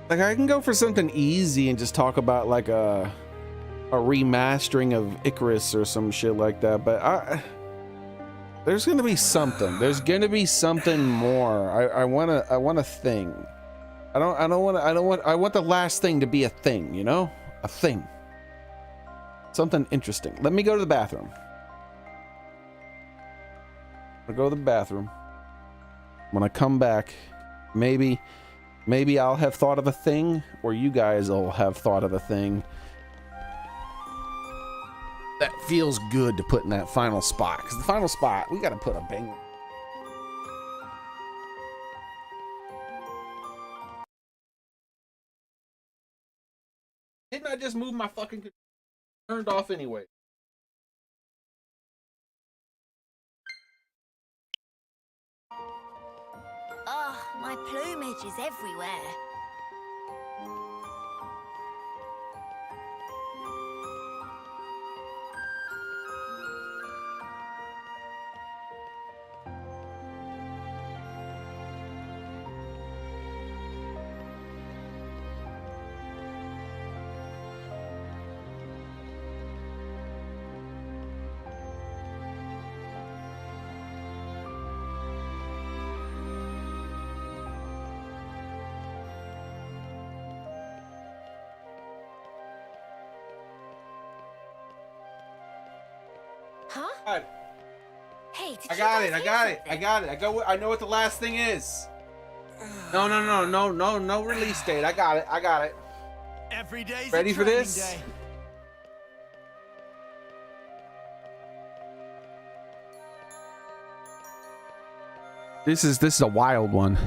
Like, I can go for something easy and just talk about like a remastering of Icarus or some shit like that, but there's gonna be something. There's gonna be something more. I want a thing. I want the last thing to be a thing, you know? A thing. Something interesting. Let me go to the bathroom. I'll go to the bathroom. When I come back, maybe I'll have thought of a thing, or you guys will have thought of a thing that feels good to put in that final spot. Because the final spot, we gotta put a bang. Didn't I just move my fucking controller? Turned off anyway? Ugh, my plumage is everywhere. Huh? Hey, I got it. I know what the last thing is. No release date. I got it. Every day's Ready a for training this? day. This is a wild one,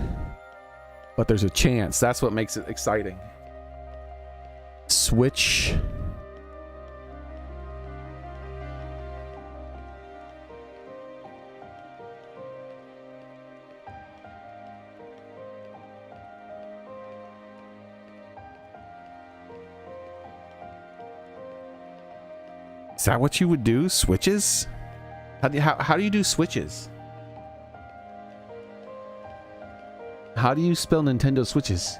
but there's a chance. That's what makes it exciting. Switch. that what you would do? Switches? How do you do switches? How do you spell Nintendo Switches?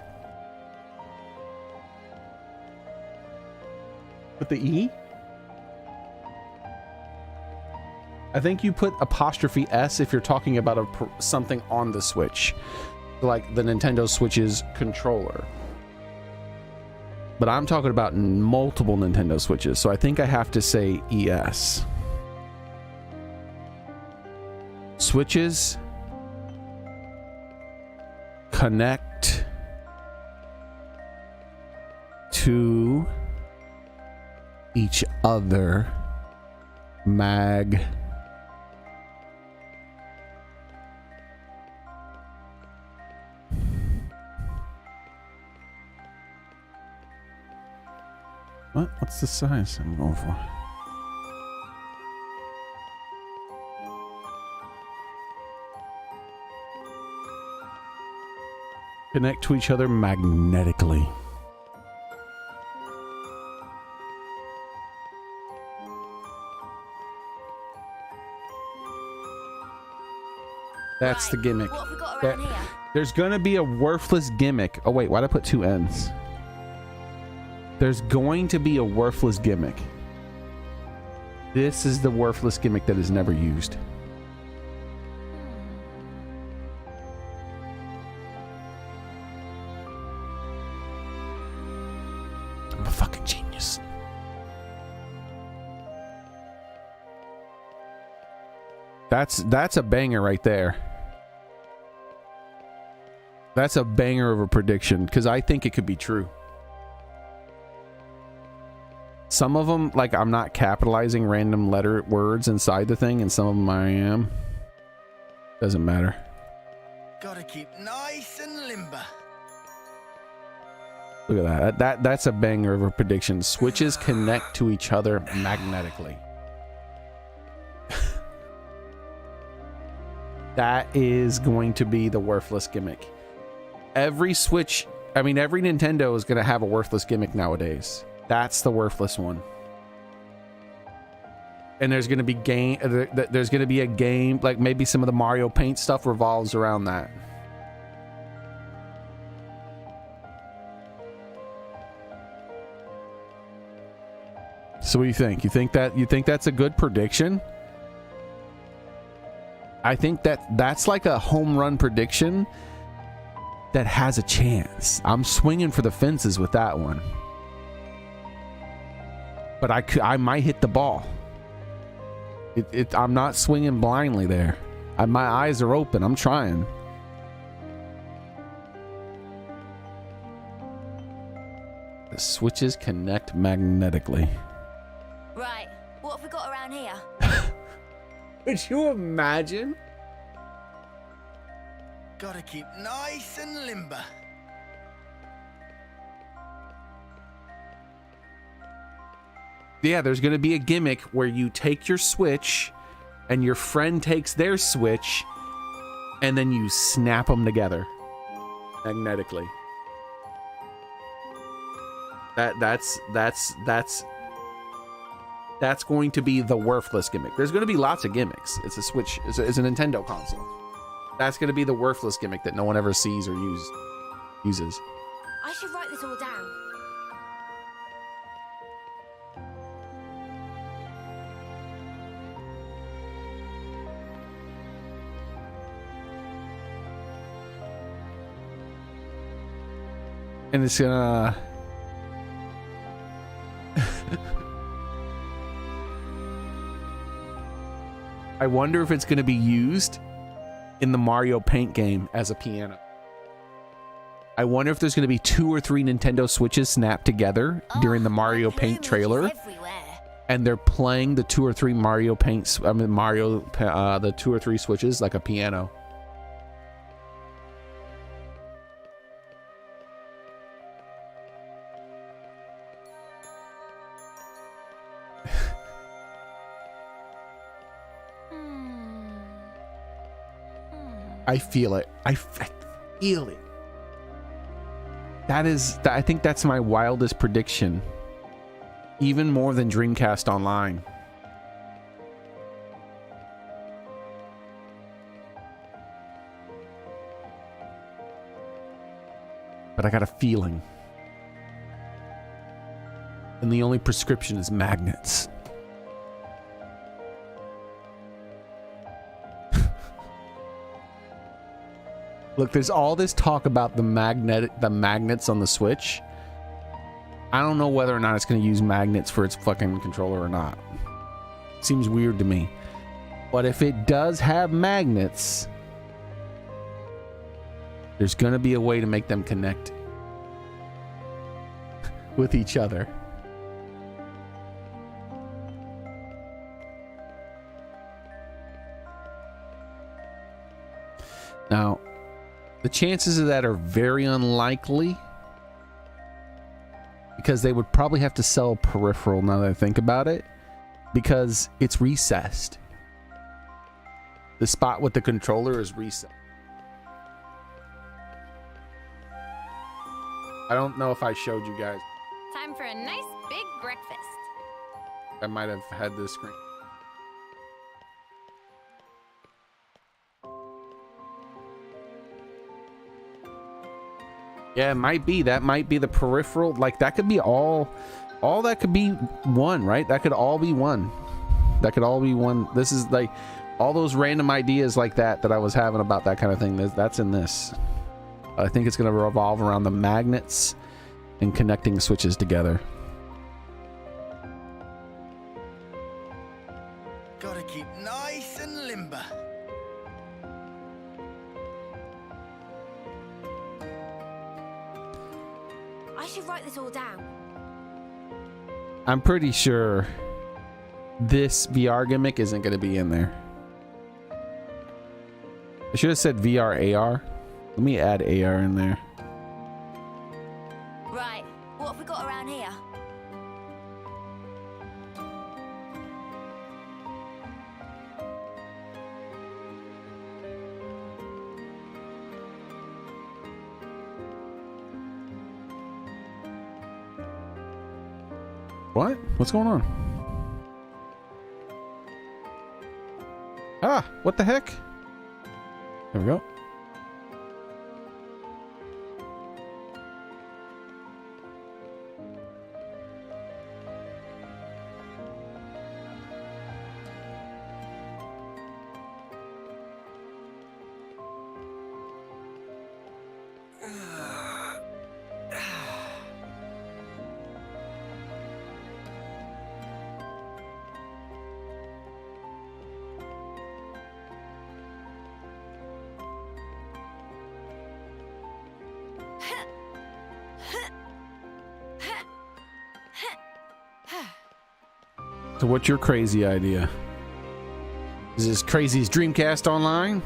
With the E? I think you put apostrophe S if you're talking about something on the Switch, like the Nintendo Switch's controller. But I'm talking about multiple Nintendo Switches, so I think I have to say ES. Switches connect to each other. What's the size I'm going for? Connect to each other magnetically. That's the gimmick. What have we got around here? There's gonna be a worthless gimmick. Oh wait, why'd I put 2 N's? There's going to be a worthless gimmick. This is the worthless gimmick that is never used. I'm a fucking genius. That's a banger right there. That's a banger of a prediction because I think it could be true. Some of them, like, I'm not capitalizing random letter words inside the thing, and some of them I am. Doesn't matter. Gotta keep nice and limber. Look at that. That's a banger of a prediction. Switches connect to each other magnetically. That is going to be the worthless gimmick. Every Switch, I mean, every Nintendo is going to have a worthless gimmick nowadays. That's the worthless one. And there's going to be there's going to be a game, like maybe some of the Mario Paint stuff revolves around that. So what do you think? You think that's a good prediction? I think that's like a home run prediction that has a chance. I'm swinging for the fences with that one. But I might hit the ball. I'm not swinging blindly there. My eyes are open. I'm trying. The switches connect magnetically. Right, what have we got around here? Could you imagine? Gotta keep nice and limber. Yeah, there's going to be a gimmick where you take your Switch and your friend takes their Switch and then you snap them together magnetically. That's going to be the worthless gimmick. There's going to be lots of gimmicks. It's a Switch, it's a Nintendo console. That's going to be the worthless gimmick that no one ever sees or uses. I should write this all down. And it's gonna I wonder if it's gonna be used in the Mario Paint game as a piano. I wonder if there's gonna be 2 or 3 Nintendo Switches snapped together during the Mario Paint trailer, and they're playing the 2 or 3 Mario Paints. The 2 or 3 Switches like a piano. I feel it. I feel it. I think that's my wildest prediction. Even more than Dreamcast Online. but I got a feeling. And the only prescription is magnets. Look, there's all this talk about the magnets on the Switch. I don't know whether or not it's going to use magnets for its fucking controller or not. Seems weird to me. But if it does have magnets, there's going to be a way to make them connect with each other. Now, the chances of that are very unlikely because they would probably have to sell peripheral now that I think about it, because it's recessed. The spot with the controller is recessed. I don't know if I showed you guys. Time for a nice big breakfast. I might have had this screen. Yeah, it might be. That might be the peripheral. Like, that could be all that could be one, right? That could all be one. That could all be one. This is like all those random ideas like that I was having about that kind of thing. That's in this. I think it's going to revolve around the magnets and connecting switches together. Gotta keep nice and limber. I should write this all down. I'm pretty sure this VR gimmick isn't going to be in there. I should have said VR AR. Let me add AR in there. Right, what have we got around here? What? What's going on? Ah, what the heck? There we go. So what's your crazy idea? Is this crazy as Dreamcast Online?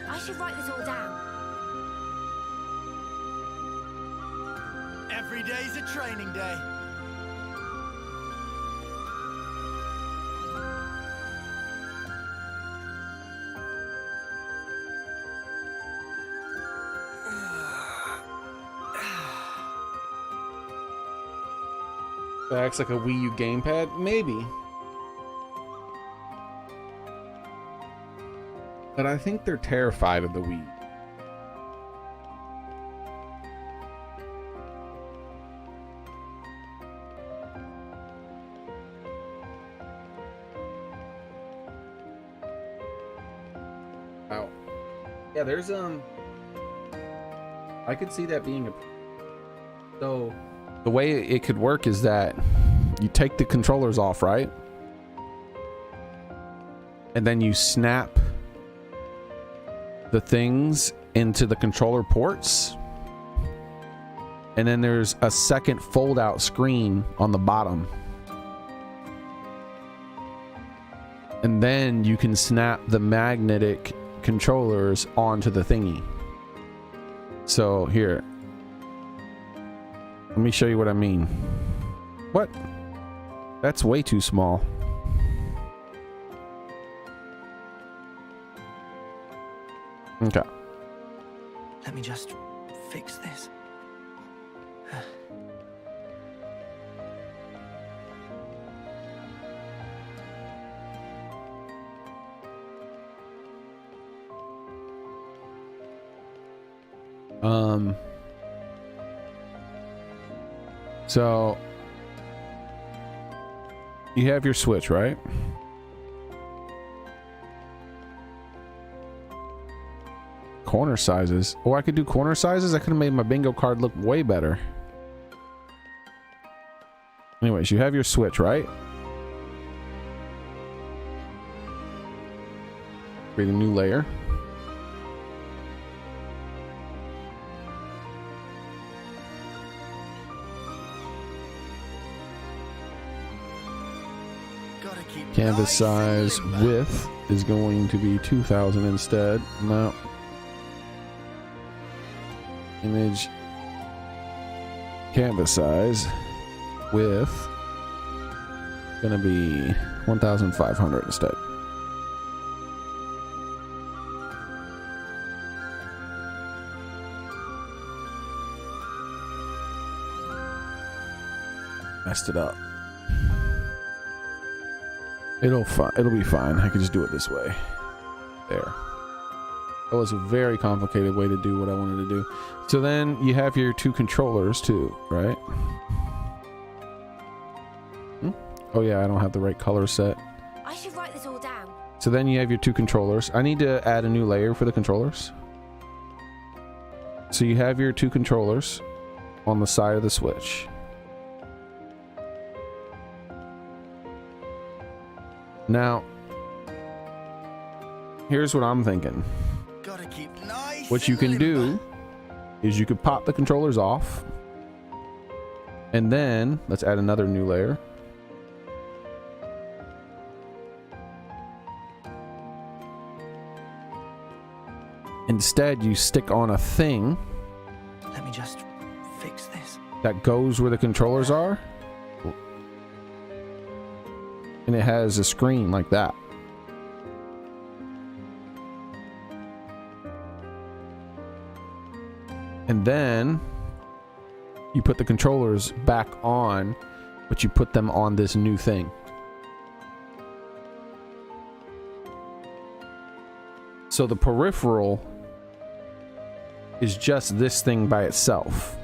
I should write this all down. Every day's a training day. That acts like a Wii U gamepad? Maybe. But I think they're terrified of the Wii. Wow. Yeah, there's I could see that being a... So the way it could work is that you take the controllers off, right? And then you snap the things into the controller ports, and then there's a second fold out screen on the bottom, and then you can snap the magnetic controllers onto the thingy. So here, let me show you what I mean. What? That's way too small. Okay. Let me just fix this. So you have your Switch, right? Corner sizes. Oh, I could do corner sizes? I could have made my bingo card look way better. Anyways, you have your Switch, right? Create a new layer. Canvas size width is going to be 2000 instead. No. Image canvas size width gonna be 1500 instead. Messed it up. It'll be fine. I can just do it this way. There. That was a very complicated way to do what I wanted to do. So then you have your two controllers too, right? Oh yeah, I don't have the right color set. I should write this all down. So then you have your two controllers. I need to add a new layer for the controllers. So you have your two controllers on the side of the Switch. Now, here's what I'm thinking. Gotta keep nice. What you can do is you could pop the controllers off, and then let's add another new layer. Instead, you stick on a thing. Let me just fix this. That goes where the controllers are. And it has a screen like that. And then you put the controllers back on, but you put them on this new thing. So the peripheral is just this thing by itself.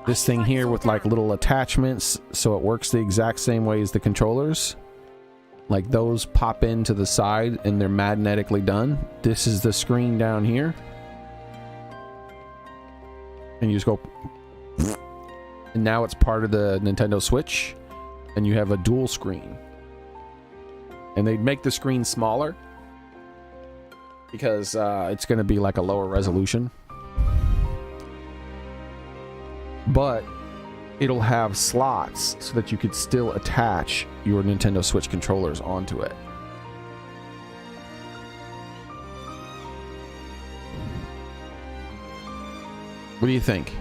This thing here with like little attachments, so it works the exact same way as the controllers. Like those pop into the side and they're magnetically done. This is the screen down here. And you just go, and now it's part of the Nintendo Switch, and you have a dual screen. And they make the screen smaller because it's going to be like a lower resolution. But it'll have slots so that you could still attach your Nintendo Switch controllers onto it. What do you think?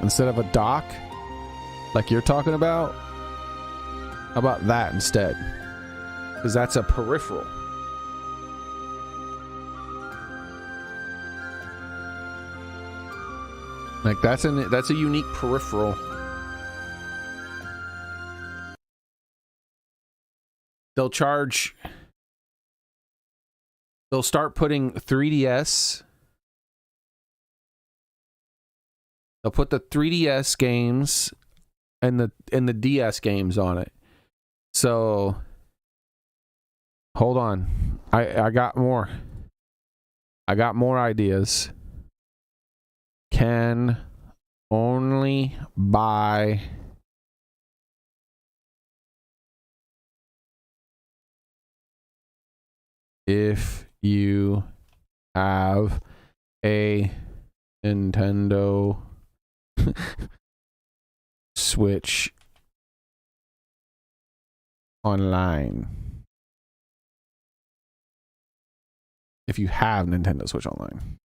Instead of a dock, like you're talking about, how about that instead? Because that's a peripheral. Like that's a unique peripheral. They'll start putting 3DS. They'll put the 3DS games and the DS games on it. So hold on. I got more. I got more ideas. Can only buy if you have a Nintendo Switch online. if you have Nintendo Switch Online.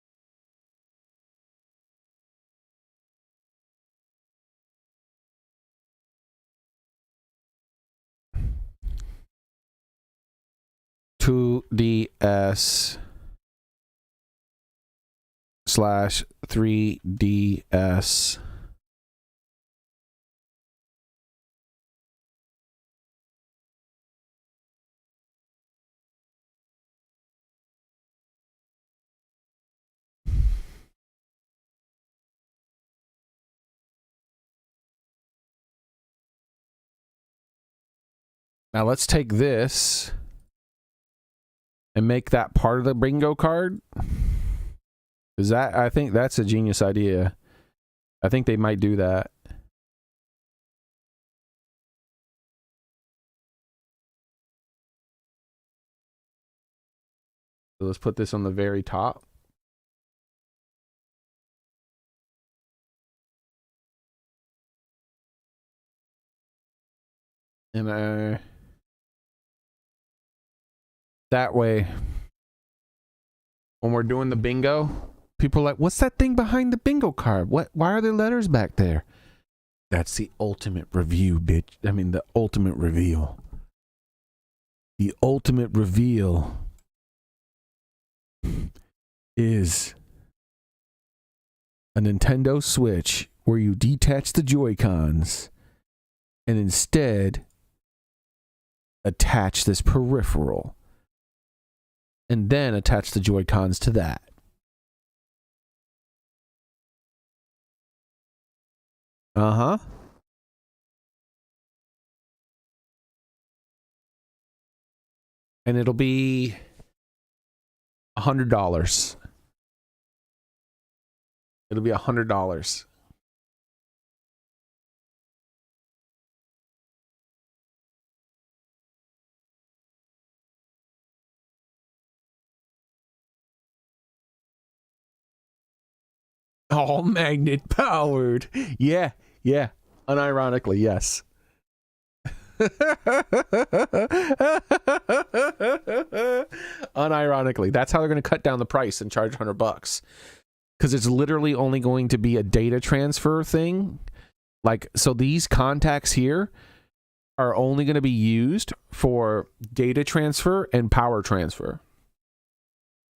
$2DS / 3DS. Now let's take this and make that part of the bingo card. Is that, I think that's a genius idea. I think they might do that. So let's put this on the very top. And that way, when we're doing the bingo, people are like, what's that thing behind the bingo card? Why are there letters back there? That's the ultimate review, bitch. I mean, the ultimate reveal. The ultimate reveal is a Nintendo Switch where you detach the Joy-Cons and instead attach this peripheral and then attach the Joy-Cons to that. Uh-huh. And it'll be $100. It'll be $100. All magnet powered. Yeah, yeah. Unironically, yes. Unironically, that's how they're going to cut down the price and charge $100, because it's literally only going to be a data transfer thing. Like, so these contacts here are only going to be used for data transfer and power transfer.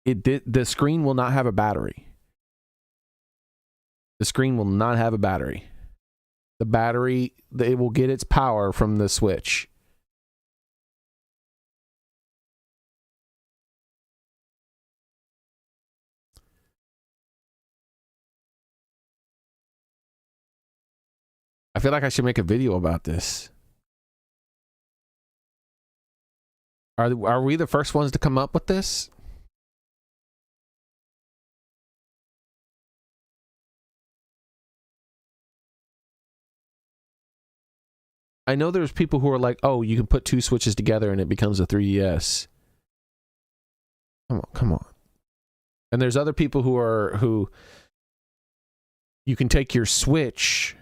The screen will not have a battery. The screen will not have a battery. The battery, it will get its power from the Switch. I feel like I should make a video about this. Are we the first ones to come up with this? I know there's people who are like, oh, you can put two Switches together and it becomes a 3DS. Come on. And there's other people who you can take your Switch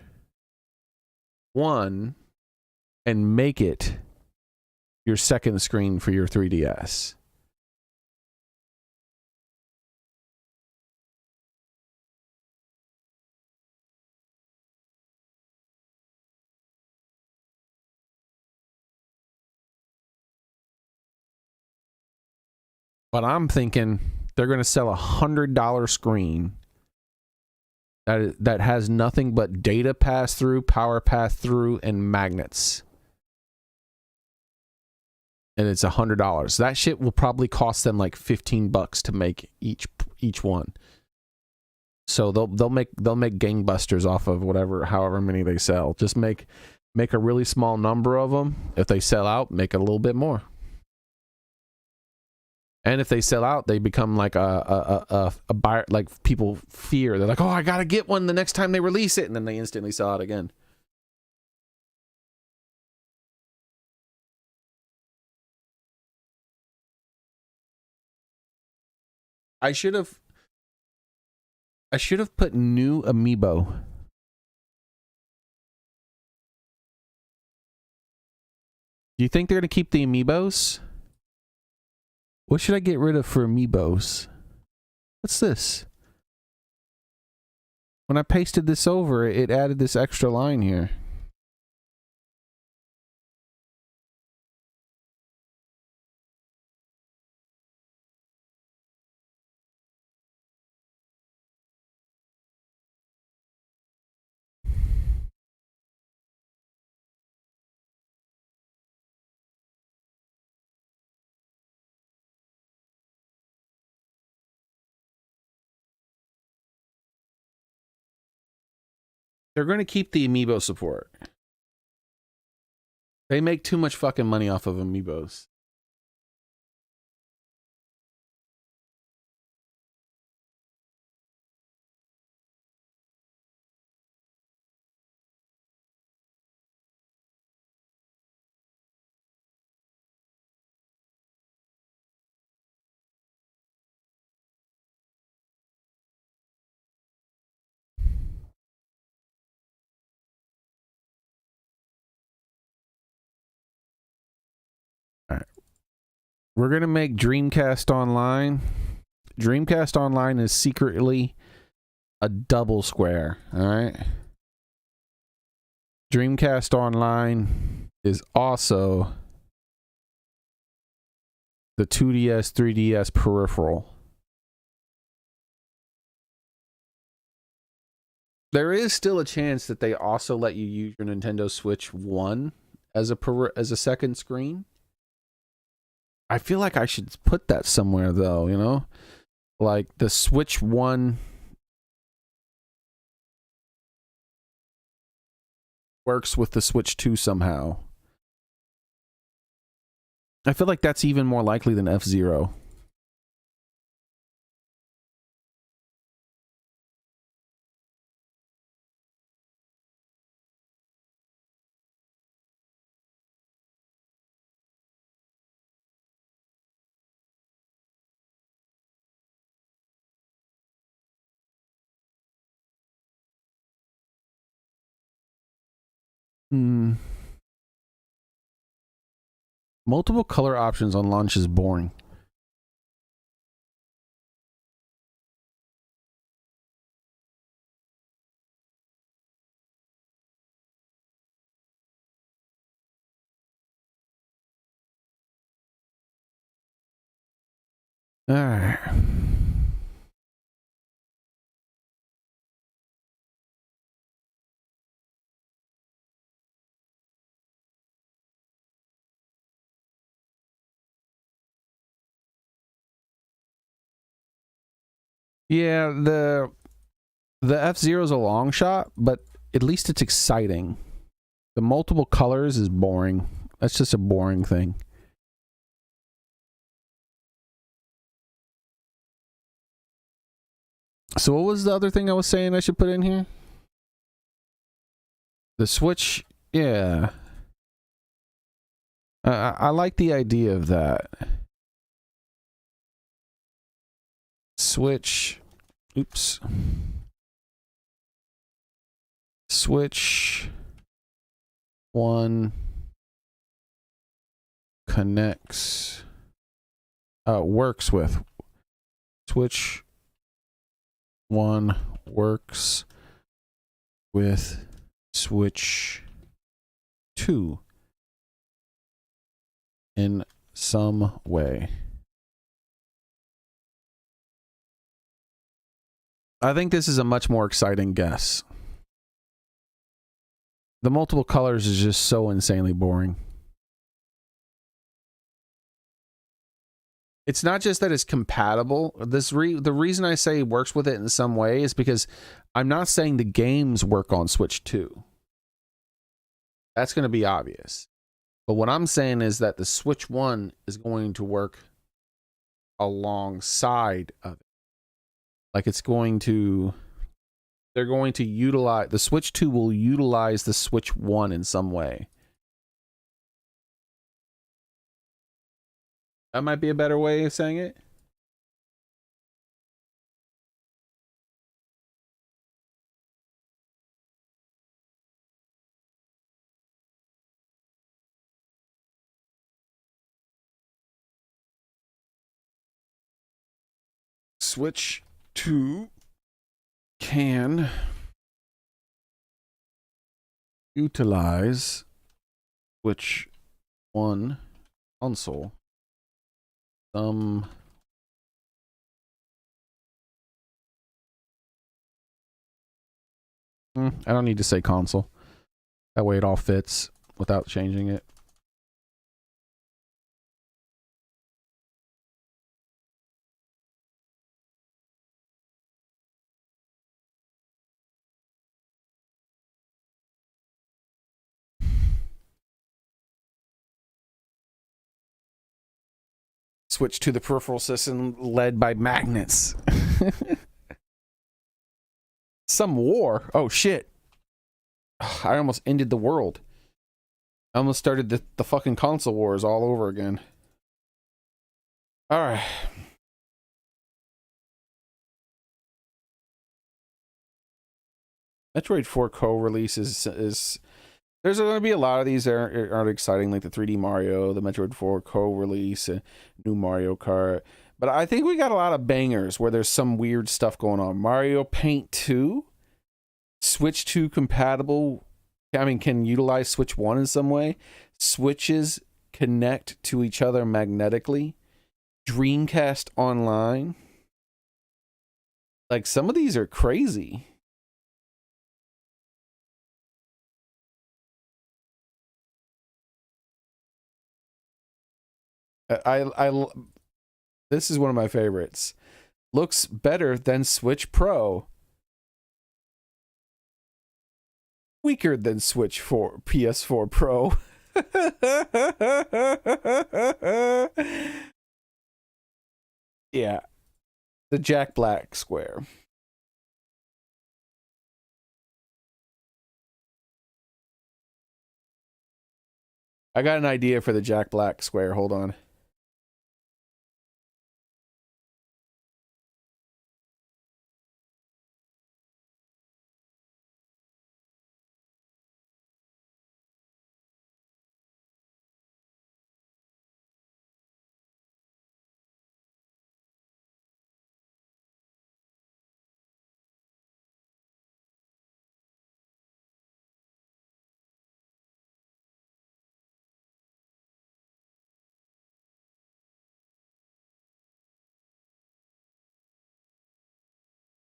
1 and make it your second screen for your 3DS. But I'm thinking they're going to sell $100 screen that has nothing but data pass through, power pass through, and magnets. And it's $100. That shit will probably cost them like $15 to make each one. So they'll make gangbusters off of however many they sell. Just make a really small number of them. If they sell out, make a little bit more. And if they sell out, they become like a buyer. Like, people fear. They're like, oh, I gotta get one the next time they release it, and then they instantly sell out again. I should have put new amiibo. Do you think they're gonna keep the amiibos? What should I get rid of for amiibos? What's this? When I pasted this over, it added this extra line here. They're going to keep the amiibo support. They make too much fucking money off of amiibos. We're going to make Dreamcast Online. Dreamcast Online is secretly a double square, all right? Dreamcast Online is also the 2DS, 3DS peripheral. There is still a chance that they also let you use your Nintendo Switch 1 as a second screen. I feel like I should put that somewhere though, you know? Like the Switch 1 works with the Switch 2 somehow. I feel like that's even more likely than F-Zero. Multiple color options on launch is boring. All right. Yeah, the F-Zero's a long shot, but at least it's exciting. The multiple colors is boring. That's just a boring thing. So what was the other thing I was saying I should put in here? The Switch, yeah. I like the idea of that. Switch, oops. Switch 1 connects, works with. Switch 1 works with Switch 2 in some way. I think this is a much more exciting guess. The multiple colors is just so insanely boring. It's not just that it's compatible. The reason I say it works with it in some way is because I'm not saying the games work on Switch 2. That's going to be obvious. But what I'm saying is that the Switch 1 is going to work alongside of it. Like it's going to, they're going to utilize, the Switch 2 will utilize the Switch 1 in some way. That might be a better way of saying it. Switch 2 can utilize Switch 1 console. I don't need to say console. That way it all fits without changing it. Switch to the peripheral system led by magnets. Some war. Oh shit. I almost ended the world. I almost started the fucking console wars all over again. Alright. Metroid 4 co-release is there's going to be a lot of these that aren't exciting, like the 3D Mario, the Metroid 4 co-release, and new Mario Kart. But I think we got a lot of bangers where there's some weird stuff going on. Mario Paint 2, Switch 2 compatible. I mean, can utilize Switch 1 in some way. Switches connect to each other magnetically. Dreamcast Online. Like, some of these are crazy. This is one of my favorites. Looks better than Switch Pro. Weaker than Switch 4 PS4 Pro. Yeah. The Jack Black square. I got an idea for the Jack Black square. Hold on.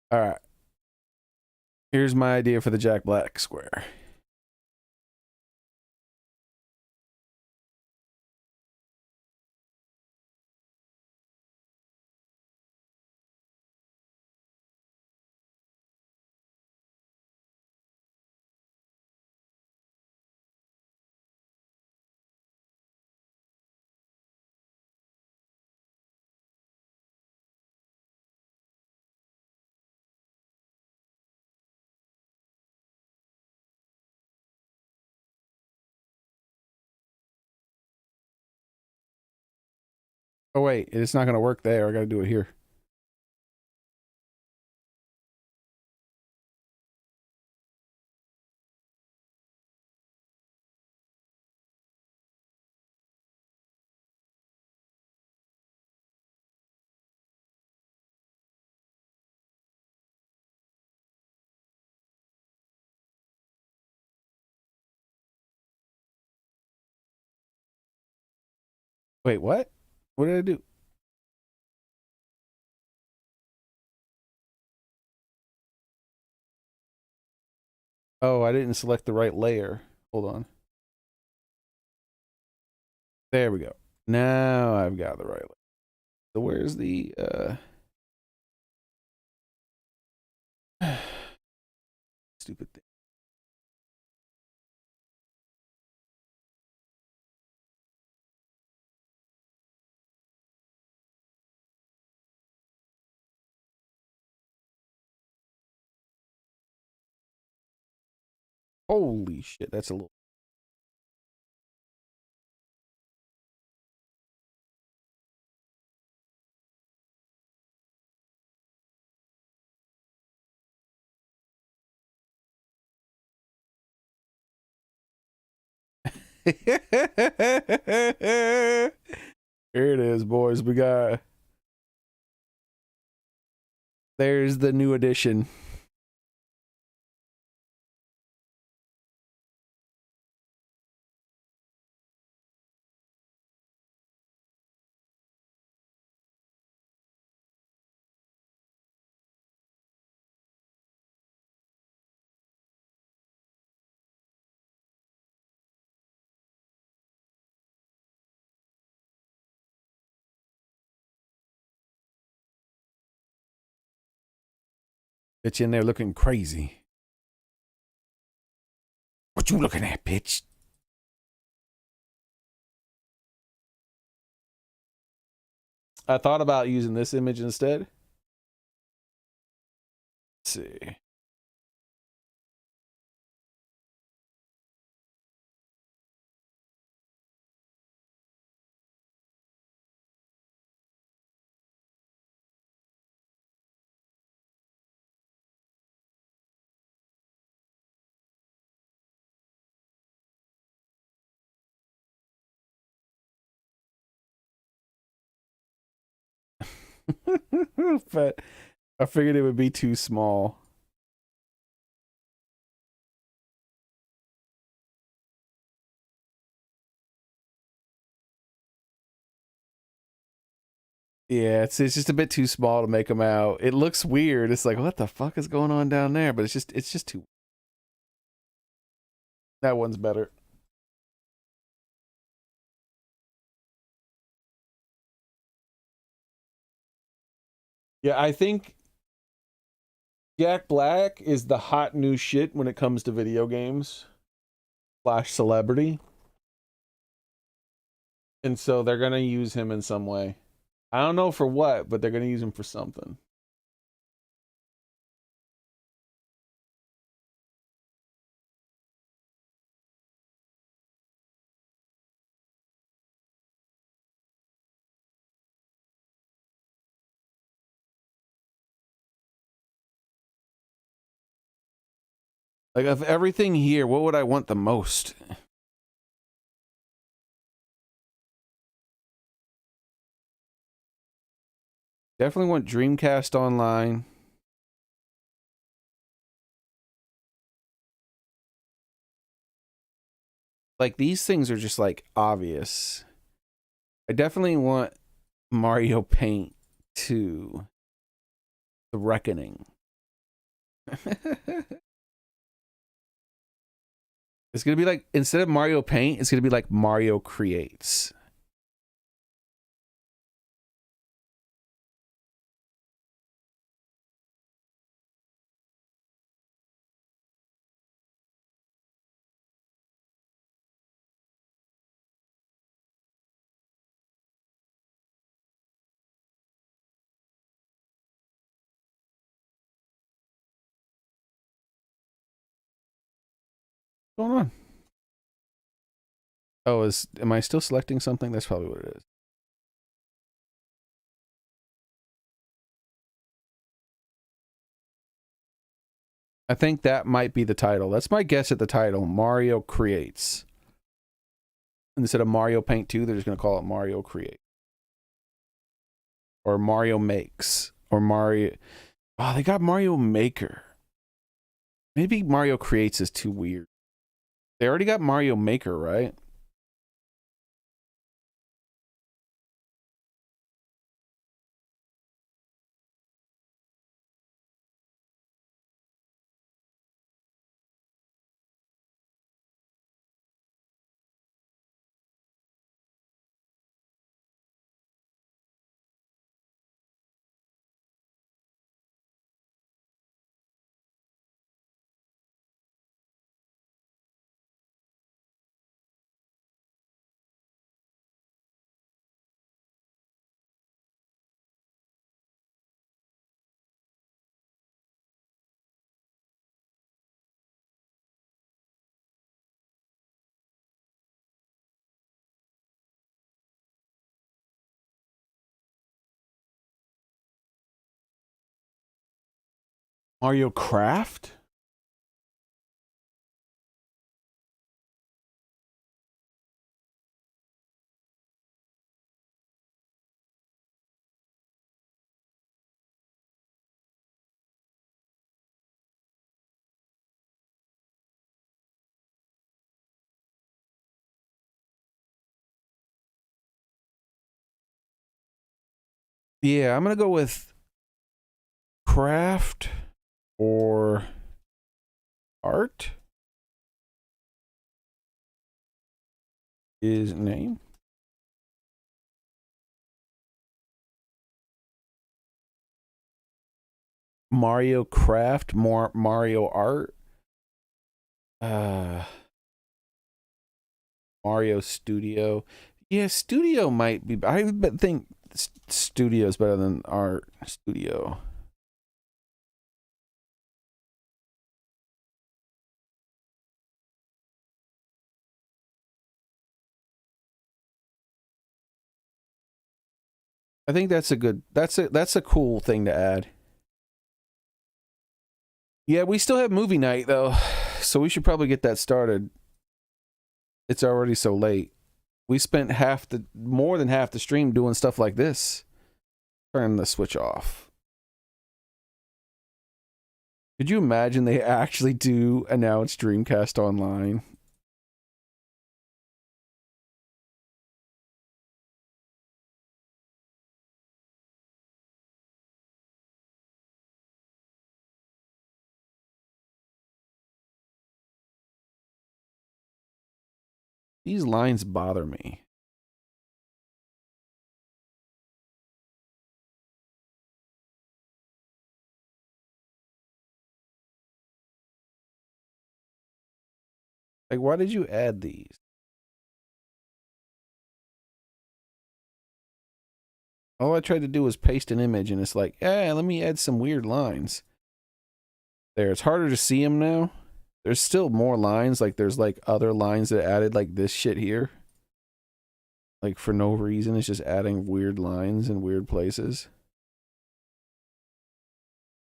All right. Here's my idea for the Jack Black square. Oh wait, it's not gonna work there. I gotta do it here. Wait, what? What did I do? Oh, I didn't select the right layer. Hold on. There we go. Now I've got the right layer. So where's the stupid thing? Holy shit, that's a little. Here it is, boys. We got There's the new edition. Bitch in there looking crazy. What you looking at, bitch? I thought about using this image instead. Let's see. But I figured it would be too small. Yeah, it's just a bit too small to make them out. It looks weird. It's like, what the fuck is going on down there? But it's just too. That one's better. Yeah, I think Jack Black is the hot new shit when it comes to video games / celebrity. And so they're gonna use him in some way. I don't know for what, but they're gonna use him for something. Like, of everything here, what would I want the most? Definitely want Dreamcast Online. Like, these things are just, like, obvious. I definitely want Mario Paint 2. The Reckoning. It's gonna be like, instead of Mario Paint, it's gonna be like Mario Creates. What's going on? Oh, am I still selecting something? That's probably what it is. I think that might be the title. That's my guess at the title. Mario Creates. Instead of Mario Paint 2, they're just going to call it Mario Create. Or Mario Makes. Or Mario... Oh, they got Mario Maker. Maybe Mario Creates is too weird. They already got Mario Maker, right? Mario Craft? Yeah, I'm gonna go with craft or art is name. Mario Craft, more Mario Art. Mario Studio. Yeah, Studio might be. I think Studio is better than Art Studio. I think that's a good. That's a cool thing to add. Yeah, we still have movie night though, so we should probably get that started. It's already so late. We spent more than half the stream doing stuff like this. Turn the switch off. Could you imagine they actually do announce Dreamcast Online? These lines bother me. Like, why did you add these? All I tried to do was paste an image, and it's like, let me add some weird lines. There, it's harder to see them now. There's still more lines, like there's like other lines that added like this shit here. Like for no reason, it's just adding weird lines in weird places.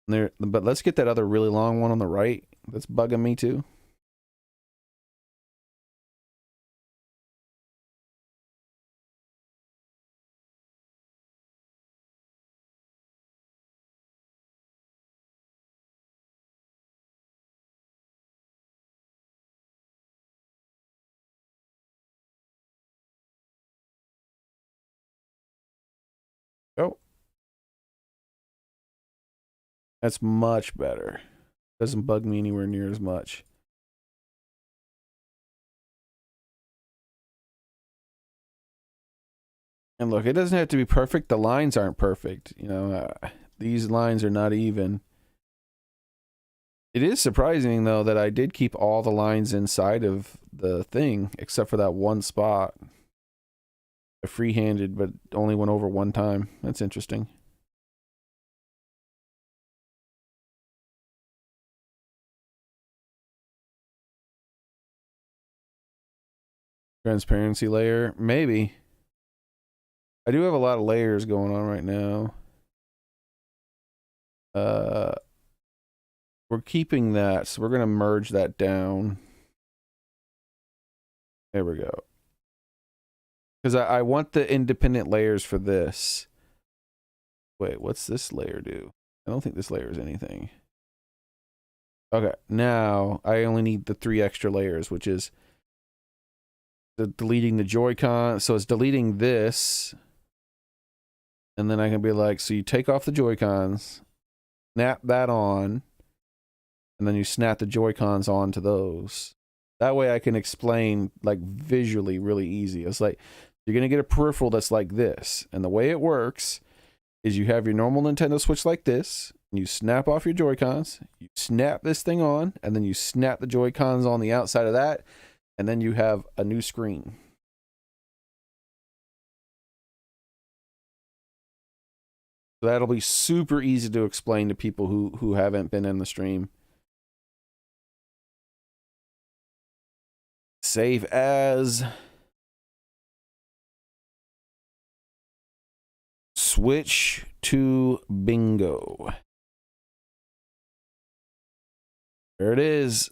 There, but let's get that other really long one on the right. That's bugging me too. Oh. That's much better. Doesn't bug me anywhere near as much. And look, it doesn't have to be perfect. The lines aren't perfect. You know, these lines are not even. It is surprising, though, that I did keep all the lines inside of the thing, except for that one spot. I free-handed, but only went over one time. That's interesting. Transparency layer? Maybe. I do have a lot of layers going on right now. We're keeping that, so we're going to merge that down. There we go. Because I want the independent layers for this. Wait, what's this layer do? I don't think this layer is anything. Okay, now I only need the 3 extra layers, which is deleting the Joy-Con. So it's deleting this. And then I can be like, so you take off the Joy-Cons, snap that on, and then you snap the Joy-Cons onto those. That way I can explain like visually really easy. It's like, you're going to get a peripheral that's like this. And the way it works is you have your normal Nintendo Switch like this, and you snap off your Joy-Cons, you snap this thing on, and then you snap the Joy-Cons on the outside of that, and then you have a new screen. So that'll be super easy to explain to people who haven't been in the stream. Save as. Switch to bingo. There it is.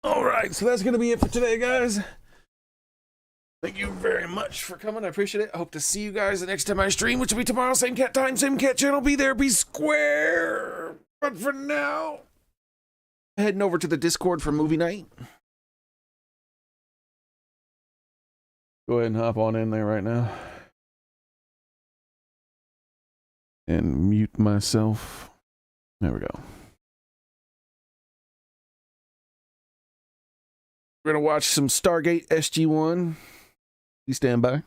All right, so that's going to be it for today, guys. Thank you very much for coming. I appreciate it. I hope to see you guys the next time I stream, which will be tomorrow. Same cat time, same cat channel. Be there, be square. But for now, heading over to the Discord for movie night. Go ahead and hop on in there right now. and mute myself. There we go. We're gonna watch some Stargate SG-1. Please stand by.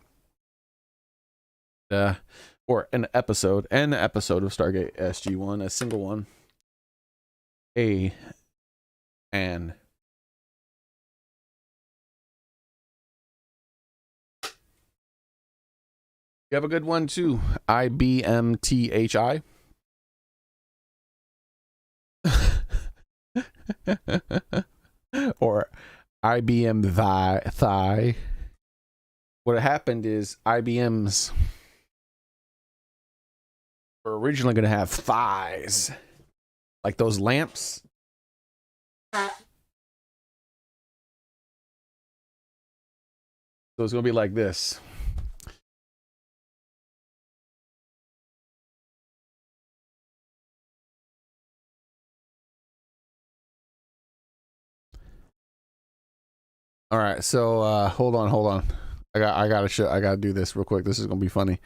Or an episode of Stargate SG-1, a single one. And you have a good one too. IBMTHI. Or IBM thigh. What happened is IBMs were originally going to have thighs, like those lamps. So it's going to be like this. All right, so hold on. I gotta do this real quick. This is gonna be funny.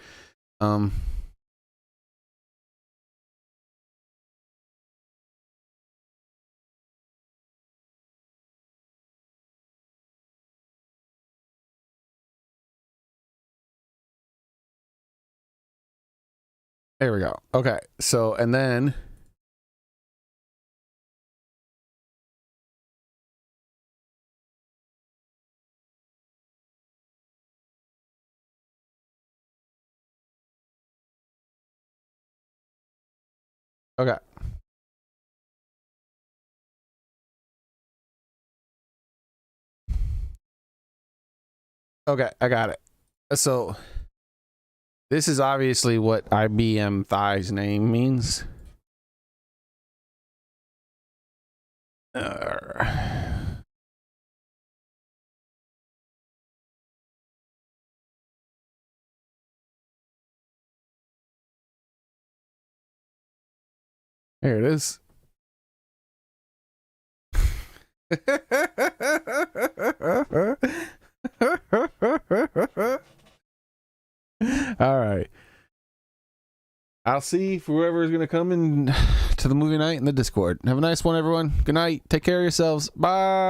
There we go. Okay, so and then okay. Okay, I got it. So this is obviously what IBM Thigh's name means. Here it is. All right. I'll see whoever is going to come in to the movie night in the Discord. Have a nice one, everyone. Good night. Take care of yourselves. Bye.